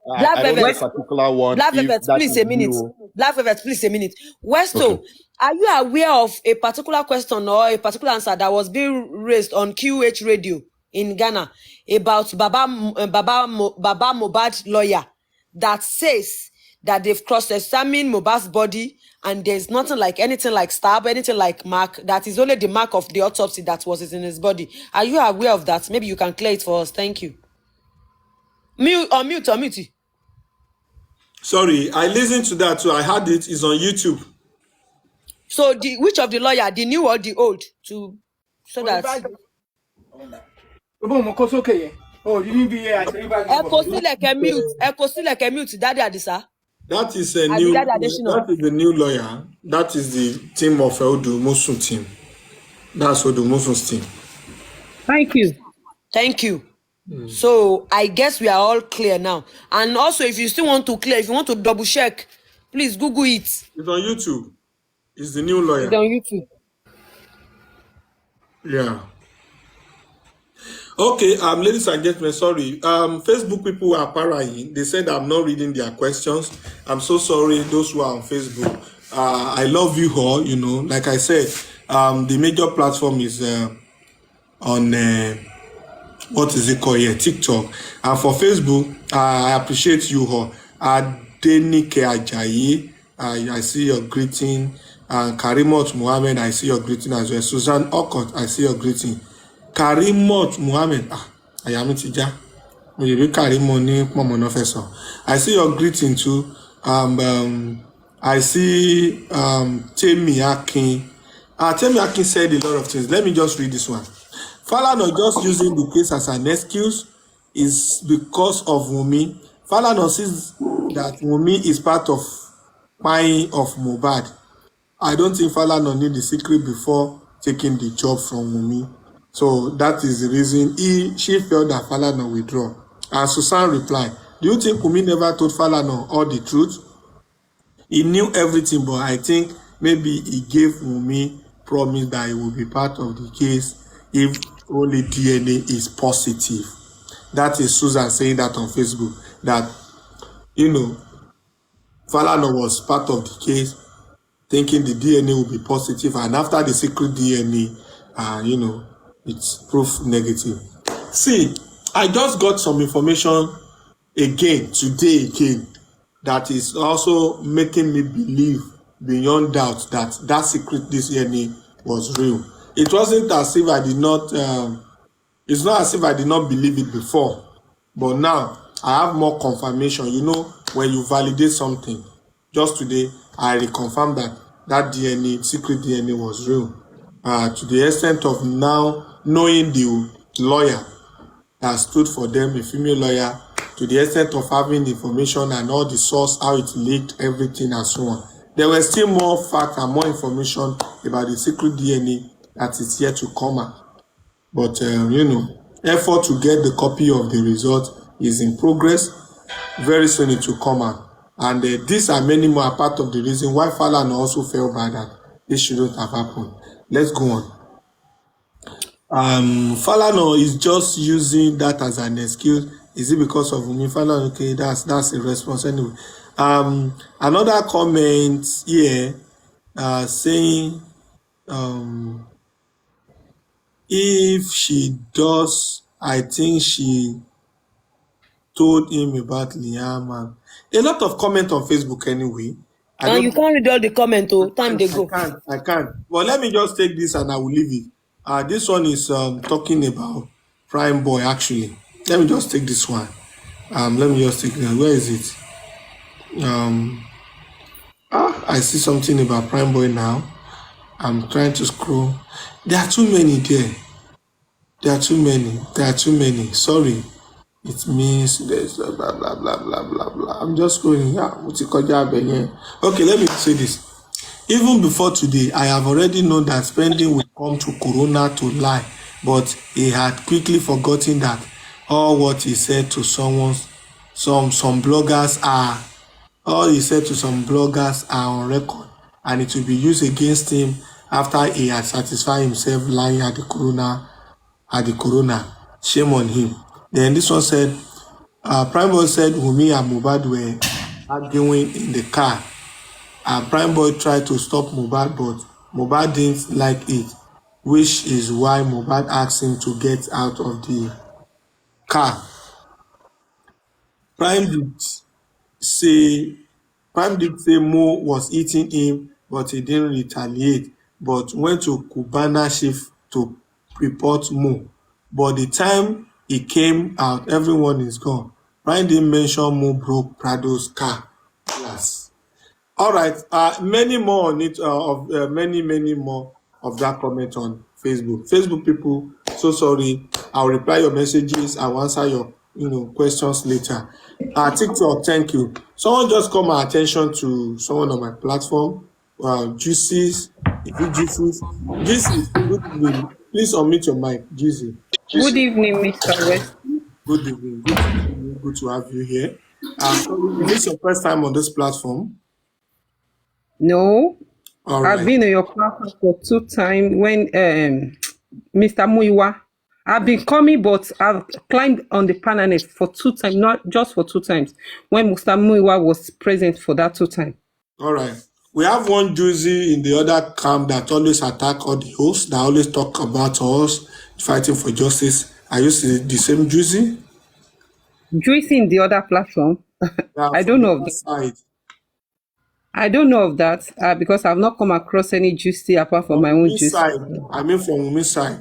Speaker 3: Black
Speaker 1: I don't know
Speaker 3: Velvet,
Speaker 1: the particular one.
Speaker 3: Black
Speaker 1: If
Speaker 3: Velvet,
Speaker 1: that
Speaker 3: please
Speaker 1: is
Speaker 3: a minute.
Speaker 1: you.
Speaker 3: Black Velvet, please a minute. Westo,
Speaker 1: Okay.
Speaker 3: are you aware of a particular question or a particular answer that was being raised on QH radio in Ghana about Baba Mohbad lawyer that says that they've cross-examined Mohbad's body and there's nothing like anything like stab, anything like mark, that is only the mark of the autopsy that was in his body. Are you aware of that? Maybe you can clear it for us. Thank you. Mute.
Speaker 1: Sorry, I listened to that too. I heard it. It's on YouTube.
Speaker 3: So which of the lawyer, the new or the old, so that Echo Sileke mute Daddy Adisa.
Speaker 1: That is a new. That is the new lawyer. That is the team of Odu Mosun team. That's Odu Mosun's team.
Speaker 3: Thank you. So I guess we are all clear now. And also, if you still want to clear, if you want to double check, please Google it.
Speaker 1: It's on YouTube. It's the new lawyer.
Speaker 3: It's on YouTube.
Speaker 1: Yeah. Okay, ladies and gentlemen, sorry. Facebook people are parrying. They said I'm not reading their questions. I'm so sorry, those who are on Facebook. I love you all, Like I said, the major platform is on what is it called here? TikTok. And for Facebook, I appreciate you all. Adenike Ajayi, I see your greeting. Karimot Muhammad, I see your greeting as well. Susan Okot, I see your greeting. Karimot Muhammad, Ayami Tija. Maybe Karimot ni Momono Feso. I see your greeting too. I see Temi Akin. Temi Akin said a lot of things. Let me just read this one. Falana just using the case as an excuse is because of Wumi. Falana says that Wumi is part of buying of Mohbad. I don't think Falana knew the secret before taking the job from Wumi. So that is the reason she felt that Falana withdraw. And Susan replied, do you think Wumi never told Falana all the truth? He knew everything, but I think maybe he gave Wumi promise that he will be part of the case if only DNA is positive. That is Susan saying that on Facebook, that, Falana was part of the case, thinking the DNA will be positive, and after the secret DNA, it's proof negative. See, I just got some information today again, that is also making me believe beyond doubt that that secret DNA was real. It wasn't as if I did not, it's not as if I did not believe it before, but now I have more confirmation. When you validate something, just today, I reconfirmed that DNA, secret DNA was real. To the extent of now knowing the lawyer that stood for them, a female lawyer, to the extent of having information and all the source, how it leaked, everything and so on. There were still more facts and more information about the secret DNA that is yet to come out. But, effort to get the copy of the result is in progress. Very soon it will come out. And these are many more part of the reason why Falana also felt bad that this shouldn't have happened. Let's go on. Falana is just using that as an excuse. Is it because of me? Falana, okay, that's a response anyway. Another comment here saying if she does, I think she told him about Liam. And a lot of comment on Facebook anyway. I
Speaker 3: And
Speaker 1: don't
Speaker 3: you can't read all the comment, time they go.
Speaker 1: I can't. But let me just take this and I will leave it. This one is talking about Prime Boy actually. Let me just take this one. Let me just take that. Where is it? I see something about Prime Boy now. I'm trying to scroll. There are too many there. There are too many. Sorry. It means there's blah blah blah blah blah blah. I'm just scrolling. Okay, let me say this. Even before today, I have already known that spending will come to Corona to lie, but he had quickly forgotten that all what he said to some bloggers are on record, and it will be used against him after he had satisfied himself lying at the corona. Shame on him. Then this one said, Prime Boy said Wunmi and Mohbad were arguing in the car. Prime Boy tried to stop Mohbad, but Mohbad didn't like it, which is why Mohbad asked him to get out of the car. Prime did say Mo was hitting him, but he didn't retaliate, but went to Cubana Chief to report Mo. But the time he came out, everyone is gone. Prime didn't mention Mo broke Prado's car glass. All right, many more on it, many more of that comment on Facebook. Facebook people, so sorry. I'll reply your messages. I'll answer your questions later. TikTok, thank you. Someone just called my attention to someone on my platform. Juices, is it Juices? Juices, good evening. Please unmute your mic, Juicy.
Speaker 10: Good evening, Mr. West.
Speaker 1: Good evening. Good to see you. Good to have you here. Sorry, is this your first time on this platform?
Speaker 10: No,
Speaker 1: All right.
Speaker 10: I've been on your platform for 2 times when Mr. Muiwa. I've been coming, but I've climbed on the panel for 2 times, not just for 2 times, when Mr. Muiwa was present for that 2 times.
Speaker 1: All right. We have one Juicy in the other camp that always attack all the hosts, that always talk about us fighting for justice. Are you the same Juicy?
Speaker 10: Juicy in the other platform.
Speaker 1: Yeah,
Speaker 10: I don't know of that.
Speaker 1: Side.
Speaker 10: I don't know of that because I've not come across any Juicy apart from my own Juicy.
Speaker 1: Side. I mean from Wunmi's side.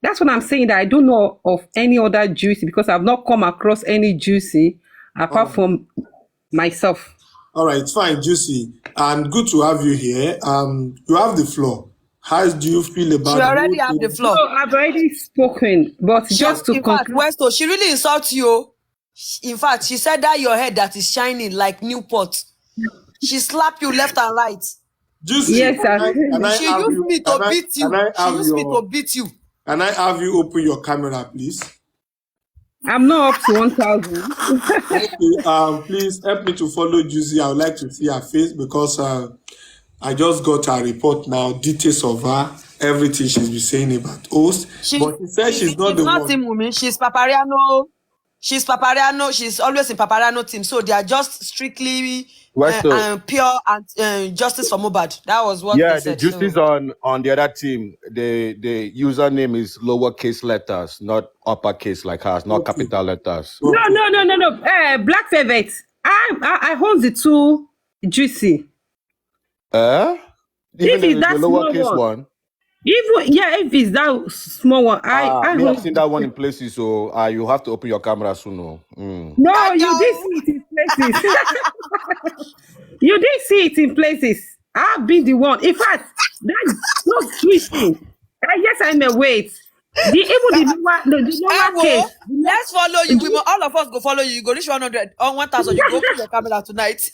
Speaker 10: That's what I'm saying, that I don't know of any other Juicy because I've not come across any Juicy apart from myself.
Speaker 1: All right, fine, Juicy. And good to have you here. You have the floor. How do you feel about
Speaker 3: She already have the floor.
Speaker 10: No, I've already spoken, but just to conclude.
Speaker 3: Westo, she really insults you. In fact, she said that your head that is shining like Newport. She slapped you left and right.
Speaker 1: Juicy,
Speaker 10: yes,
Speaker 3: she used me to beat you. She used me to beat you.
Speaker 1: Can I have you open your camera, please?
Speaker 10: I'm not up to 1,000.
Speaker 1: Okay, please help me to follow Juicy. I would like to see her face because I just got her report now, details of her, everything she's been saying about host. But she said she's not the one.
Speaker 3: Team woman. She's Papariano. She's always in Papariano team. So they are just strictly pure and justice for Mohbad. That was what they said.
Speaker 13: The Juicy's on the other team. The username is lowercase letters, not uppercase like hers, not capital letters.
Speaker 10: No. Black Velvet. I hold the 2 Juicy.
Speaker 13: Even
Speaker 10: if it's that
Speaker 13: the lowercase one.
Speaker 10: If it's that small one, I
Speaker 13: have seen that one in places, so you have to open your camera soon.
Speaker 10: No, you did see it in places. You did see it in places. I've been the one. In fact, that's not Juicy. Yes, I may wait.
Speaker 3: The
Speaker 10: lower
Speaker 3: Ewo,
Speaker 10: case.
Speaker 3: let's follow you. All of us go follow you. You go reach 100 or 1,000. You go open your camera tonight.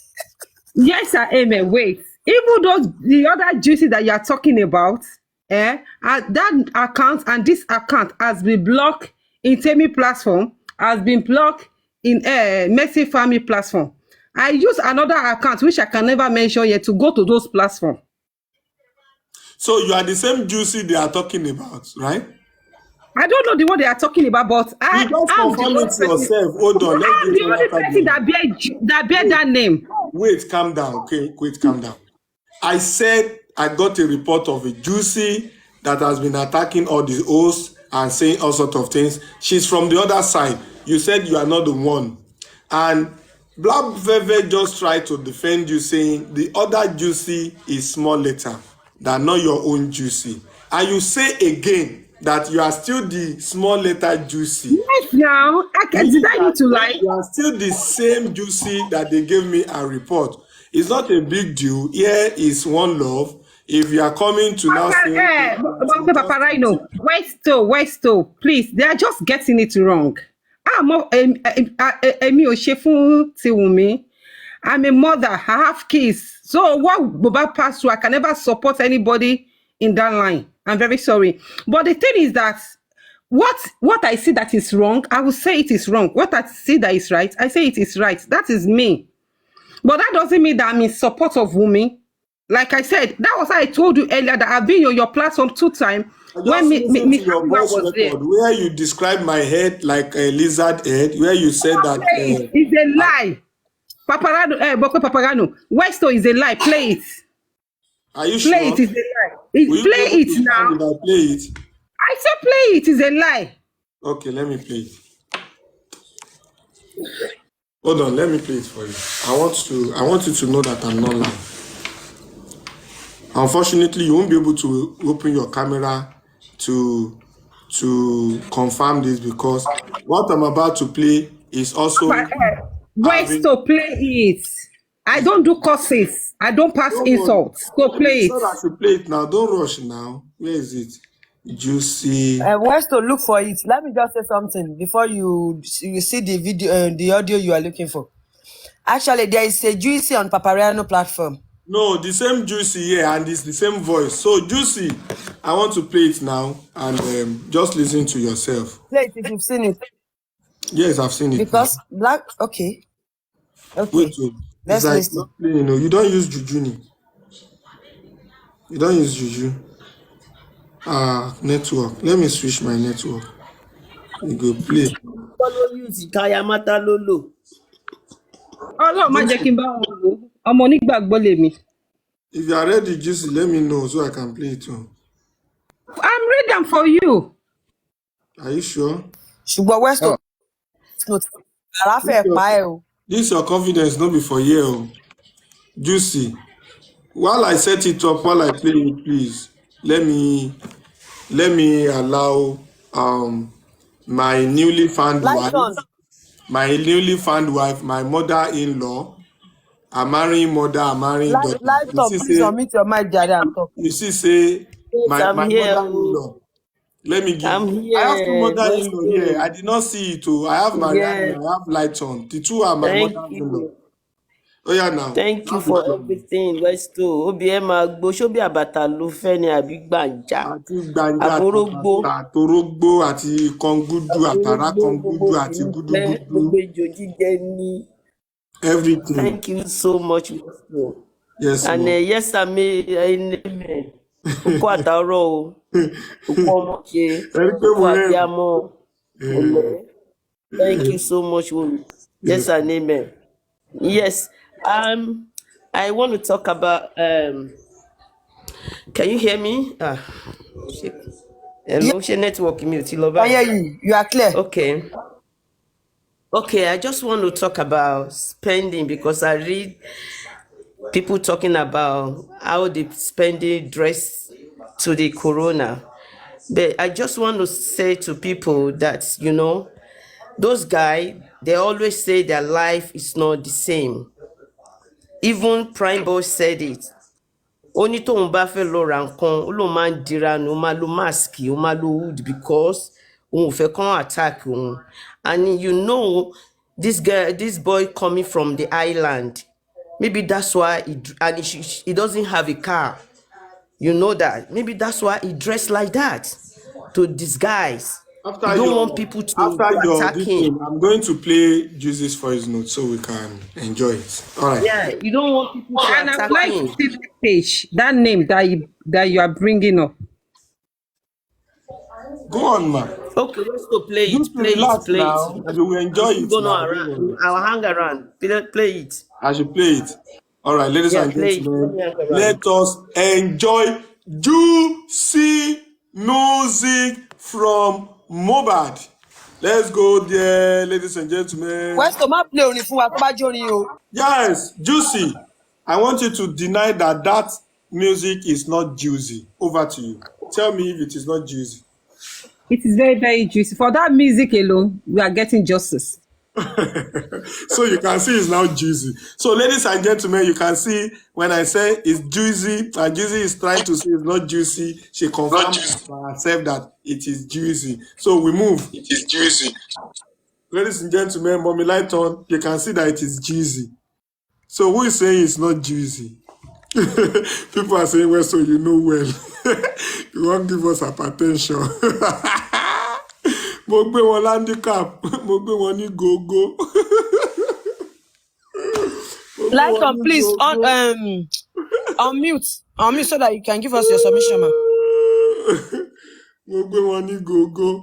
Speaker 10: Yes, sir, amen. Wait. Even those the other juicy that you are talking about, that account and this account has been blocked in Temi platform, has been blocked in Mercy Family platform. I use another account which I can never mention yet to go to those platforms.
Speaker 1: So you are the same juicy they are talking about, right?
Speaker 10: I don't know the one they are talking about, but
Speaker 1: You just
Speaker 10: I'm the
Speaker 1: confirm
Speaker 10: only
Speaker 1: it
Speaker 10: person.
Speaker 1: yourself. Hold on, let's
Speaker 10: I'm
Speaker 1: do it
Speaker 10: the
Speaker 1: one
Speaker 10: only
Speaker 1: after
Speaker 10: person
Speaker 1: the
Speaker 10: that
Speaker 1: other.
Speaker 10: bear that name.
Speaker 1: Wait, calm down. Okay, wait, calm down. I said I got a report of a juicy that has been attacking all the hosts and saying all sorts of things. She's from the other side. You said you are not the one. And Black Velvet just tried to defend you, saying the other juicy is small letter, that not your own juicy. And you say again that you are still the small letter juicy.
Speaker 10: Yes, now did
Speaker 1: Meaning
Speaker 10: I
Speaker 1: that
Speaker 10: need to lie?
Speaker 1: you are still the same juicy that they gave me a report. It's not a big deal. Here is one love. If you are coming to now say
Speaker 10: Papa Rhino, Westo, please, they are just getting it wrong. Èmi ò ṣe fún Tiwunmi. I'm a mother. I have kids. So what Boba passed through, I can never support anybody in that line. I'm very sorry. But the thing is that what I see that is wrong, I will say it is wrong. What I see that is right, I say it is right. That is me. But that doesn't mean that I'm in support of women. Like I said, that was how I told you earlier that I've been on your platform 2 times
Speaker 1: I
Speaker 10: when
Speaker 1: just listened to
Speaker 10: Miss
Speaker 1: your
Speaker 10: Haniwa
Speaker 1: voice
Speaker 10: was there.
Speaker 1: record where you described my head like a lizard head, where you said that.
Speaker 10: Play it. It's a lie. Boko Paparano. Westo is a lie. Play it.
Speaker 1: Are you
Speaker 10: Play
Speaker 1: sure?
Speaker 10: it is a lie.
Speaker 1: Will you be
Speaker 10: Play
Speaker 1: able
Speaker 10: it
Speaker 1: to
Speaker 10: now.
Speaker 1: stand if I play it?
Speaker 10: I said play it is a lie.
Speaker 1: Okay, let me play it. Hold on, let me play it for you. I want you to know that I'm not lying. Unfortunately, you won't be able to open your camera to confirm this because what I'm about to play is also having.
Speaker 10: Westo, play it. I don't do courses. I don't pass
Speaker 1: Don't worry.
Speaker 10: insults. Go
Speaker 1: You
Speaker 10: play
Speaker 1: said
Speaker 10: it.
Speaker 1: I should play it now. Don't rush now. Where is it? Juicy.
Speaker 3: Where's to look for it? Let me just say something before you see the video, the audio you are looking for. Actually, there is a juicy on Papariano platform.
Speaker 1: No, the same Juicy here and it's the same voice. So Juicy, I want to play it now and just listen to yourself.
Speaker 3: Play it if you've seen it.
Speaker 1: Yes, I've seen it
Speaker 3: Because
Speaker 1: now.
Speaker 3: black. Okay.
Speaker 1: Wait,
Speaker 3: Okay.
Speaker 1: wait. It's
Speaker 3: Let's
Speaker 1: like
Speaker 3: listen.
Speaker 1: not playing. No, you don't use Jujuni. You don't use Juju. Network. Let me switch my network. You go play.
Speaker 12: Follow you ti Kaya Mata Lolo.
Speaker 10: Ọlọ́run má jẹ́
Speaker 1: Juicy.
Speaker 10: kí n bá wọn lò ó. Ọmọ onígbàgbọ́ lèmi.
Speaker 1: If you are ready, Juicy, let me know so I can play it too.
Speaker 10: I'm ready for you.
Speaker 1: Are you sure?
Speaker 3: Ṣùgbọ́n West to note.
Speaker 1: This your confidence, not before here. Oh. Juicy. While I set it up, while I play it, please let me allow my newly found
Speaker 3: Light on.
Speaker 1: my mother-in-law, I'm marrying mother, I'm marrying daughter.
Speaker 3: Light on. Please unmute your mic, Jare, and talk.
Speaker 1: You see, say
Speaker 12: Yes,
Speaker 1: my
Speaker 12: I'm here.
Speaker 1: mother-in-law. Let me give.
Speaker 12: I'm
Speaker 1: I have two
Speaker 12: here.
Speaker 1: mother-in-law here.
Speaker 12: Westo.
Speaker 1: I did not see it too. I have Mariana,
Speaker 12: Yeah.
Speaker 1: I have light on. The two are my
Speaker 12: Thank
Speaker 1: mothers-in-law.
Speaker 12: you.
Speaker 1: Oh yeah, now.
Speaker 12: Thank you
Speaker 1: Have the
Speaker 12: for
Speaker 1: floor.
Speaker 12: everything, Westo. Obi ẹ máa gbó. Ṣó bí àbàtà ló fẹ́ ni àbí gbàǹjà?
Speaker 1: Àti gbàǹjà
Speaker 12: Àbórógbó.
Speaker 1: àtàbàtà àtorógbó àti kọngúdú àtàrà
Speaker 12: Àbórógbó gbogbo
Speaker 1: kọngúdú àti
Speaker 12: òkìlúpẹ́
Speaker 1: gúdúgúdú
Speaker 12: gbogbo ejò jíjẹ ní.
Speaker 1: everything.
Speaker 12: Thank you so much, Westo.
Speaker 1: Yes,
Speaker 12: And
Speaker 1: ma'am.
Speaker 12: yes, I'm amen. Okó àtàárọ̀ o. Okó ọmọ ṣe.
Speaker 1: Ẹni pé
Speaker 12: Okó
Speaker 1: mo rẹ́rìn.
Speaker 12: abiyamọ. Ọ̀lẹ́. Thank you so much, Wumi. Yes
Speaker 1: Yes.
Speaker 12: and amen. Yes. I want to talk about can you hear me? Shit.
Speaker 3: Yeah,
Speaker 12: Hello, share network me till
Speaker 3: I hear you. You are clear.
Speaker 12: Okay. Okay, I just want to talk about spending because I read people talking about how the spending dress to the corona. But I just want to say to people that, those guys, they always say their life is not the same. Even Prime Boss said it. ó ní tóun bá fẹ́ lọ ra nǹkan ó lóun máa ń dira ni ó máa lo mask ó máa lo hood because òun ò fẹ́ kán attack òun. And you know this boy coming from the island, maybe that's why he doesn't have a car. You know that. Maybe that's why he dressed like that, to disguise.
Speaker 1: After
Speaker 12: You don't want
Speaker 1: your
Speaker 12: people to attack
Speaker 1: this
Speaker 12: him.
Speaker 1: thing, I'm going to play Jesus for his notes so we can enjoy it. All right.
Speaker 12: Yeah, you don't want people to
Speaker 11: And I would
Speaker 12: attack
Speaker 11: like to
Speaker 12: him.
Speaker 11: see that page, that name that you are bringing up.
Speaker 1: Go on, ma.
Speaker 12: Okay, let's go play
Speaker 1: Just
Speaker 12: it. Play it.
Speaker 1: relax
Speaker 12: Play it.
Speaker 1: now. We will
Speaker 12: I'm
Speaker 1: enjoy
Speaker 12: still
Speaker 1: it
Speaker 12: gonna
Speaker 1: now. Don't
Speaker 12: around.
Speaker 1: worry.
Speaker 12: I'll hang around. Play it.
Speaker 1: I should play it. All right, ladies
Speaker 12: Yeah,
Speaker 1: and
Speaker 12: play it. Let
Speaker 1: gentlemen,
Speaker 12: me hang around.
Speaker 1: let us enjoy juicy music from Mohbad. Let's go there, ladies and gentlemen.
Speaker 3: Westo má play orin fún wa tó bá jórin o.
Speaker 1: Yes, juicy. I want you to deny that music is not juicy. Over to you. Tell me if it is not juicy.
Speaker 11: It is very, very juicy. For that music alone, we are getting justice.
Speaker 1: So you can see it's now juicy. So ladies and gentlemen, you can see when I say it's juicy and juicy is trying to say it's not juicy, she confirms by herself that it is juicy. So we move. It is juicy. Ladies and gentlemen, Mommy Light on, you can see that it is juicy. So who is saying it's not juicy? People are saying, well, so you know well. You won't give us hypertension. Mo gbé wọn handicap, mo gbé wọn ní gógó.
Speaker 3: Lighton, please unmute so that you can give us your submission, ma.
Speaker 1: Mo gbé wọn ní gógó.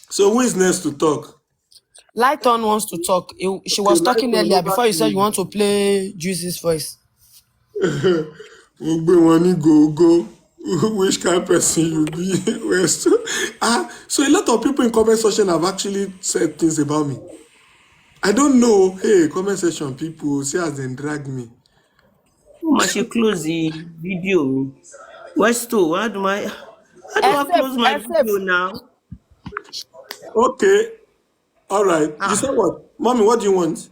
Speaker 1: So who is next to talk?
Speaker 3: Lighton wants to talk. She was talking earlier before you said you want to play Juicy's voice.
Speaker 1: Mo gbé wọn ní gógó. Which kind of person you be? So a lot of people in comment section have actually said things about me. I don't know. Hey, comment section people, see as they drag me.
Speaker 12: I should close the video. Westo, how do I close my video now?
Speaker 1: Okay. All right. You said what? Mommy, what do you want?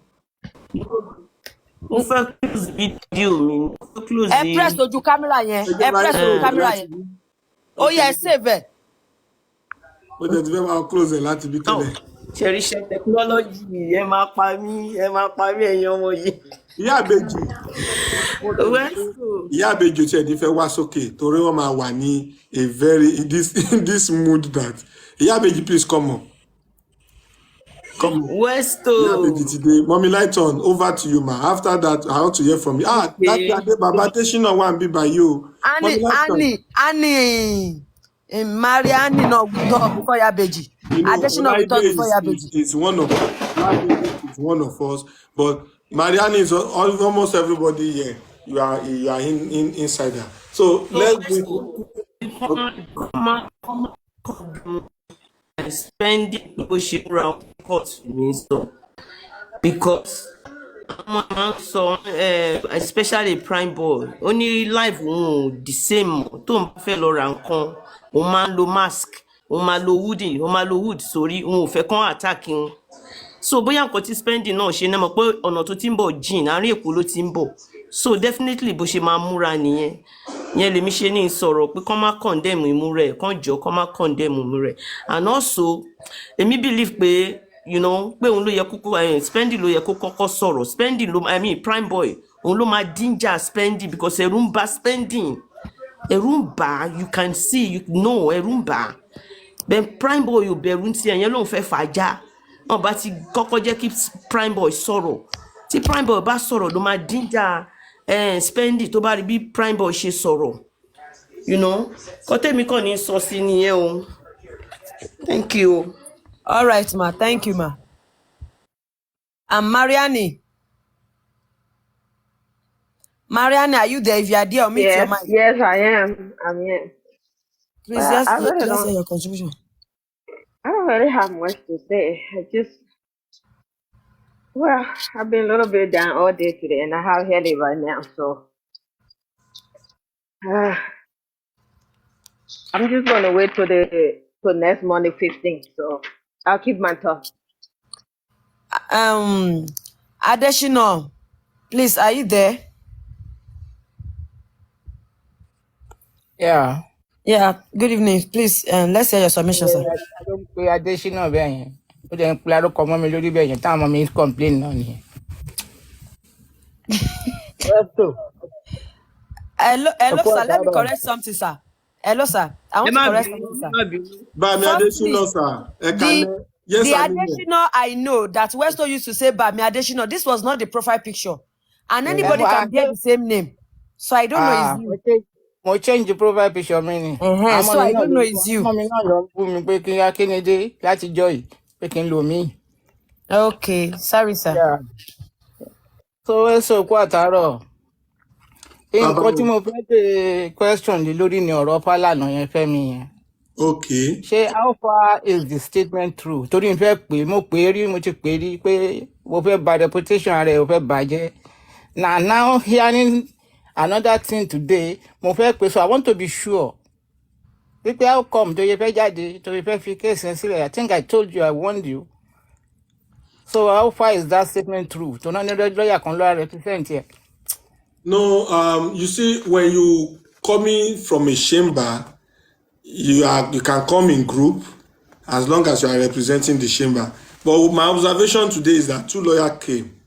Speaker 12: Mo fẹ́ close video mi. Mo fẹ́ close
Speaker 3: the press ojú camera yẹn. Press ojú camera yẹn. Oh yeah, save it.
Speaker 1: Ó jẹ́ ti fẹ́ máa close ẹ̀ láti bí tẹ́lẹ̀.
Speaker 12: Ṣẹ̀ríṣẹ́ technology ẹ máa pa mí ẹ̀yin ọmọ yìí.
Speaker 1: Ìyá àbèjì. Ìyá àbèjì tí ẹni fẹ́ wá sókè torí wọ́n máa wà ní a very in this mood that. Ìyá àbèjì, please come on. Come on.
Speaker 12: Westo.
Speaker 1: Ìyá àbèjì today. Mommy Lighton, over to you, ma. After that, I want to hear from you. That Baba Teshina wan be by you.
Speaker 3: Annie. Mariani no we talk before Yabeji. Adesina we talk before Yabeji.
Speaker 1: It's one of us, but Mariani is almost everybody here. You are inside her. So let's do
Speaker 12: spending around court because so especially prime boy only life the same tó ń fẹ́ lọ ra nǹkan ó máa ń lo mask ó máa lo hood sórí òun ò fẹ́ kán attack wọn so bóyá nǹkan tí spending náà ṣe náà mọ̀ pé ọ̀nà tó ti ń bọ̀ jìn àárín Èkó ló ti ń bọ̀ so definitely bó ṣe máa múra nìyẹn yẹn lèmi ṣe ní sọ̀rọ̀ pé kán má condemn imú rẹ̀ kán jọ kán má condemn imú rẹ̀ and also èmi believe pé you know pé òun ló yẹ kókó spending ló yẹ kó kọ́kọ́ sọ̀rọ̀ spending ló prime boy òun ló máa danger spending because ẹ̀rù ń bà spending ẹ̀rù ń bà you can see you know ẹ̀rù ń bà then prime boy ò bẹ̀rù ti ẹ̀yẹn lòun fẹ́ fàájà wọn bá ti kọ́kọ́ jẹ́ kí prime boy sọ̀rọ̀ tí prime boy bá sọ̀rọ̀ ló máa danger spending tó bá rí bí prime boy ṣe sọ̀rọ̀ you know kọ́tẹ́mi kàn ní sọ sí nìyẹn o thank you.
Speaker 3: All right, ma. Thank you, ma. And Mariani, are you there? If you are there, meet your mic.
Speaker 14: Yes, I am. I'm here.
Speaker 3: Please, let's hear your contribution.
Speaker 14: I don't really have much to say. I've been a little bit down all day today, and I have a headache right now, so I'm just going to wait till next Monday, 15th. So I'll keep my thoughts.
Speaker 3: Adesina, please, are you there?
Speaker 15: Yeah.
Speaker 3: Yeah, good evening. Please, let's hear your submission, sir.
Speaker 15: Ló ń pe Adésínà bẹ́ẹ̀ yẹn. Ó dẹ̀ ń pe arúkọ mọ́ mi lórí bẹ́ẹ̀ yẹn táwọn ọmọ mi ń complain náà nìyẹn. Westo,
Speaker 3: Hello,
Speaker 15: ẹ̀kú
Speaker 3: sir. Let me
Speaker 15: àtàárọ̀.
Speaker 3: correct something, sir. Hello, sir. I want to correct something, sir.
Speaker 1: Bami Adesina,
Speaker 3: Firstly,
Speaker 1: sir. Ekale.
Speaker 3: the
Speaker 1: Yes,
Speaker 3: the
Speaker 1: I mean.
Speaker 3: Adesina I know that Westo used to say Bami Adesina. This was not the profile picture, and
Speaker 15: Ẹ
Speaker 3: anybody
Speaker 15: mo
Speaker 3: can bear the same name. So I don't know it's you.
Speaker 15: mo change profile picture mi ni.
Speaker 3: So I don't know it's you.
Speaker 15: Àmọ́ mi náà lọ ń bú mi pé kí Akíndé láti jọ yìí pé kí n lò mí.
Speaker 3: Okay, sorry, sir.
Speaker 15: So Westo ẹ̀kú àtàárọ̀. Nǹkan tí
Speaker 1: Baba.
Speaker 15: mo fẹ́ bèèrè question lé lórí ni ọ̀rọ̀ Fálànà yẹn Fẹ́mi yẹn.
Speaker 1: Okay.
Speaker 15: Ṣé how far is the statement true? Torí n fẹ́ pè mo pè é rí mo ti pè é rí pé mo fẹ́ bà reputation rẹ̀ mo fẹ́ bàjẹ́. Now hearing another thing today mo fẹ́ pè so I want to be sure. Wípé how come tó yẹ fẹ́ jáde tó yẹ fẹ́ fi case yẹn sílẹ̀? I think I told you I warned you. So how far is that statement true? Tó náà ní lọ́ọ̀yà kan lọ́wọ́ represent yẹ.
Speaker 1: No, you see, when you coming from a chamber, you can come in group as long as you are representing the chamber. But my observation today is that two lawyers came.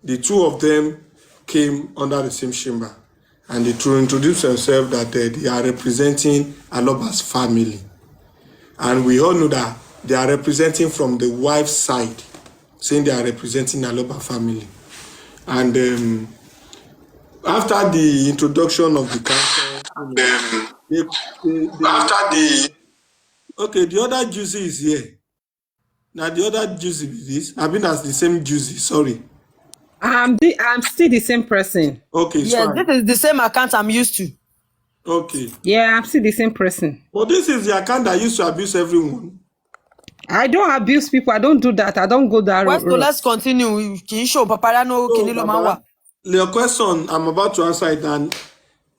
Speaker 1: The two of them came under the same chamber, and they to introduce themselves that they are representing Aloba's family. And we all know that they are representing from the wife's side, saying they are representing Aloba family. And after the introduction of the council, okay, the other juicy is here. Now the other juicy is this. I've been as the same juicy. Sorry.
Speaker 11: I'm still the same person.
Speaker 1: Okay,
Speaker 3: Yeah,
Speaker 1: fine.
Speaker 3: this is the same account I'm used to.
Speaker 1: Okay.
Speaker 11: Yeah, I'm still the same person.
Speaker 1: But this is the account that used to abuse everyone.
Speaker 11: I don't abuse people. I don't do that. I don't go that route.
Speaker 3: So let's continue. Can you show Paparano Kinilo Mawa?
Speaker 1: Your question, I'm about to answer it, and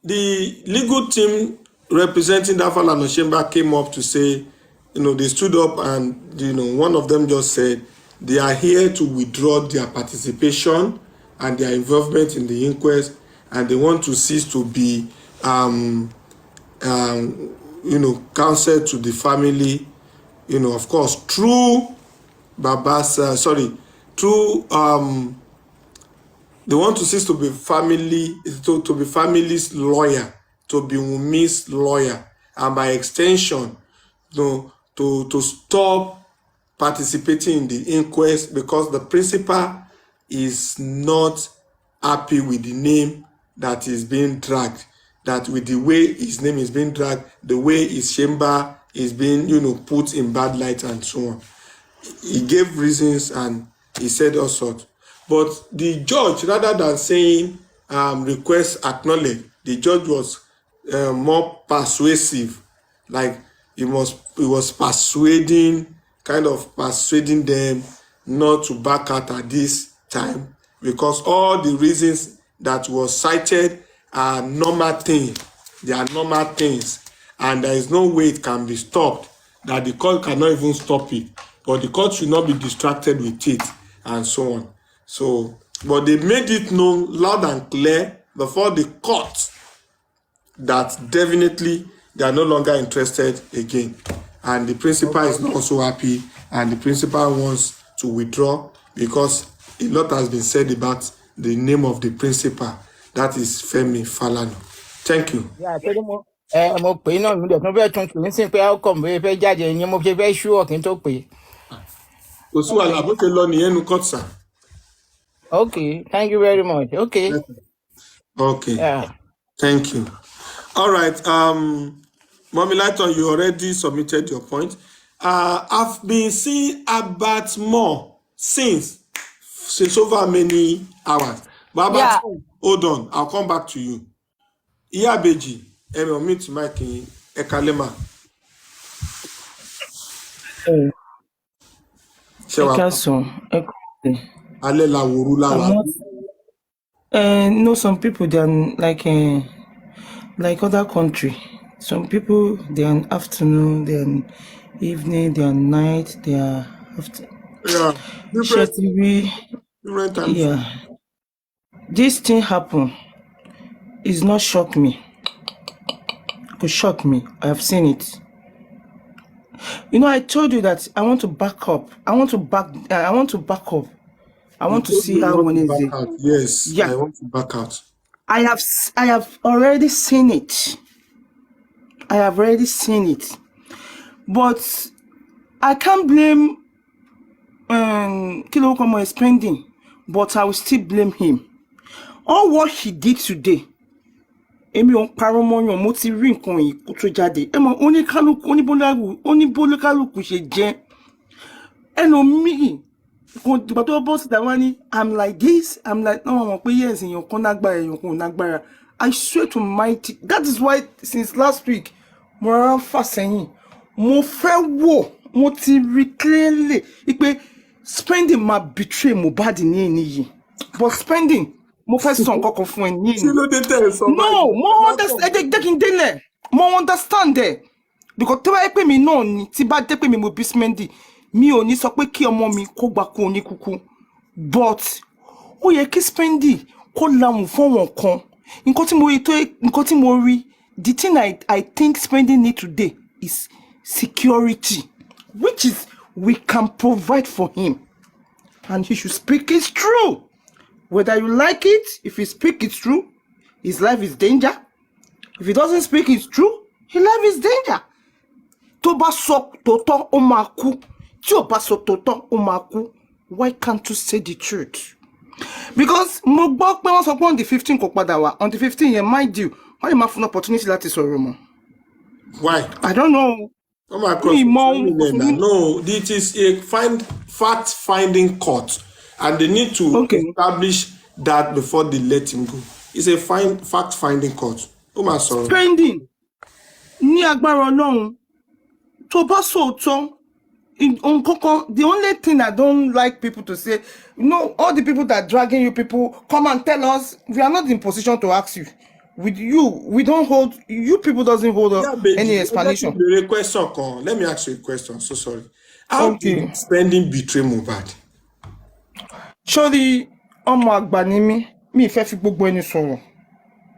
Speaker 1: the legal team representing that Falana chamber came up to say, they stood up and, one of them just said they are here to withdraw their participation and their involvement in the inquest, and they want to cease to be, counsel to the family, of course, through they want to cease to be to be family's lawyer, to be Wumi's lawyer, and by extension, to stop participating in the inquest because the principal is not happy with the name that is being dragged, that with the way his name is being dragged, the way his chamber is being, put in bad light and so on. He gave reasons and he said all sorts. But the judge, rather than saying request acknowledged, the judge was more persuasive. Like he was persuading them not to back out at this time because all the reasons that was cited are normal things. They are normal things, and there is no way it can be stopped. That the court cannot even stop it, but the court should not be distracted with it, and so on. So, but they made it known loud and clear before the court that definitely they are no longer interested again. And the principal is not also happy, and the principal wants to withdraw because a lot has been said about the name of the principal. That is Femi Falana. Thank you.
Speaker 15: Yeah, mo pè é náà mo dẹ̀ tún fẹ́ tún pè é sí pé how come bóyá fẹ́ jáde ẹ̀yin mo ṣe fẹ́ ṣú ọ̀kín tó pè é.
Speaker 1: Kò sí wàhálà bó ṣe lọ nìyẹn nu court, sir.
Speaker 15: Okay, thank you very much. Okay.
Speaker 1: Okay.
Speaker 15: Yeah.
Speaker 1: Thank you. All right. Mommy Lighton, you already submitted your point. I've been seeing about more since over many hours. But
Speaker 3: Yeah.
Speaker 1: hold on, I'll come back to you. Iyabeji, meet Mike Ekalema. Ale la wuru la wa.
Speaker 16: No, some people they are like other country. Some people they are in afternoon, they are in evening, they are night, they are after.
Speaker 1: Yeah, different times.
Speaker 16: Yeah, this thing happen. It's not shock me. could shock me. I have seen it. You know, I told you that I want to back up. I want to back up. I
Speaker 1: You
Speaker 16: want to
Speaker 1: told
Speaker 16: see
Speaker 1: me you
Speaker 16: how
Speaker 1: want to
Speaker 16: Wednesday.
Speaker 1: back out. Yes,
Speaker 16: Yeah,
Speaker 1: I want to back out.
Speaker 16: I have already seen it. I have already seen it. But I can't blame Kilo Komo spending, but I will still blame him. All what he did today. Èmi ò ń parọ́ mọ́ yàn, mo ti rí nǹkan yìí kó tó jáde. Ẹ mọ̀ oníbólúkálùkù ṣe jẹ́. Ẹlòmíì kò dìgbà tó bọ́ síta wá ní I'm like this, I'm like no mọ̀ pé yes èèyàn kan lágbára èèyàn kan ò lágbára. I swear to mighty, that is why since last week mo rárá fà sẹ́yìn. Mo fẹ́ wò, mo ti rí clearly pé spending ma betray Mohbad ní ẹni yìí. But spending mo fẹ́ sọ nǹkan kan fún ẹ ní
Speaker 1: Kí
Speaker 16: ẹni.
Speaker 1: ló dé tẹ̀ sọ
Speaker 16: No,
Speaker 1: báyìí?
Speaker 16: mo understand. Jẹ́ kí n délẹ̀. Mo understand there. Because tí bá yẹ pé mi náà ni, tí bá jẹ́ pé mi mo bí Spendy, mi ò ní sọ pé kí ọmọ mi kó gba kú oníkúkú. But ó yẹ kí Spendy kó lahùn fún wọn kan. Nǹkan tí mo rí, the thing I think Spendy need today is security, which is we can provide for him. And he should speak his truth. Whether you like it, if he speak it's true, his life is danger. If he doesn't speak it's true, his life is danger. Tó bá sọ tòótọ́ ó máa kú. Tí ò bá sọ tòótọ́ ó máa kú. Why can't you say the truth? Because mo gbọ́ pé wọ́n sọ pé on the 15 kò padà wá. On the 15 yẹn, mind you, wọ́n lè máa fún opportunity láti sọ̀rọ̀ mọ́.
Speaker 1: Why?
Speaker 16: I don't know.
Speaker 1: Oh my God. No, it is a fact-finding court, and they need to establish that before they let him go. It's a fact-finding court. Oh my sorry.
Speaker 16: Spending ní agbára Ọlọ́run tó bá sòótọ́. The only thing I don't like people to say, you know, all the people that are dragging you people, come and tell us. We are not in position to ask you. With you, we don't hold, you people doesn't hold any explanation.
Speaker 1: Let me ask you a question. So sorry. How did Spending betray Mohbad?
Speaker 16: Surely, ọmọ àgbà ni mí, mi fẹ́ fi gbogbo ẹni sọ̀rọ̀.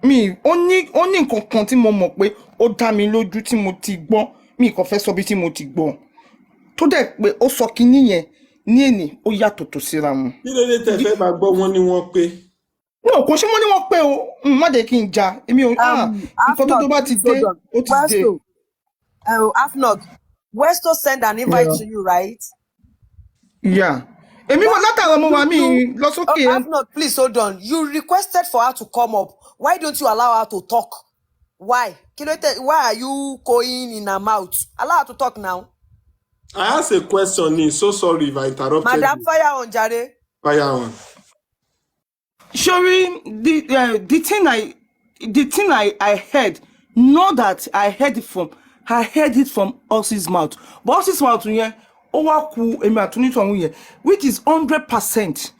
Speaker 16: Mi ó ní nǹkan kan tí mo mọ̀ pé ó dá mi lójú tí mo ti gbọ́, mi kò fẹ́ sọ bí tí mo ti gbọ́. Tó dẹ̀ pé ó sọ kinní yẹn ní èní ó yàtọ̀ tó síra wọn.
Speaker 1: Kí ló dé tẹ́ fẹ́ máa gbọ́ wọn ní wọ́n pé?
Speaker 16: No, kò ṣe wọ́n ní wọ́n pé o, má dé kí n jà. Èmi ò nǹkan tó bá ti dé, ó ti dé.
Speaker 3: Afnog, Westo send an invite to you, right?
Speaker 16: Yeah. Èmi wà látàwọn ọmọ wa mi lọ sókè.
Speaker 3: Afnog, please hold on. You requested for her to come up. Why don't you allow her to talk? Why? Why are you going in her mouth? Allow her to talk now.
Speaker 1: I asked a question. So sorry if I interrupted.
Speaker 3: Madam, fire on, Jare.
Speaker 1: Fire on.
Speaker 16: Showing the thing I heard, not that I heard it from Ossi's mouth. But Ossi's mouth, which is 100%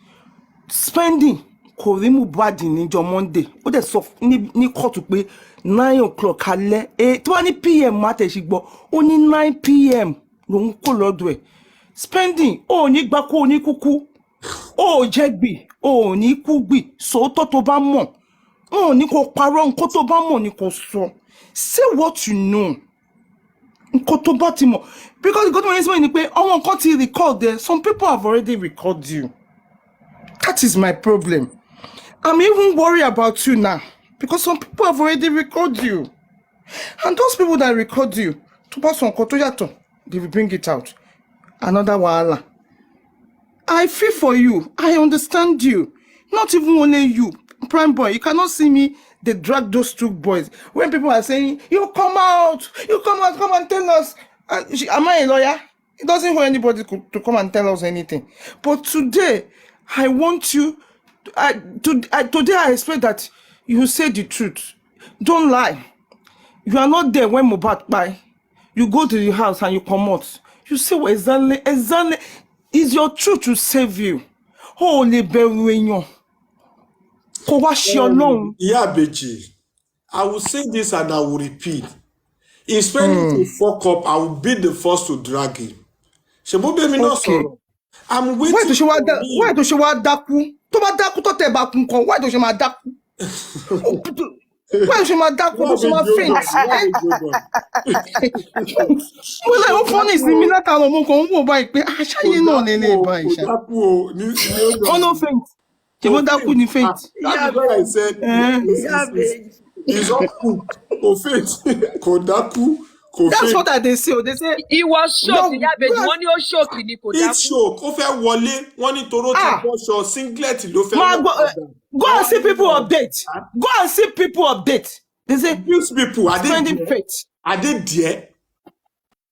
Speaker 16: spending. Kò rí Mohbad níjọ́ Monday. Ó dẹ̀ sọ ní court pé 9 o'clock alẹ́. Tí wọ́n ní PM má tẹ̀ sí gbọ́. Ó ní 9 PM lòun kò lọ́dọ̀ ẹ̀. Spending ó ní gbà kó ní kúkú. Ó jẹ̀bi, ó ní kú gbì. Sòótọ́ tó bá mọ̀. Ó ní kó parọ́ nǹkan tó bá mọ̀ ní kó sọ. Say what you know. Nǹkan tó bá ti mọ̀. Because the government is saying pé àwọn nǹkan ti record there. Some people have already recorded you. That is my problem. I'm even worried about you now because some people have already recorded you. And those people that record you, they will bring it out. Another wahala. I feel for you. I understand you. Not even only you, Prime Boy. You cannot see me. They drag those two boys. When people are saying, you come out, come and tell us. Am I a lawyer? It doesn't hold anybody to come and tell us anything. But today, I want you. Today I expect that you say the truth. Don't lie. You are not there when Mohbad buy. You go to the house and you come out. You say well, exactly. Is your truth to save you? Holy Beruenyo.
Speaker 1: Yeah, Beji. I will say this and I will repeat. If Spending to fuck up, I will be the first to drag him.
Speaker 16: Okay.
Speaker 1: I'm waiting.
Speaker 16: Why does she want daku? To ba daku to te ba kun kon. Why does she ma daku? Why she ma dákú
Speaker 1: Why
Speaker 16: bó ṣe
Speaker 1: be
Speaker 16: ma
Speaker 1: hold
Speaker 16: faint?
Speaker 1: on? Why be hold on?
Speaker 16: Mo lè
Speaker 1: Kò
Speaker 16: ó fọ́nì
Speaker 1: dákú
Speaker 16: sí mi
Speaker 1: o,
Speaker 16: látàrọ̀ mo kàn ń wò báyìí pé
Speaker 1: kò
Speaker 16: aṣáyé náà
Speaker 1: dákú
Speaker 16: lélẹ̀
Speaker 1: o,
Speaker 16: báyìí
Speaker 1: kò
Speaker 16: ṣá.
Speaker 1: dákú o. Ní hold
Speaker 16: Wọ́n ló
Speaker 1: on.
Speaker 16: faint. Ṣé
Speaker 1: Kò
Speaker 16: mo dákú
Speaker 1: faint.
Speaker 16: ni faint?
Speaker 1: That is why I said
Speaker 12: Yeah,
Speaker 1: is uncooked. Kò faint. Kò dákú. Kò
Speaker 16: That's
Speaker 1: faint.
Speaker 16: what I dey say. They say
Speaker 3: He was shocked.
Speaker 16: your
Speaker 3: Iyabeji,
Speaker 16: blood.
Speaker 3: wọ́n ní ó shock ni kò
Speaker 1: Heat
Speaker 3: dákú.
Speaker 1: shock. Ó fẹ́ wọlé. Wọ́n ní toró ti
Speaker 16: Ah,
Speaker 1: bọ́ṣọ singlet ló fẹ́
Speaker 16: ma
Speaker 1: wọ̀
Speaker 16: go,
Speaker 1: padà.
Speaker 16: go
Speaker 1: Wọ́n
Speaker 16: and
Speaker 1: wá
Speaker 16: see
Speaker 1: ní
Speaker 16: people
Speaker 1: wọn
Speaker 16: update.
Speaker 1: gbà.
Speaker 16: Go and see people update. They say
Speaker 1: These people, are they
Speaker 16: spending
Speaker 1: there?
Speaker 16: faith.
Speaker 1: Are they there?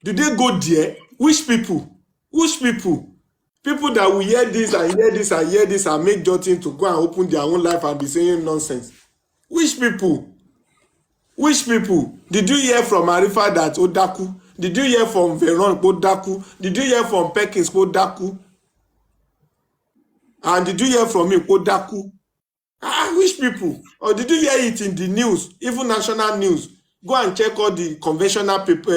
Speaker 1: Do they go there? Which people? Which people? People that will hear this and hear this and hear this and make judging to go and open their own life and be saying nonsense. Which people? Which people? Did you hear from Arifa that Odaku? Did you hear from Veron Odaku? Did you hear from Perkins Odaku? And did you hear from me Odaku? Which people? Or did you hear it in the news, even national news? Go and check all the conventional people,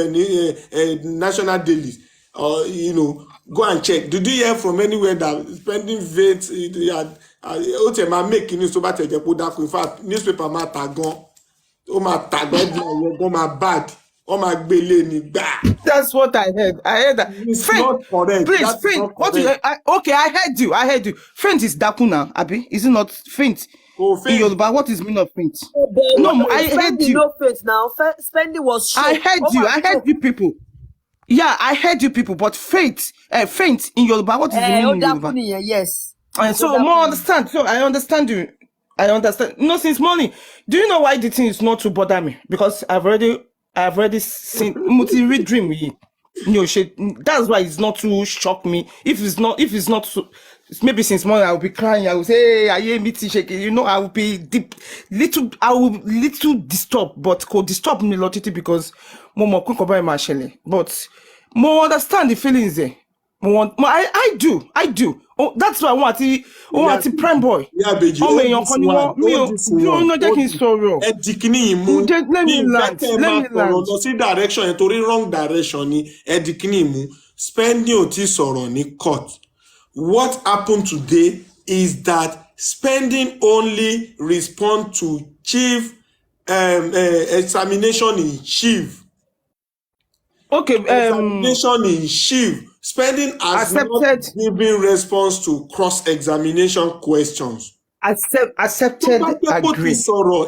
Speaker 1: national dailies. Or go and check. Did you hear from anywhere that spending vet? Ó tẹ̀ máa make news tó bá tẹ̀ jẹ́ kó dákú. In fact, newspaper máa tà gan. Ó máa tà gan headline yẹn gan máa bad. Ó máa gbélé ní gbà.
Speaker 16: That's what I heard. I heard that.
Speaker 1: It's
Speaker 16: Faint,
Speaker 1: not correct.
Speaker 16: please,
Speaker 1: That is
Speaker 16: faint.
Speaker 1: not
Speaker 16: What you?
Speaker 1: correct.
Speaker 16: Okay, I heard you. I heard you. Faint is daku now, Abi. Is it not faint?
Speaker 1: Kò
Speaker 16: In
Speaker 1: faint.
Speaker 16: Yoruba, what is meaning of faint?
Speaker 3: But
Speaker 16: No, I heard
Speaker 3: spending
Speaker 16: you.
Speaker 3: no faith now. Spending was shock.
Speaker 16: I heard
Speaker 3: Oh
Speaker 16: you.
Speaker 3: my
Speaker 16: I heard
Speaker 3: shock.
Speaker 16: you people. Yeah, I heard you people. But faint, faint in Yoruba, what is the
Speaker 3: Ó
Speaker 16: meaning in
Speaker 3: dákú
Speaker 16: Yoruba?
Speaker 3: nìyẹn, yes.
Speaker 16: And
Speaker 3: Ó
Speaker 16: so
Speaker 3: dákú
Speaker 16: more
Speaker 3: nìyẹn.
Speaker 16: understand. So I understand you. I understand. No, since morning. Do you know why the thing is not to bother me? Because I've already seen multi read dream. That's why it's not to shock me. If it's not so, maybe since morning I will be crying. I will say, hey, I hear me shaking. I will be deep, I will little disturbed, but could disturb me a lot because more but more understand the feelings there. I do. Oh, that's why I want to prime boy.
Speaker 1: Yeah, Beji,
Speaker 16: Oh,
Speaker 1: hold
Speaker 16: man,
Speaker 1: this one, hold this one,
Speaker 16: no,
Speaker 1: hold
Speaker 16: taking
Speaker 1: this.
Speaker 16: sorrow.
Speaker 1: Ẹ di kíní yìí mú.
Speaker 16: Let
Speaker 1: Ní
Speaker 16: me
Speaker 1: ìfẹ́
Speaker 16: land.
Speaker 1: kẹ́ ẹ
Speaker 16: Let
Speaker 1: máa
Speaker 16: me
Speaker 1: sọ̀rọ̀
Speaker 16: land.
Speaker 1: lọ sí direction yẹn torí wrong direction ni ẹ di kíní yìí mú. Spending ò tí sọ̀rọ̀ ní court. What happened today is that Spending only respond to chief examination in chief.
Speaker 16: Okay,
Speaker 1: Examination in chief. Spending has
Speaker 16: accepted.
Speaker 1: not given response to cross-examination questions.
Speaker 16: Accepted, agree.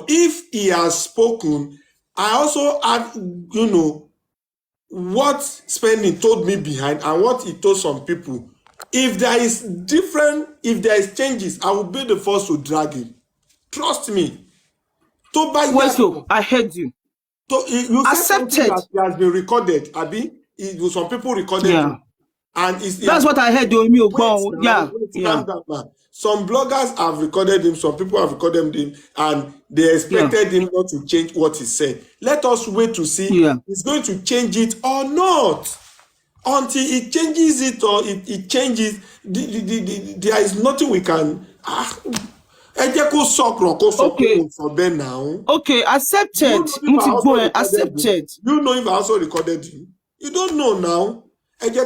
Speaker 1: If he has spoken, I also have, what Spending told me behind and what he told some people. If there is changes, I will be the first to drag him. Trust me.
Speaker 16: So I heard you.
Speaker 1: You
Speaker 16: accepted.
Speaker 1: Said something that has been recorded, Abi. Some people recorded it. And
Speaker 16: that's what I heard.
Speaker 1: Calm down, man. Some bloggers have recorded him, some people have recorded him, and they expected him not to change what he said. Let us wait to see if he's going to change it or not. Until he changes it or it changes, there is nothing we can.
Speaker 16: Okay, accepted. Accepted.
Speaker 1: You know if I also recorded him. You don't know now. So that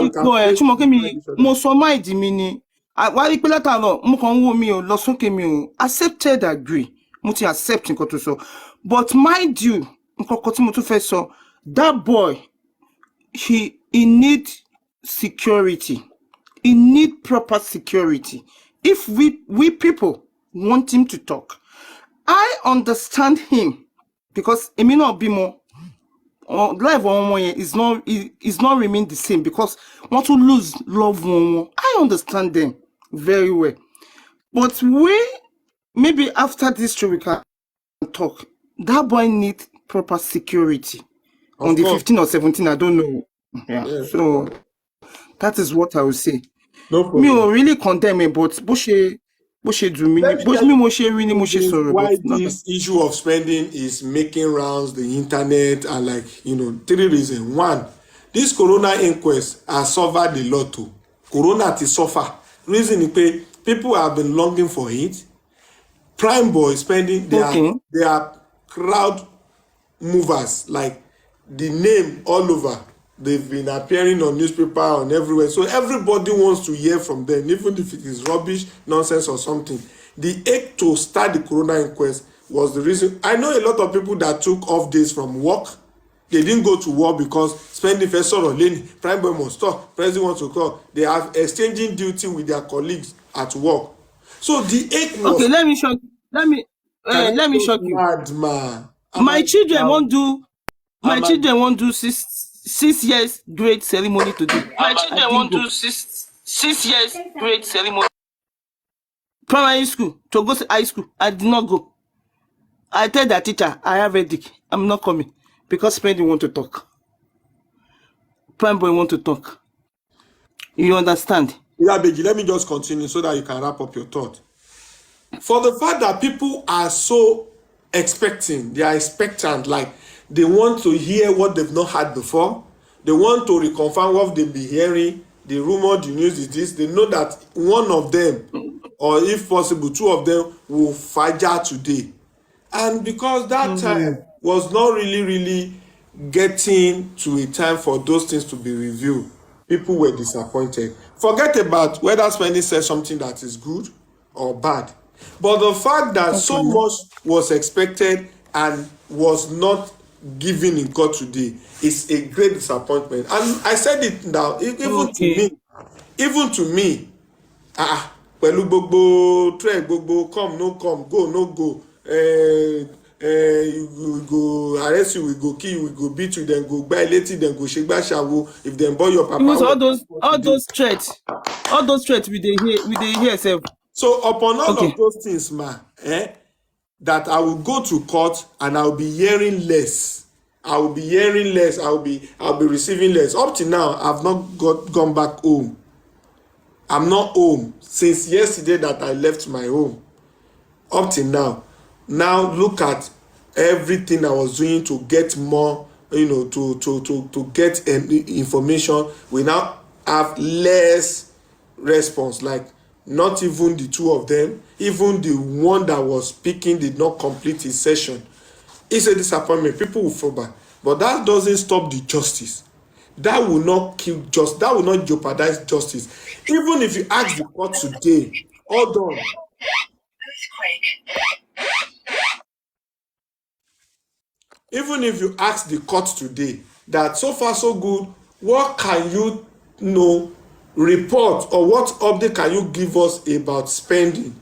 Speaker 1: we can
Speaker 16: mo sọ mind mi ni wá rí pé látàárọ̀ mo kàn ń wo mi ò lọ sókè mi ò accepted, agree, mo ti accept nǹkan tó sọ, but mind you nǹkan kan tí mo tún fẹ́ sọ, that boy he need security, he need proper security. If we people want him to talk, I understand him because èmi náà bímọ. Life one is not remain the same because want to lose love one. I understand them very well, but maybe after this show we can talk. That boy need proper security on the 15 or 17. I don't know. So that is what I would say.
Speaker 1: No problem.
Speaker 16: Me really condemn him, but why
Speaker 1: this issue of Spending is making rounds the internet and 3 reasons. One, this corona inquest has suffered a lot too. Corona to suffer. Reason is people have been longing for it. Prime boy Spending, they are crowd movers, like the name all over. They've been appearing on newspaper, on everywhere. So everybody wants to hear from them, even if it is rubbish, nonsense or something. The ache to start the coroner inquest was the reason. I know a lot of people that took off days from work. They didn't go to war because spending first or lane, prime boy must talk, president wants to call. They are exchanging duty with their colleagues at work. So the ache was.
Speaker 16: Okay, let me shock. Let me
Speaker 1: Can I
Speaker 16: let me
Speaker 1: just
Speaker 16: shock you.
Speaker 1: mad, man?
Speaker 16: My children won't do. My
Speaker 1: am I-
Speaker 16: children won't do 6 years grade ceremony today. My children won't do 6 years grade ceremony. Primary school to go to high school. I did not go. I tell the teacher I have headache. I'm not coming because spending want to talk. Prime boy want to talk. You understand?
Speaker 1: Yeah, Beji, let me just continue so that you can wrap up your thought. For the fact that people are so expecting, they are expectant, like they want to hear what they've not heard before. They want to reconfirm what they've been hearing. The rumor, the news is this. They know that one of them, or if possible, two of them will faja today. And because that time was not really getting to a time for those things to be reviewed, people were disappointed. Forget about whether spending says something that is good or bad. But the fact that so much was expected and was not given in court today is a great disappointment. And I said it now, even to me, pẹ̀lú gbogbo trend gbogbo come no come go no go we go arrest you, we go kill you, we go beat you, then go gbá ilé tí, then go ṣe gbá ṣàwo, if dem born your papa.
Speaker 16: It was all those threats we dey hear sef.
Speaker 1: So upon all of those things, that I will go to court and I will be hearing less. I will be hearing less. I'll be receiving less. Up to now, I've not gone back home. I'm not home since yesterday that I left my home. Up to now. Now look at everything I was doing to get more, to get information. We now have less response. Like not even the two of them, even the one that was speaking did not complete his session. It's a disappointment. People will fall back. But that doesn't stop the justice. That will not kill justice. That will not jeopardize justice. Even if you ask the court today, hold on. Even if you ask the court today that so far so good, what can you report or what update can you give us about spending?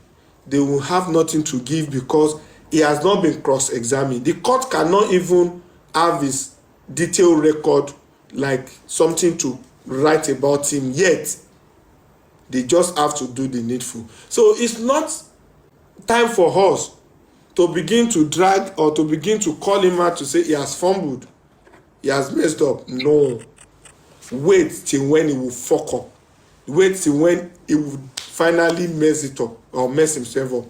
Speaker 1: They will have nothing to give because he has not been cross-examined. The court cannot even have his detailed record, like something to write about him yet. They just have to do the needful. So it's not time for us to begin to drag or to begin to call him out to say he has fumbled, he has messed up. No. Wait till when he will fuck up. Wait till when he will finally mess it up or mess himself up.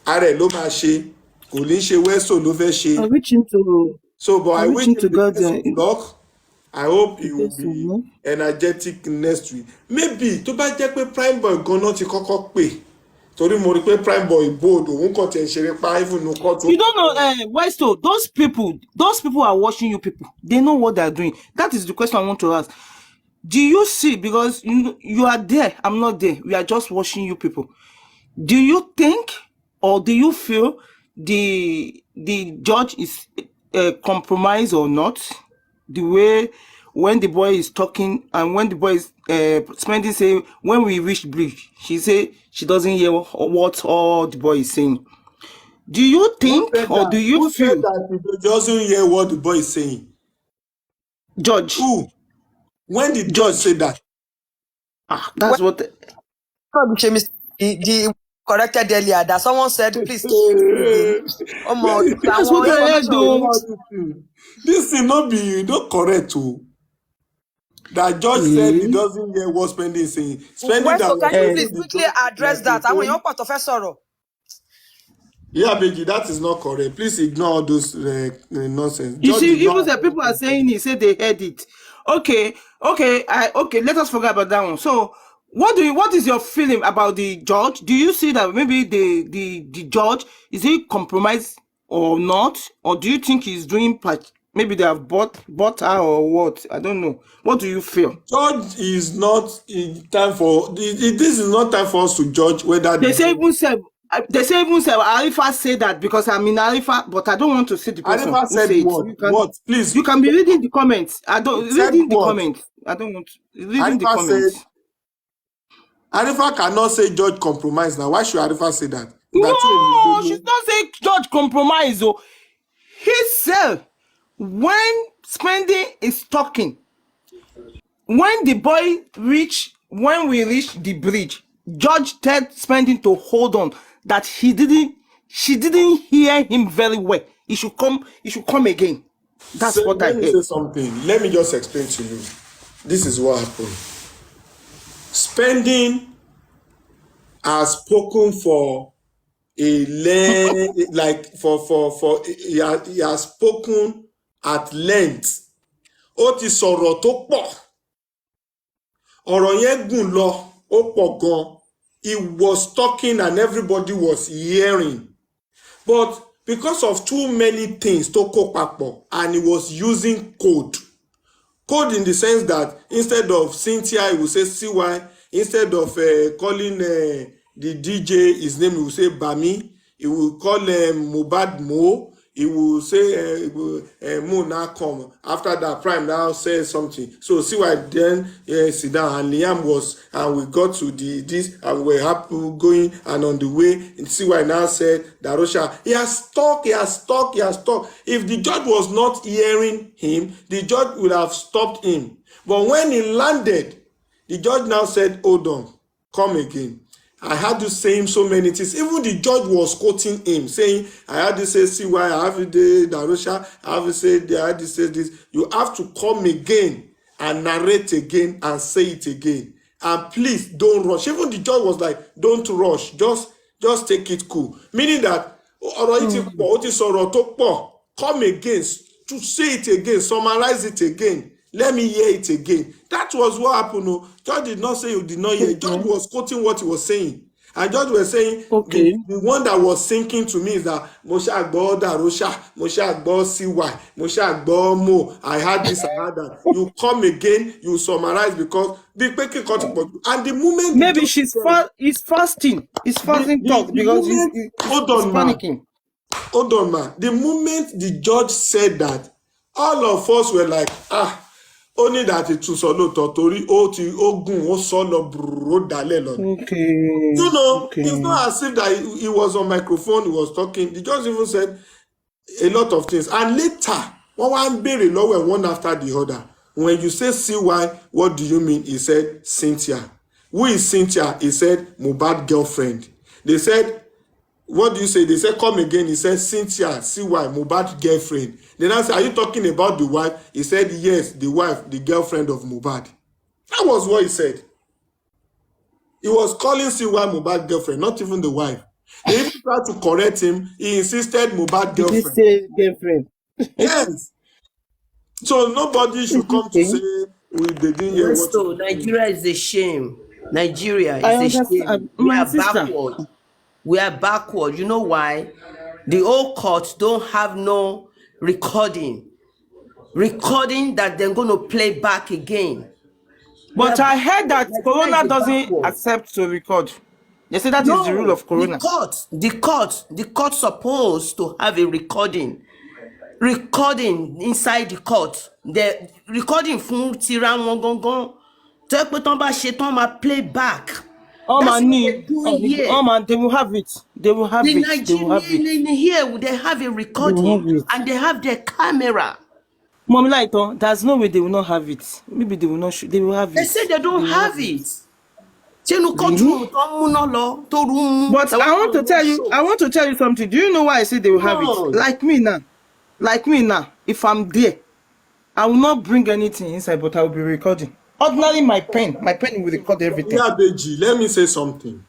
Speaker 1: Ààrẹ ló máa ṣe, kò ní ṣe Westo ló fẹ́ ṣe.
Speaker 16: I wish him to.
Speaker 1: So, but I wish him the
Speaker 16: God
Speaker 1: best of luck. I hope he will be energetic next week. Maybe tó bá jẹ́ pé prime boy gan-an ti kọ́kọ́ pè. Torí mo rí pé prime boy bold òun kàn tẹ̀ ń ṣeré pa even no court.
Speaker 16: You don't know, Westo, those people are watching you people. They know what they're doing. That is the question I want to ask. Do you see, because you are there, I'm not there, we are just watching you people. Do you think or do you feel the judge is compromised or not? The way when the boy is talking and when the boy is spending, say when we reach bridge, she say she doesn't hear what all the boy is saying. Do you think or do you feel?
Speaker 1: Who said that he doesn't hear what the boy is saying?
Speaker 16: Judge.
Speaker 1: Who? When did judge say that?
Speaker 16: That's what.
Speaker 3: The corrected earlier that someone said, please.
Speaker 16: That's what I heard, though.
Speaker 1: This thing not correct too. That judge said he doesn't hear what spending is saying. Spending
Speaker 3: Westo,
Speaker 1: that
Speaker 3: can you please quickly address that? I want your part of sorrow.
Speaker 1: Yeah, Beji, that is not correct. Please ignore all those nonsense.
Speaker 16: You see, even the people are saying he said they heard it. Okay. Let us forget about that one. So, what is your feeling about the judge? Do you see that maybe the judge is he compromised or not, or do you think he's doing maybe they have bought her or what? I don't know. What do you feel?
Speaker 1: Judge is not in time for this. Is not time for us to judge whether
Speaker 16: they say even said They say even say Arifa say that because I'm in Arifa, but I don't want to see the person
Speaker 1: Arifa
Speaker 16: who
Speaker 1: said
Speaker 16: say it.
Speaker 1: what? What? Please.
Speaker 16: You can be reading the comments. I don't
Speaker 1: Said
Speaker 16: reading the
Speaker 1: what?
Speaker 16: comments. I don't want reading the
Speaker 1: Arifa said,
Speaker 16: comments.
Speaker 1: Arifa cannot say judge compromise now. Why should Arifa say that?
Speaker 16: No, she's not saying judge compromise. Oh, he said when spending is talking, when we reach the bridge, judge told spending to hold on that she didn't hear him very well. He should come again. That's
Speaker 1: So
Speaker 16: what I
Speaker 1: let me
Speaker 16: heard.
Speaker 1: say something. Let me just explain to you. This is what happened. Spending has spoken for he has spoken at length. Ó ti sọ̀rọ̀ tó pọ̀. Ọ̀rọ̀ yẹn gùn lọ, ó pọ̀ gan. He was talking and everybody was hearing. But because of too many things tó kó papọ̀ and he was using code. Code in the sense that instead of Cynthia, he will say CY. Instead of calling the DJ, his name, he will say Bami. He will call Mohbad Mo. He will say Mo now come. After that, Prime now says something. So CY then sit down and Liam and we got to this and we were happy going and on the way. And CY now said Darosha. He has talked. If the judge was not hearing him, the judge would have stopped him. But when he landed, the judge now said, hold on, come again. I had you saying so many things. Even the judge was quoting him, saying, I had to say CY, I have to say Darosha, I have to say this. You have to come again and narrate again and say it again. And please don't rush. Even the judge was like, don't rush. Just take it cool. Meaning that, come again, to say it again, summarize it again. Let me hear it again. That was what happened. No, Judge did not say you did not hear. Judge was quoting what he was saying. And Judge was saying, the one that was sinking to me is that Moshe Agbo Darosha, Moshe Agbo CY, Moshe Agbo Mo. I had this, I had that. You come again, you summarize because the Peki cut. And the moment
Speaker 16: maybe he's fasting. He's fasting talk because he's panicking.
Speaker 1: Hold on, man. The moment the judge said that, all of us were like, only that it was solo totori ogun o solo bro dale lo.
Speaker 16: Okay.
Speaker 1: It's not as if that he was on microphone, he was talking. The judge even said a lot of things. And later, one béèrè lọ́wọ́ one after the other. When you say CY, what do you mean? He said Cynthia. Who is Cynthia? He said Mohbad girlfriend. They said, what do you say? They said, come again. He said, Cynthia, CY, Mohbad girlfriend. Then I said, are you talking about the wife? He said, yes, the wife, the girlfriend of Mohbad. That was what he said. He was calling CY Mohbad girlfriend, not even the wife. They even tried to correct him. He insisted Mohbad girlfriend.
Speaker 16: He said girlfriend.
Speaker 1: Yes. So nobody should come to say they didn't hear what.
Speaker 12: So Nigeria is a shame. Nigeria is a shame. We are backward. We are backward. You know why? The old courts don't have no recording that they're going to play back again.
Speaker 16: But I heard that Corona doesn't accept to record. They say that is the rule of Corona.
Speaker 12: The court supposed to have a recording inside the court. The recording fún tira wọn gangan. Tó pé tán bá ṣe tán máa play back.
Speaker 16: They will have it. They will have it. They will have it.
Speaker 12: Here, they have a recording and they have their camera.
Speaker 16: Mommy Lighton, there's no way they will not have it. Maybe they will not shoot. They will have it.
Speaker 12: They say they don't have it.
Speaker 16: Really? But I want to tell you something. Do you know why I say they will have it? Like me now, if I'm there, I will not bring anything inside, but I will be recording. Ordinarily, my pen will record everything.
Speaker 1: Yeah, Beji, let me say something.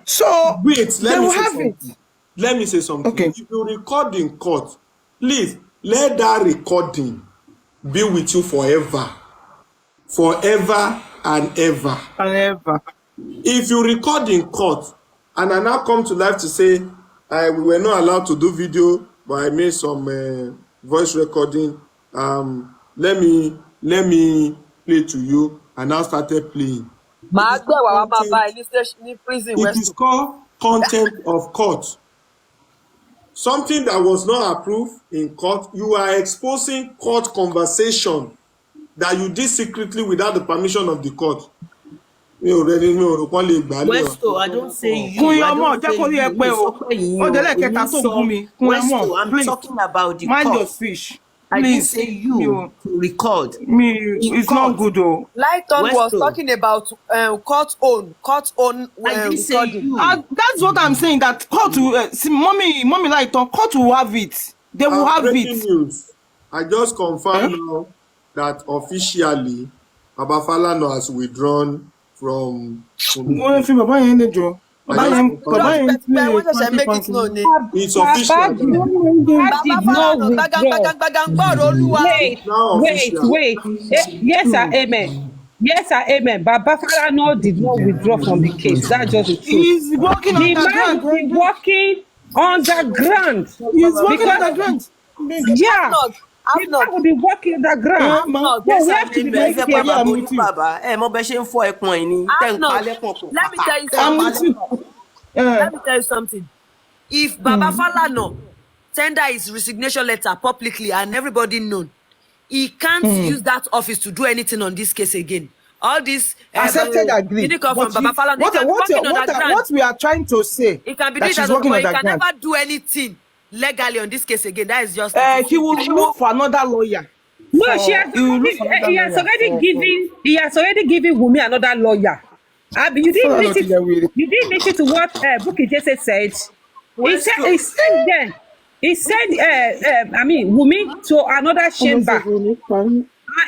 Speaker 16: So
Speaker 1: wait,
Speaker 16: let me have it.
Speaker 1: Let me say something.
Speaker 16: Okay.
Speaker 1: If you record in court, please let that recording be with you forever and ever. If you record in court and I now come to life to say we were not allowed to do video, but I made some voice recording. Let me play to you, and I started playing. contempt of court. Something that was not approved in court, you are exposing court conversation that you did secretly without the permission of the court.
Speaker 12: Westo, I don't say you.
Speaker 16: Queen
Speaker 12: I
Speaker 16: Omo,
Speaker 12: don't
Speaker 16: jẹ́
Speaker 12: say
Speaker 16: kó rí ẹ
Speaker 12: you.
Speaker 16: pé
Speaker 12: Me
Speaker 16: o.
Speaker 12: sọ pé yín
Speaker 16: Ó
Speaker 12: o.
Speaker 16: délẹ̀ kẹta tó ń bú mi. Queen Omo,
Speaker 12: Westo, I'm
Speaker 16: please.
Speaker 12: talking about the
Speaker 16: Mind your
Speaker 12: court.
Speaker 16: speech.
Speaker 12: I didn't
Speaker 16: Please.
Speaker 12: say you to record.
Speaker 16: Me,
Speaker 12: In
Speaker 16: it's
Speaker 12: court.
Speaker 16: not good though.
Speaker 3: Lighton was
Speaker 12: Westo,
Speaker 3: talking about court own
Speaker 12: I didn't say
Speaker 3: recording.
Speaker 12: you.
Speaker 16: That's what I'm saying. That court will, see, mommy like court will have it. They will have
Speaker 1: Breaking
Speaker 16: it.
Speaker 1: news. I just confirmed now that officially Baba Falana has withdrawn from
Speaker 16: Wọ́n fi bàbá yẹn lè jọ.
Speaker 1: I
Speaker 16: Bàbá
Speaker 1: just
Speaker 16: yẹn
Speaker 1: confirmed it.
Speaker 16: play
Speaker 3: Wọ́n ṣẹ̀ṣẹ̀ make it known ni.
Speaker 1: It's
Speaker 10: Baba
Speaker 1: official
Speaker 10: did,
Speaker 1: now.
Speaker 10: Baba
Speaker 3: Baba
Speaker 10: did not
Speaker 3: Falana
Speaker 10: withdraw.
Speaker 3: gbàgàngbàgàngbọ̀rọ̀ olúwa.
Speaker 1: It's
Speaker 10: Wait,
Speaker 1: now official.
Speaker 10: Yes, sir, amen. Yes, sir, amen. Baba Falana did not withdraw from the case. That's just the truth.
Speaker 16: He's working
Speaker 10: The man
Speaker 16: underground.
Speaker 10: will be working underground
Speaker 16: He's working
Speaker 10: because,
Speaker 16: underground.
Speaker 10: yeah, the man will be working underground. So
Speaker 12: Yes,
Speaker 10: we have to be very
Speaker 12: fẹ́
Speaker 10: careful.
Speaker 12: bàbá boní bàbá. Ẹ mọ bẹ ṣe ń fọ ẹpọn ẹ ní. Tẹ̀ ń palẹ̀ pọ̀ pọ̀.
Speaker 3: Let me tell you
Speaker 16: I'm
Speaker 3: something.
Speaker 16: with you.
Speaker 3: Let me tell you something. If Baba Falana tender his resignation letter publicly and everybody known, he can't use that office to do anything on this case again. All this
Speaker 16: Accepted, agreed.
Speaker 3: didn't come from
Speaker 16: But
Speaker 3: Baba Falana. He can be working underground.
Speaker 16: what we are trying to say,
Speaker 3: He can be
Speaker 16: that
Speaker 3: doing
Speaker 16: she's
Speaker 3: that,
Speaker 16: working
Speaker 3: but he can
Speaker 16: underground.
Speaker 3: never do anything legally on this case again. That is just
Speaker 16: He will look for another lawyer.
Speaker 10: No, he has already given Wumi another lawyer. You didn't listen to what Bukky Jesse said. He sent them. He sent Wumi to another chamber.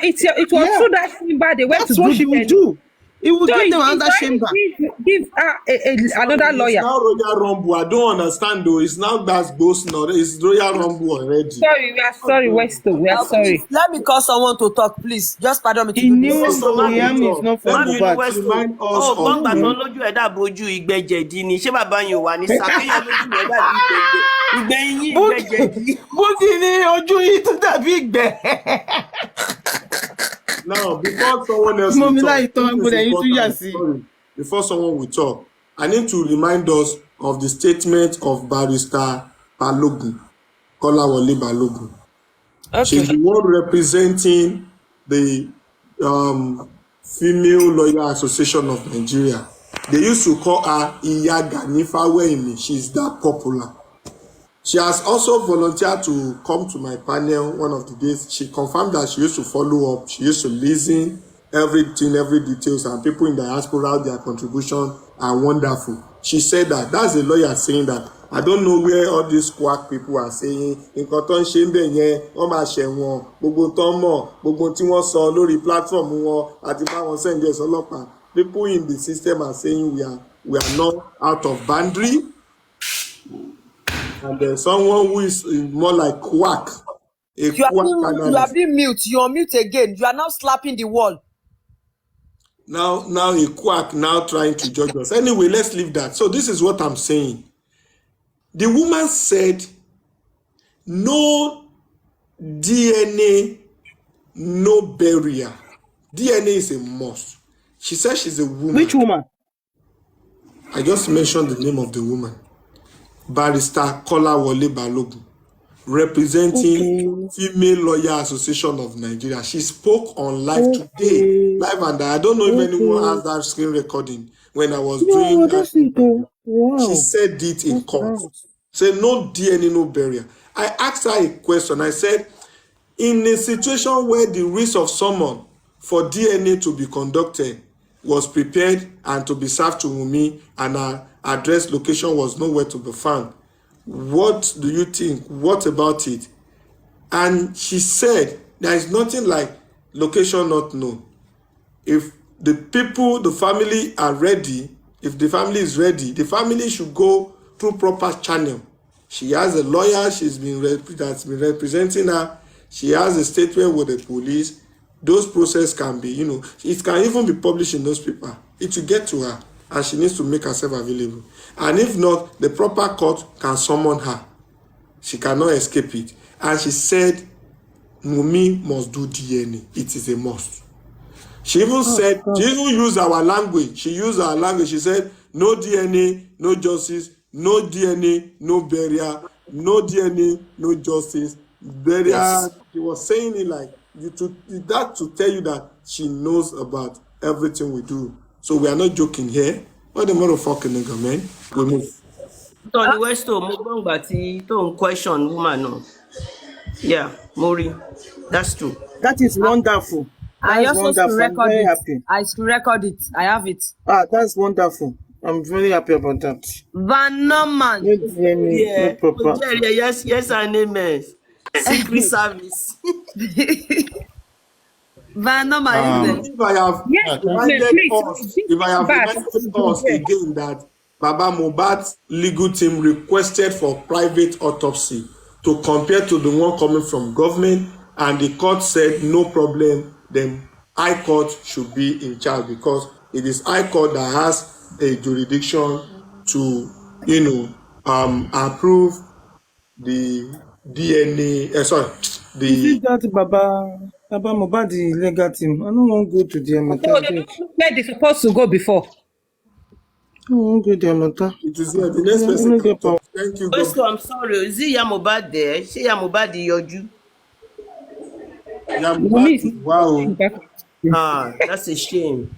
Speaker 10: It was through that chamber they went
Speaker 16: That's
Speaker 10: to
Speaker 16: what
Speaker 10: do
Speaker 16: he
Speaker 10: the
Speaker 16: will do. He will give them another chamber.
Speaker 10: Give another
Speaker 1: It's
Speaker 10: lawyer.
Speaker 1: now Royal Rumble. I don't understand though. It's now that's ghost now. It's Royal Rumble already.
Speaker 10: Sorry, we are sorry, Westo. We are sorry.
Speaker 3: Let me call someone to talk, please. Just pardon me to
Speaker 16: He
Speaker 3: do
Speaker 16: knew
Speaker 3: this.
Speaker 16: Liam is not for
Speaker 1: Let me
Speaker 16: Mohbad.
Speaker 1: remind us
Speaker 12: Ó gbọ́n
Speaker 1: of
Speaker 12: gbà tán lójú ẹ̀ dàbò ojú ìgbẹ́jẹ̀dí ni. Ṣé bàbá yẹn wà ní sàkéyàn lójú ẹ̀ dàbí ìgbẹ́jẹ̀? Ìgbẹ́yìn yín ìgbẹ́jẹ̀dí.
Speaker 16: Bukky ní ojú yìí tún dàbí ìgbẹ́.
Speaker 1: now before someone else
Speaker 16: Mommy
Speaker 1: will
Speaker 16: like
Speaker 1: talk.
Speaker 16: Tom,
Speaker 1: This
Speaker 16: but
Speaker 1: is
Speaker 16: then you too
Speaker 1: important.
Speaker 16: yasi.
Speaker 1: Sorry. Before someone will talk, I need to remind us of the statement of Barrister Balogun, Kolawole Balogun. She's the one representing the Female Lawyer Association of Nigeria. They used to call her Iya Gani Fawemi. She's that popular. She has also volunteered to come to my panel one of the days. She confirmed that she used to follow up. She used to listen everything, every details, and people in the diaspora, their contribution are wonderful. She said that. That's a lawyer saying that. I don't know where all these quack people are saying. Nǹkan tó ń ṣe ń bẹ̀ yẹn, wọ́n máa ṣẹ̀ wọ́n. Gbogbo tó ń mọ̀, gbogbo tí wọ́n sọ lórí platform wọn àti báwọn send yes ọlọ́pàá. People in the system are saying we are not out of boundary. And there's someone who is more like quack.
Speaker 3: You are being mute. You are mute again. You are now slapping the wall.
Speaker 1: Now a quack now trying to judge us. Anyway, let's leave that. So this is what I'm saying. The woman said, no DNA, no burial. DNA is a must. She said she's a woman.
Speaker 16: Which woman?
Speaker 1: I just mentioned the name of the woman. Barrister Kolawole Balogun, representing Female Lawyer Association of Nigeria. She spoke on live today. Live, and I don't know if anyone has that screen recording when I was doing that.
Speaker 16: Wow.
Speaker 1: She said it in court. Said no DNA, no burial. I asked her a question. I said, in a situation where the risk of someone for DNA to be conducted was prepared and to be served to Wunmi, and her address location was nowhere to be found, what do you think? What about it? And she said there is nothing like location not known. If the people, the family are ready, if the family is ready, the family should go through proper channel. She has a lawyer that's been representing her. She has a statement with the police. Those process can be, it can even be published in those papers. It will get to her, and she needs to make herself available. And if not, the proper court can summon her. She cannot escape it. And she said, Wunmi must do DNA. It is a must. She even said, she even used our language. She used our language. She said, no DNA, no justice, no DNA, no burial, no DNA, no justice,
Speaker 12: Yes.
Speaker 1: burial. She was saying it like that to tell you that she knows about everything we do. So we are not joking here. What the motherfucking nigga, man? We move.
Speaker 12: Tony Westo, mo gbọ́ ngbà tí tó ń question woman náà. Yeah, Mori. That's true.
Speaker 16: That is wonderful.
Speaker 3: I
Speaker 16: That's
Speaker 3: also screen
Speaker 16: wonderful. I'm
Speaker 3: record
Speaker 16: very
Speaker 3: it.
Speaker 16: happy.
Speaker 3: I screen record it. I have it.
Speaker 16: That's wonderful. I'm very happy about that.
Speaker 3: Van Norman.
Speaker 16: No DNA, no
Speaker 12: Yeah.
Speaker 16: proper.
Speaker 12: Yes, and amen. Secret Service.
Speaker 3: Van Norman, are you there?
Speaker 1: If I have
Speaker 11: Yes,
Speaker 1: reminded
Speaker 11: please,
Speaker 1: us, if I have
Speaker 11: back.
Speaker 1: reminded us again that Baba Mohbad's legal team requested for private autopsy to compare to the one coming from government, and the court said no problem, then High Court should be in charge because it is High Court that has a jurisdiction to, approve the DNA.
Speaker 16: Is
Speaker 1: The
Speaker 16: it that Baba Mohbad the legal team? I don't want to go to the
Speaker 11: So
Speaker 16: matter.
Speaker 11: they don't know where they're supposed to go before.
Speaker 16: I won't go to the matter.
Speaker 1: it is here. The next person can talk. Thank you, God.
Speaker 12: Westo, I'm sorry. Is it Iya Mohbad there? Ṣé Iya Mohbad yọjú?
Speaker 1: Yeah,
Speaker 11: Wumi is
Speaker 1: wow.
Speaker 12: Ah, that's a shame.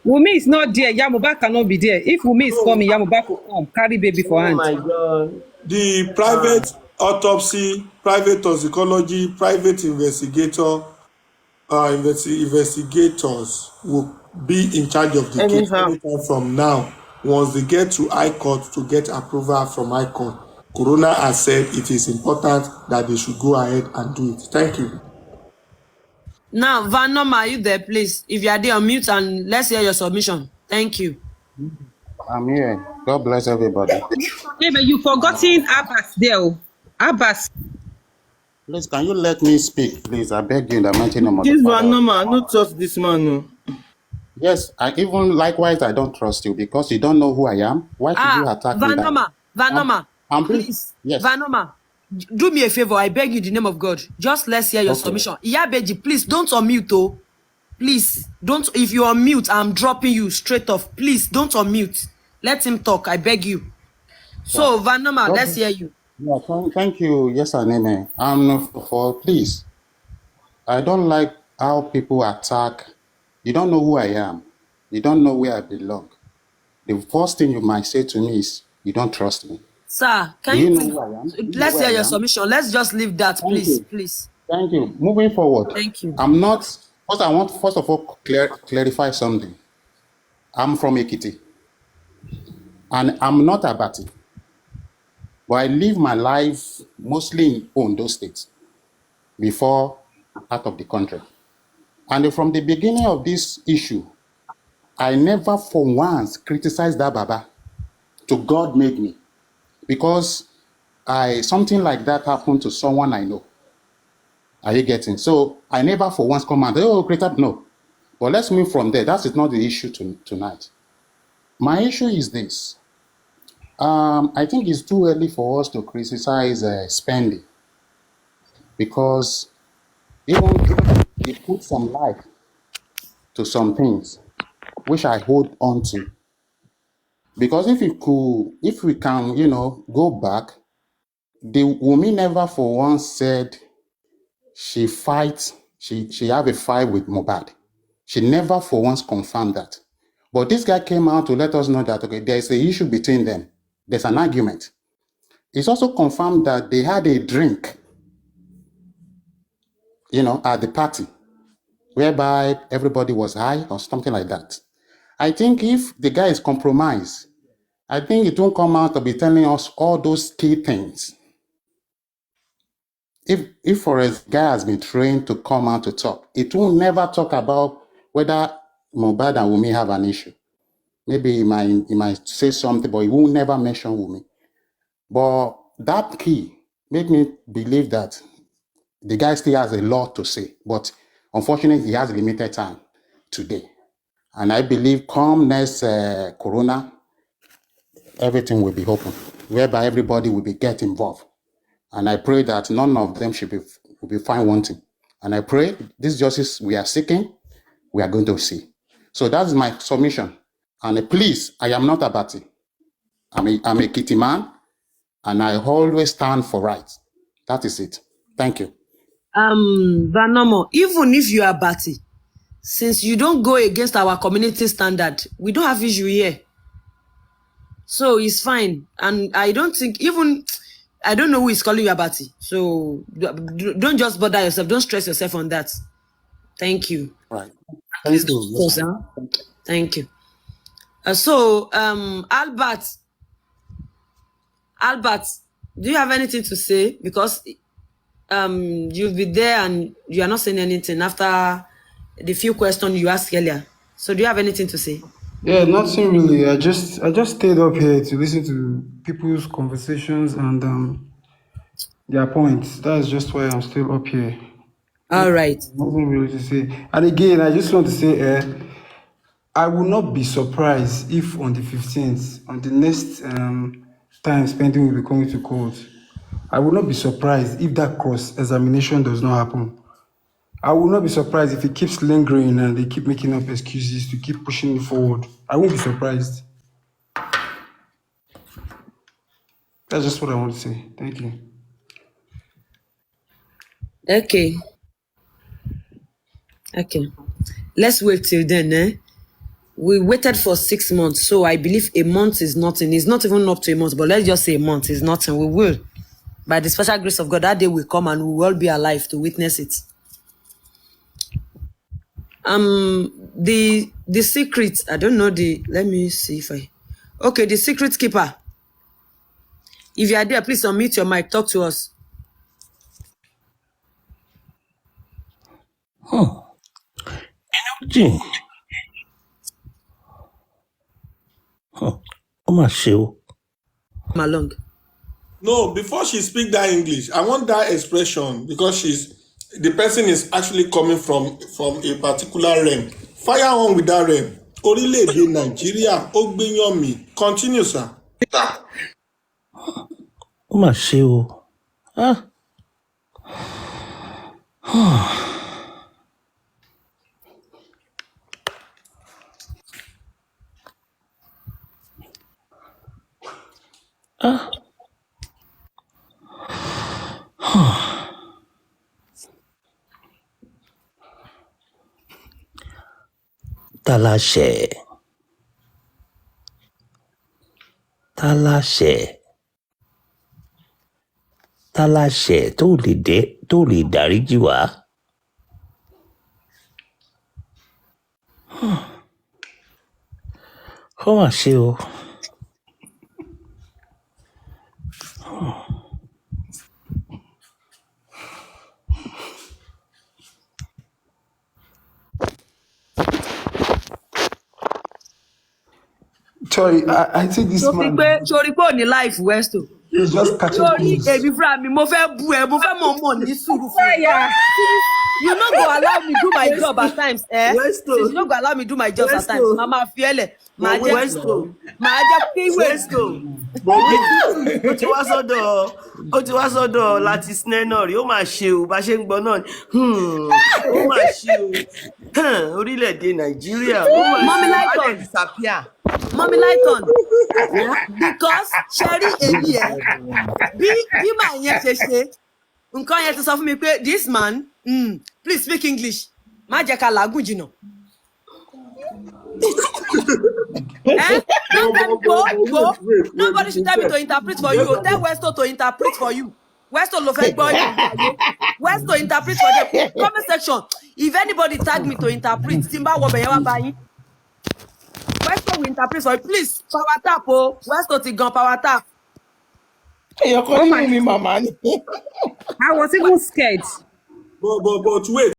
Speaker 11: Wumi is not there. Yamuba cannot be there. If Wumi is coming, Yamuba will come. Carry baby for
Speaker 12: Oh
Speaker 11: hand.
Speaker 12: my God.
Speaker 1: The private autopsy, private toxicology, private investigators will be in charge of the case
Speaker 16: Anyhow,
Speaker 1: anytime from now. Once they get to High Court to get approval from High Court, Corona has said it is important that they should go ahead and do it. Thank you.
Speaker 3: Now, Van Norman, are you there, please? If you are there, unmute and let's hear your submission. Thank you.
Speaker 17: I'm here. God bless everybody.
Speaker 11: Yeah, but you forgotten Abbas there. Oh. Abbas.
Speaker 17: Please, can you let me speak, please? I beg you in the mighty name of the
Speaker 16: this
Speaker 17: Father.
Speaker 16: one, no man, I don't trust this man. No.
Speaker 17: Yes, I even likewise I don't trust you because you don't know who I am. Why should you attack me
Speaker 3: Van
Speaker 17: that?
Speaker 3: Norman,
Speaker 17: Please. Yes.
Speaker 3: Van Norman, do me a favor. I beg you in the name of God. Just let's hear your submission. Iyabeji, please don't unmute, oh. Please, don't. If you unmute, I'm dropping you straight off. Please, don't unmute. Let him talk. I beg you. So, Van Norman, let's hear you.
Speaker 17: Yeah, thank you. Yes and amen. Please, I don't like how people attack. You don't know who I am. You don't know where I belong. The first thing you might say to me is, you don't trust me.
Speaker 3: Sir, can
Speaker 17: Do
Speaker 3: you
Speaker 17: you know
Speaker 3: please,
Speaker 17: who I am?
Speaker 3: let's hear your submission. Let's just leave that,
Speaker 17: Thank
Speaker 3: please,
Speaker 17: you.
Speaker 3: please.
Speaker 17: Thank you. Moving forward.
Speaker 3: Thank you.
Speaker 17: I'm not, I want first of all clarify something. I'm from Ekiti. And I'm not Abati. But I live my life mostly in Ondo State before out of the country. And from the beginning of this issue, I never for once criticized that Baba to God made me because something like that happened to someone I know. Are you getting? So I never for once come and creator. No. But let's move from there. That is not the issue tonight. My issue is this. I think it's too early for us to criticize spending because even they put some life to some things, which I hold on to. Because if we can, go back, the woman never for once said she have a fight with Mohbad. She never for once confirmed that. But this guy came out to let us know that, okay, there's an issue between them. There's an argument. It's also confirmed that they had a drink, at the party, whereby everybody was high or something like that. I think if the guy is compromised, I think it won't come out to be telling us all those key things. If for a guy has been trained to come out to talk, it will never talk about whether Mohbad and Wunmi have an issue. Maybe he might say something, but he will never mention Wunmi. But that key made me believe that the guy still has a lot to say, but unfortunately, he has limited time today. And I believe come next Corona, everything will be open, whereby everybody will get involved. And I pray that none of them will be found wanting. And I pray this justice we are seeking, we are going to see. So that's my submission. And please, I am not Abati. I'm a kitty man, and I always stand for right. That is it. Thank you.
Speaker 3: Vanomo, even if you are Bati, since you don't go against our community standard, we don't have issue here. So it's fine. And I don't think I don't know who is calling you Abati. So don't just bother yourself. Don't stress yourself on that. Thank you.
Speaker 17: Right. Thank you. Yes,
Speaker 3: Thank you. Albert, do you have anything to say? Because you've been there and you are not saying anything after the few questions you asked earlier. So do you have anything to say?
Speaker 6: Yeah, nothing really. I just stayed up here to listen to people's conversations and their points. That's just why I'm still up here.
Speaker 3: All right.
Speaker 6: Nothing really to say. And again, I just want to say, I will not be surprised if on the 15th, on the next time spending will be coming to court, I will not be surprised if that cross-examination does not happen. I will not be surprised if it keeps lingering and they keep making up excuses to keep pushing it forward. I won't be surprised. That's just what I want to say. Thank you.
Speaker 3: Okay. Let's wait till then, eh? We waited for 6 months, so I believe a month is nothing. It's not even up to a month, but let's just say a month is nothing. We will. By the special grace of God, that day will come and we will all be alive to witness it. The secret, I don't know let me see if okay, the secret keeper. If you are there, please unmute your mic, talk to us.
Speaker 18: Energy.
Speaker 3: Along.
Speaker 1: No, before she speak that English, I want that expression because the person is actually coming from a particular realm. Fire on with that realm. Orílẹ̀-èdè Nàìjíríà, ó gbéyàn mi. Continue, sir.
Speaker 18: Ó mà ṣe o. Táláṣẹ tó lè dáríjì wá. Ó mà ṣe o.
Speaker 6: Sorry, I think this man.
Speaker 3: Sorry, pé òní life Westo.
Speaker 6: He's just catching
Speaker 3: Sorry,
Speaker 6: things.
Speaker 3: èmi fúnra mi, mo fẹ́ bú ẹ, mo fẹ́ mọ̀ ní sùúrù fún ẹ. You no go allow me do my job at times, eh?
Speaker 12: Westo.
Speaker 3: Since you no go allow me do my job at times, mama fiele. Màá jẹ́ kí
Speaker 12: Westo. Ó ti wá sọ́dọ̀ láti snare náà rí, ó máa ṣe o, bá ṣe ń gbọ́ náà. Ó máa ṣe o. Orílẹ̀-èdè Nàìjíríà, ó máa ṣe o, disappear.
Speaker 3: Mommy Lighton, because Sherry èmi ẹ̀ bí màá yẹn ṣe nǹkan yẹn ti sọ fún mi pé this man please speak English má jẹ́ ká làágùn jìnnà. Don't tell me go. Nobody should tell me to interpret for you. Tell Westo to interpret for you. Westo ló fẹ́ gbọ́ yìí. Westo interpret for them. Comment section. If anybody tag me to interpret, tí n bá wọ bẹ̀yẹn wá bá yín. Westo will interpret for you. Please, power tap, oh. Westo ti gan power tap.
Speaker 15: You're calling me mama.
Speaker 11: I was even scared.
Speaker 1: But wait.